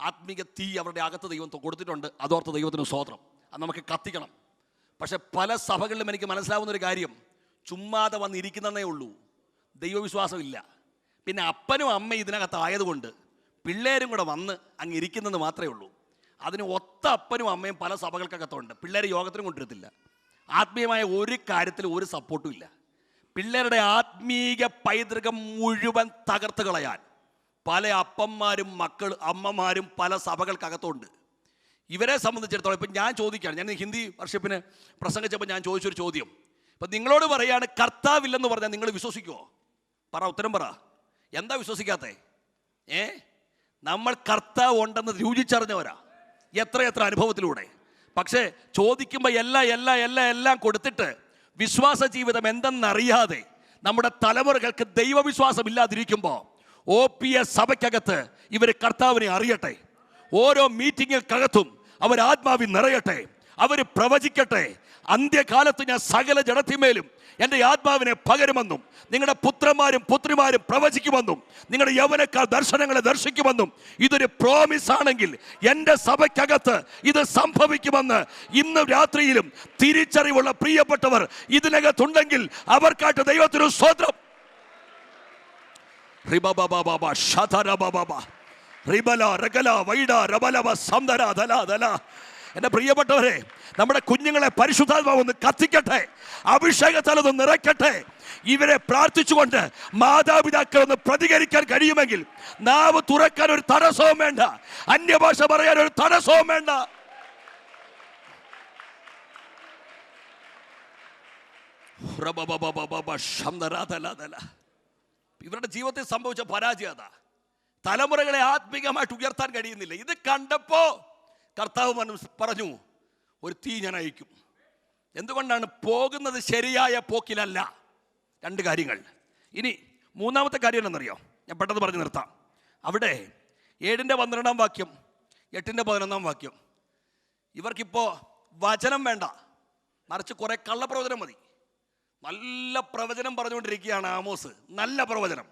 ആത്മീക തീ അവരുടെ അകത്ത് ദൈവം കൊടുത്തിട്ടുണ്ട്. അതോർത്ത് ദൈവത്തിന് സ്തോത്രം. അത് നമുക്ക് കത്തിക്കണം. പക്ഷെ പല സഭകളിലും എനിക്ക് മനസ്സിലാവുന്നൊരു കാര്യം, ചുമ്മാതെ വന്നിരിക്കുന്നതേ ഉള്ളൂ, ദൈവവിശ്വാസം ഇല്ല. പിന്നെ അപ്പനും അമ്മയും ഇതിനകത്ത് ആയതുകൊണ്ട് പിള്ളേരും കൂടെ വന്ന് അങ്ങ് ഇരിക്കുന്നത് മാത്രമേ ഉള്ളൂ. അതിന് ഒത്ത അപ്പനും അമ്മയും പല സഭകൾക്കകത്തുണ്ട്. പിള്ളേർ യോഗത്തിനും കൊണ്ടിരുത്തില്ല. ആത്മീയമായ ഒരു കാര്യത്തിൽ ഒരു സപ്പോർട്ടും ഇല്ല. പിള്ളേരുടെ ആത്മീക പൈതൃകം മുഴുവൻ തകർത്ത് കളയാൻ പല അപ്പന്മാരും അമ്മമാരും പല സഭകൾക്കകത്തുണ്ട്. ഇവരെ സംബന്ധിച്ചിടത്തോളം ഇപ്പം ഞാൻ ചോദിക്കുകയാണ്, ഞാൻ ഹിന്ദി വർഷിപ്പിന് പ്രസംഗിച്ചപ്പോൾ ഞാൻ ചോദിച്ചൊരു ചോദ്യം, ഇപ്പം നിങ്ങളോട് പറയുകയാണ് കർത്താവില്ലെന്ന് പറഞ്ഞാൽ നിങ്ങൾ വിശ്വസിക്കുമോ? പറ, ഉത്തരം പറ. എന്താ വിശ്വസിക്കാത്തേ? നമ്മൾ കർത്താവ് ഉണ്ടെന്ന് രുചിച്ചറിഞ്ഞവരാ എത്ര അനുഭവത്തിലൂടെ. പക്ഷേ ചോദിക്കുമ്പോൾ എല്ലാം കൊടുത്തിട്ട് വിശ്വാസ ജീവിതം എന്തെന്നറിയാതെ നമ്മുടെ തലമുറകൾക്ക് ദൈവവിശ്വാസം ഇല്ലാതിരിക്കുമ്പോൾ OPS സഭയ്ക്കകത്ത് ഇവർ കർത്താവിനെ അറിയട്ടെ. ഓരോ മീറ്റിങ്ങുകൾക്കകത്തും അവർ ആത്മാവിൽ നിറയട്ടെ, അവർ പ്രവചിക്കട്ടെ. അന്ത്യകാലത്ത് ഞാൻ സകല ജഡത്തിന്മേലും എൻ്റെ ആത്മാവിനെ പകരുമെന്നും നിങ്ങളുടെ പുത്രന്മാരും പുത്രിമാരും പ്രവചിക്കുമെന്നും നിങ്ങളുടെ യൗവനക്കാർ ദർശനങ്ങളെ ദർശിക്കുമെന്നും ഇതൊരു പ്രോമിസ് ആണെങ്കിൽ എൻ്റെ സഭയ്ക്കകത്ത് ഇത് സംഭവിക്കുമെന്ന് ഇന്ന് രാത്രിയിലും തിരിച്ചറിവുള്ള പ്രിയപ്പെട്ടവർ ഇതിനകത്തുണ്ടെങ്കിൽ അവർക്കായിട്ട് ദൈവത്തിനു സ്തോത്രം. എന്റെ പ്രിയപ്പെട്ടവരെ, നമ്മുടെ കുഞ്ഞുങ്ങളെ പരിശുദ്ധാത്മാവ് ഒന്ന് കത്തിക്കട്ടെ, അഭിഷേകത്താൽ ഒന്ന് നിറയ്ക്കട്ടെ. ഇവരെ പ്രാർത്ഥിച്ചുകൊണ്ട് മാതാപിതാക്കൾ ഒന്ന് പ്രതികരിക്കാൻ കഴിയുമെങ്കിൽ നാവ് തുറക്കാൻ ഒരു തടസ്സവും വേണ്ട, അന്യഭാഷ പറയാൻ ഒരു തടസ്സവും വേണ്ട. ഇവരുടെ ജീവിതത്തിൽ സംഭവിച്ച പരാജയത തലമുറകളെ ആത്മീകമായിട്ട് ഉയർത്താൻ കഴിയുന്നില്ല. ഇത് കണ്ടപ്പോ കർത്താവ് പറഞ്ഞു, ഒരു തീ ഞാൻ അയക്കും. എന്തുകൊണ്ടാണ്? പോകുന്നത് ശരിയായ പോക്കിലല്ല. രണ്ട് കാര്യങ്ങൾ. ഇനി മൂന്നാമത്തെ കാര്യം എന്നറിയോ? ഞാൻ പെട്ടെന്ന് പറഞ്ഞു നിർത്താം. അവിടെ 7:12 വാക്യം, 8:11 വാക്യം. ഇവർക്കിപ്പോൾ വചനം വേണ്ട, മറിച്ച് കുറെ കള്ളപ്രവചനം മതി. നല്ല പ്രവചനം പറഞ്ഞുകൊണ്ടിരിക്കുകയാണ് ആമോസ്, നല്ല പ്രവചനം.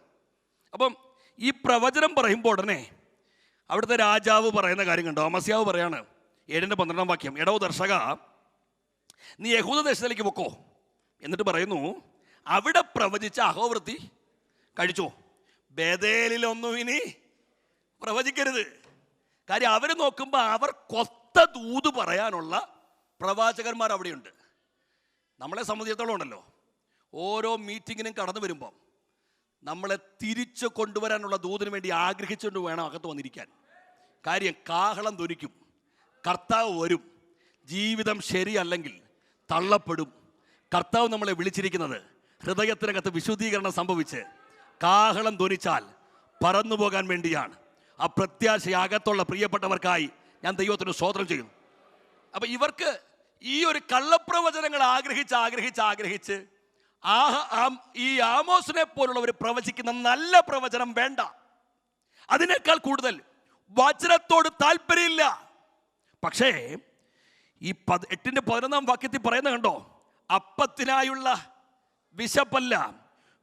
അപ്പം ഈ പ്രവചനം പറയുമ്പോൾ ഉടനെ അവിടുത്തെ രാജാവ് പറയുന്ന കാര്യം കണ്ടോ? അമസ്യാവ് പറയാണ് 7:12 വാക്യം, എടോ ദർശക, നീ യഹൂദ ദേശത്തിലേക്ക് പൊക്കോ. എന്നിട്ട് പറയുന്നു, അവിടെ പ്രവചിച്ച അഹോവൃത്തി കഴിച്ചോ. ബേതേലിലൊന്നും ഇനി പ്രവചിക്കരുത്. കാര്യം അവർ നോക്കുമ്പോൾ അവർ കൊത്ത ദൂത് പറയാനുള്ള പ്രവാചകന്മാർ അവിടെയുണ്ട്. നമ്മളെ സംബന്ധിച്ചിടത്തോളം ഉണ്ടല്ലോ, ഓരോ മീറ്റിങ്ങിനും കടന്നു വരുമ്പം നമ്മളെ തിരിച്ചു കൊണ്ടുവരാനുള്ള ദൂതിന് വേണ്ടി ആഗ്രഹിച്ചുകൊണ്ട് വേണം അകത്ത് വന്നിരിക്കാൻ. കാര്യം കാഹളം ധ്വനിക്കും, കർത്താവ് വരും. ജീവിതം ശരിയല്ലെങ്കിൽ തള്ളപ്പെടും. കർത്താവ് നമ്മളെ വിളിച്ചിരിക്കുന്നത് ഹൃദയത്തിനകത്ത് വിശുദ്ധീകരണം സംഭവിച്ച് കാഹളം ധ്വനിച്ചാൽ പറന്നു പോകാൻ വേണ്ടിയാണ്. ആ പ്രത്യാശ അകത്തുള്ള പ്രിയപ്പെട്ടവർക്കായി ഞാൻ ദൈവത്തിന് സ്തോത്രം ചെയ്യുന്നു. അപ്പം ഇവർക്ക് ഈ ഒരു കള്ളപ്രവചനങ്ങൾ ആഗ്രഹിച്ച് ഈ ആമോസിനെ പോലുള്ളവർ പ്രവചിക്കുന്ന നല്ല പ്രവചനം വേണ്ട. അതിനേക്കാൾ കൂടുതൽ വചനത്തോട് താല്പര്യമില്ല. പക്ഷേ ഈ 8:11 വാക്യത്തിൽ പറയുന്ന കണ്ടോ, അപ്പത്തിനായുള്ള വിശപ്പല്ല,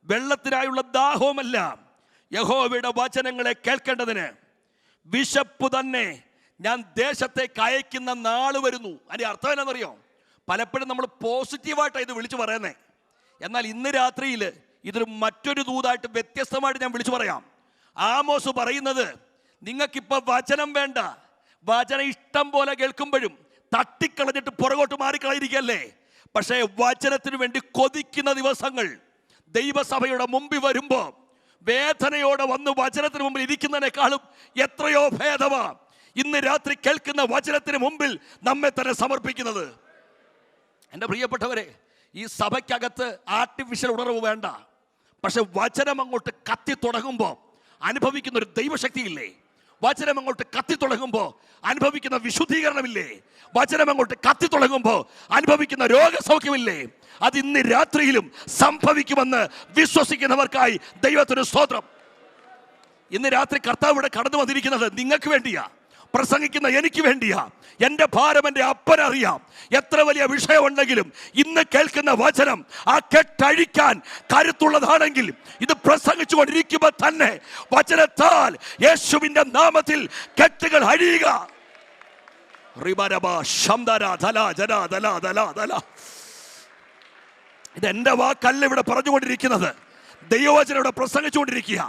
വെള്ളത്തിനായുള്ള ദാഹവുമല്ല, യഹോവയുടെ വചനങ്ങളെ കേൾക്കേണ്ടതിന് വിശപ്പ് തന്നെ ഞാൻ ദേശത്തേക്ക് അയക്കുന്ന നാള് വരുന്നു. അതിൻ്റെ അർത്ഥം എന്നാണെന്നറിയോ? പലപ്പോഴും നമ്മൾ പോസിറ്റീവായിട്ടാണ് ഇത് വിളിച്ചു പറയുന്നത്. എന്നാൽ ഇന്ന് രാത്രിയിൽ ഇതൊരു മറ്റൊരു ദൂതായിട്ട് വ്യത്യസ്തമായിട്ട് ഞാൻ വിളിച്ചു പറയാം. ആമോസ് പറയുന്നത്, നിങ്ങൾക്കിപ്പോൾ വചനം വേണ്ട, വചനം ഇഷ്ടം പോലെ കേൾക്കുമ്പോഴും തട്ടിക്കളഞ്ഞിട്ട് പുറകോട്ട് മാറിക്കളയിരിക്കല്ലേ. പക്ഷേ വചനത്തിന് വേണ്ടി കൊതിക്കുന്ന ദിവസങ്ങൾ ദൈവസഭയുടെ മുമ്പിൽ വരുമ്പോൾ വേദനയോടെ വന്ന് വചനത്തിന് മുമ്പിൽ ഇരിക്കുന്നതിനേക്കാളും എത്രയോ ഭേദമാ ഇന്ന് രാത്രി കേൾക്കുന്ന വചനത്തിന് മുമ്പിൽ നമ്മെ തന്നെ സമർപ്പിക്കുന്നത്. എൻ്റെ പ്രിയപ്പെട്ടവരെ, ഈ സഭയ്ക്കകത്ത് ആർട്ടിഫിഷ്യൽ ഉണർവ് വേണ്ട. പക്ഷെ വചനം അങ്ങോട്ട് കത്തി തുടങ്ങുമ്പോൾ അനുഭവിക്കുന്ന ഒരു ദൈവശക്തിയില്ലേ? വചനം അങ്ങോട്ട് കത്തി തുടങ്ങുമ്പോൾ അനുഭവിക്കുന്ന വിശുദ്ധീകരണമില്ലേ? വചനം അങ്ങോട്ട് കത്തി തുടങ്ങുമ്പോൾ അനുഭവിക്കുന്ന രോഗസൗഖ്യമില്ലേ? അത് ഇന്ന് രാത്രിയിലും സംഭവിക്കുമെന്ന് വിശ്വസിക്കുന്നവർക്കായി ദൈവത്തിന് സ്തോത്രം. ഇന്ന് രാത്രി കർത്താവ് ഇവിടെ കടന്നു വന്നിരിക്കുന്നത് നിങ്ങൾക്ക് വേണ്ടിയാ, പ്രസംഗിക്കുന്ന എനിക്ക് വേണ്ടിയാ. എൻ്റെ ഭാരം എൻ്റെ അപ്പനറിയാം. എത്ര വലിയ വിഷയമുണ്ടെങ്കിലും ഇന്ന് കേൾക്കുന്ന വചനം ആ കെട്ടഴിക്കാൻ കരുത്തുള്ളതാണെങ്കിൽ ഇത് പ്രസംഗിച്ചു കൊണ്ടിരിക്കുമ്പോൾ തന്നെ വചനത്താൽ യേശുവിൻ്റെ നാമത്തിൽ കെട്ടുകൾ അഴിയുക. ഇത് എൻ്റെ വാക്കല്ല ഇവിടെ പറഞ്ഞുകൊണ്ടിരിക്കുന്നത്, ദൈവവചനം ഇവിടെ പ്രസംഗിച്ചുകൊണ്ടിരിക്കുക.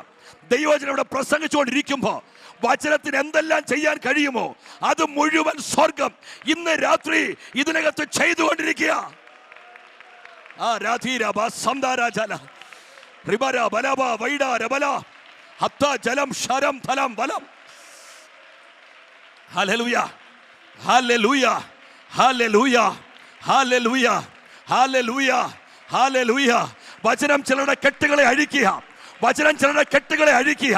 ദൈവവചനം ഇവിടെ പ്രസംഗിച്ചുകൊണ്ടിരിക്കുമ്പോൾ വചനത്തിന് എന്തെല്ലാം ചെയ്യാൻ കഴിയുമോ അത് മുഴുവൻ സ്വർഗം ഇന്ന് രാത്രി ഇതിനകത്ത് ചെയ്തുകൊണ്ടിരിക്കുക. വചനം ചിലരുടെ കെട്ടുകളെ അഴിക്കുക. വചനം ചിലരുടെ കെട്ടുകളെ അഴിക്കുക.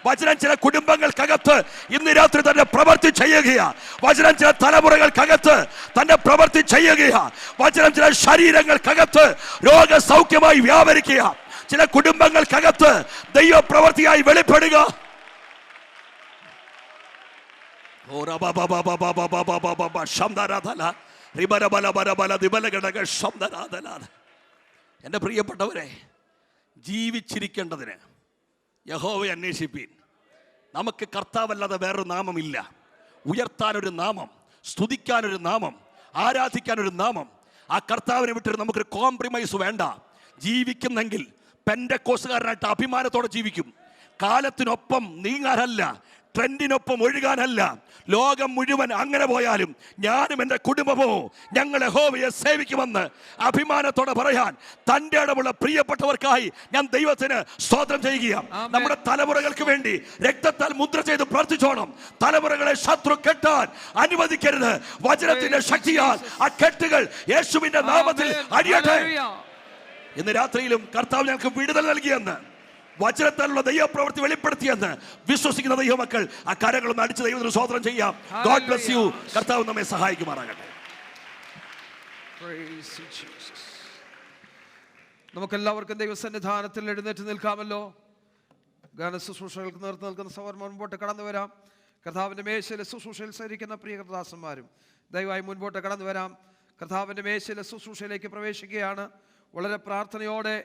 വചനം ചില കുടുംബങ്ങൾക്കകത്ത് ഇന്ന് രാത്രി തന്നെ പ്രവൃത്തി ചെയ്യുക. വചനം ചില തലമുറകൾക്കകത്ത് തന്റെ പ്രവൃത്തി ചെയ്യുക. വചനം ചില ശരീരങ്ങൾക്കകത്ത് രോഗസൗഖ്യമായി വ്യാപരിക്കുക. ചില കുടുംബങ്ങൾക്കകത്ത് ദൈവപ്രവൃത്തിയായി വെളിപ്പെടുക. എൻ്റെ പ്രിയപ്പെട്ടവരെ, ജീവിച്ചിരിക്കേണ്ടതിന് യഹോവയെ അന്വേഷിപ്പീൻ. നമുക്ക് കർത്താവല്ലാതെ വേറൊരു നാമമില്ല. ഉയർത്താനൊരു നാമം, സ്തുതിക്കാനൊരു നാമം, ആരാധിക്കാനൊരു നാമം. ആ കർത്താവിനെ വിട്ടിട്ട് നമുക്കൊരു കോംപ്രമൈസ് വേണ്ട. ജീവിക്കുന്നെങ്കിൽ പെന്തക്കോസ്തുകാരനായിട്ട് അഭിമാനത്തോടെ ജീവിക്കും. കാലത്തിനൊപ്പം നീങ്ങാനല്ല, ട്രെൻഡിനൊപ്പം ഒഴുകാനല്ല. ലോകം മുഴുവൻ അങ്ങനെ പോയാലും ഞാനും എൻ്റെ കുടുംബമോ ഞങ്ങൾ യഹോവയെ സേവിക്കുമെന്ന് അഭിമാനത്തോടെ പറയാൻ തൻ്റെ ഇടമുള്ള പ്രിയപ്പെട്ടവർക്കായി ഞാൻ ദൈവത്തിന് സ്തോത്രം ചെയ്യുകയാണ്. നമ്മുടെ തലമുറകൾക്ക് വേണ്ടി രക്തത്താൽ മുദ്ര ചെയ്ത് പ്രാർത്ഥിച്ചോണം. തലമുറകളെ ശത്രു കെട്ടാൻ അനുവദിക്കരുത്. വചനത്തിന്റെ ശക്തിയാൽ ആ കെട്ടുകൾ യേശുവിന്റെ നാമത്തിൽ അടിയട്ടെ. ഇന്ന് രാത്രിയിലും കർത്താവ് ഞങ്ങൾക്ക് വിടുതൽ നൽകിയെന്ന്, വചനത്താലുള്ള ദൈവപ്രവൃത്തി വെളിപ്പെടുത്തിയെന്ന് വിശ്വസിക്കുന്ന ദൈവമക്കൾ ആ കരങ്ങളൊന്ന് അടിച്ച് ദൈവത്തിന് സ്തോത്രം ചെയ്യാം. God bless you. കർത്താവ് നമ്മെ സഹായിക്കുമാറാകട്ടെ. നമുക്കെല്ലാവർക്കും ദൈവസന്നിധാനത്തിൽ എഴുന്നേറ്റ് നിൽക്കാമല്ലോ. ഗാന ശുശ്രൂഷകൾക്ക് നേർത്ത് നിൽക്കുന്ന സഹോദരൻ മുൻപോട്ട് കടന്നു വരാം. കർത്താവിൻ്റെ മേശയിലെ ശുശ്രൂഷയിൽ സരിക്കുന്ന പ്രിയ കർത്താസന്മാരും ദയവായി മുൻപോട്ട് കടന്നു വരാം. കർത്താവിൻ്റെ മേശയിലെ ശുശ്രൂഷയിലേക്ക് പ്രവേശിക്കുകയാണ്. വളരെ പ്രാർത്ഥനയോടെ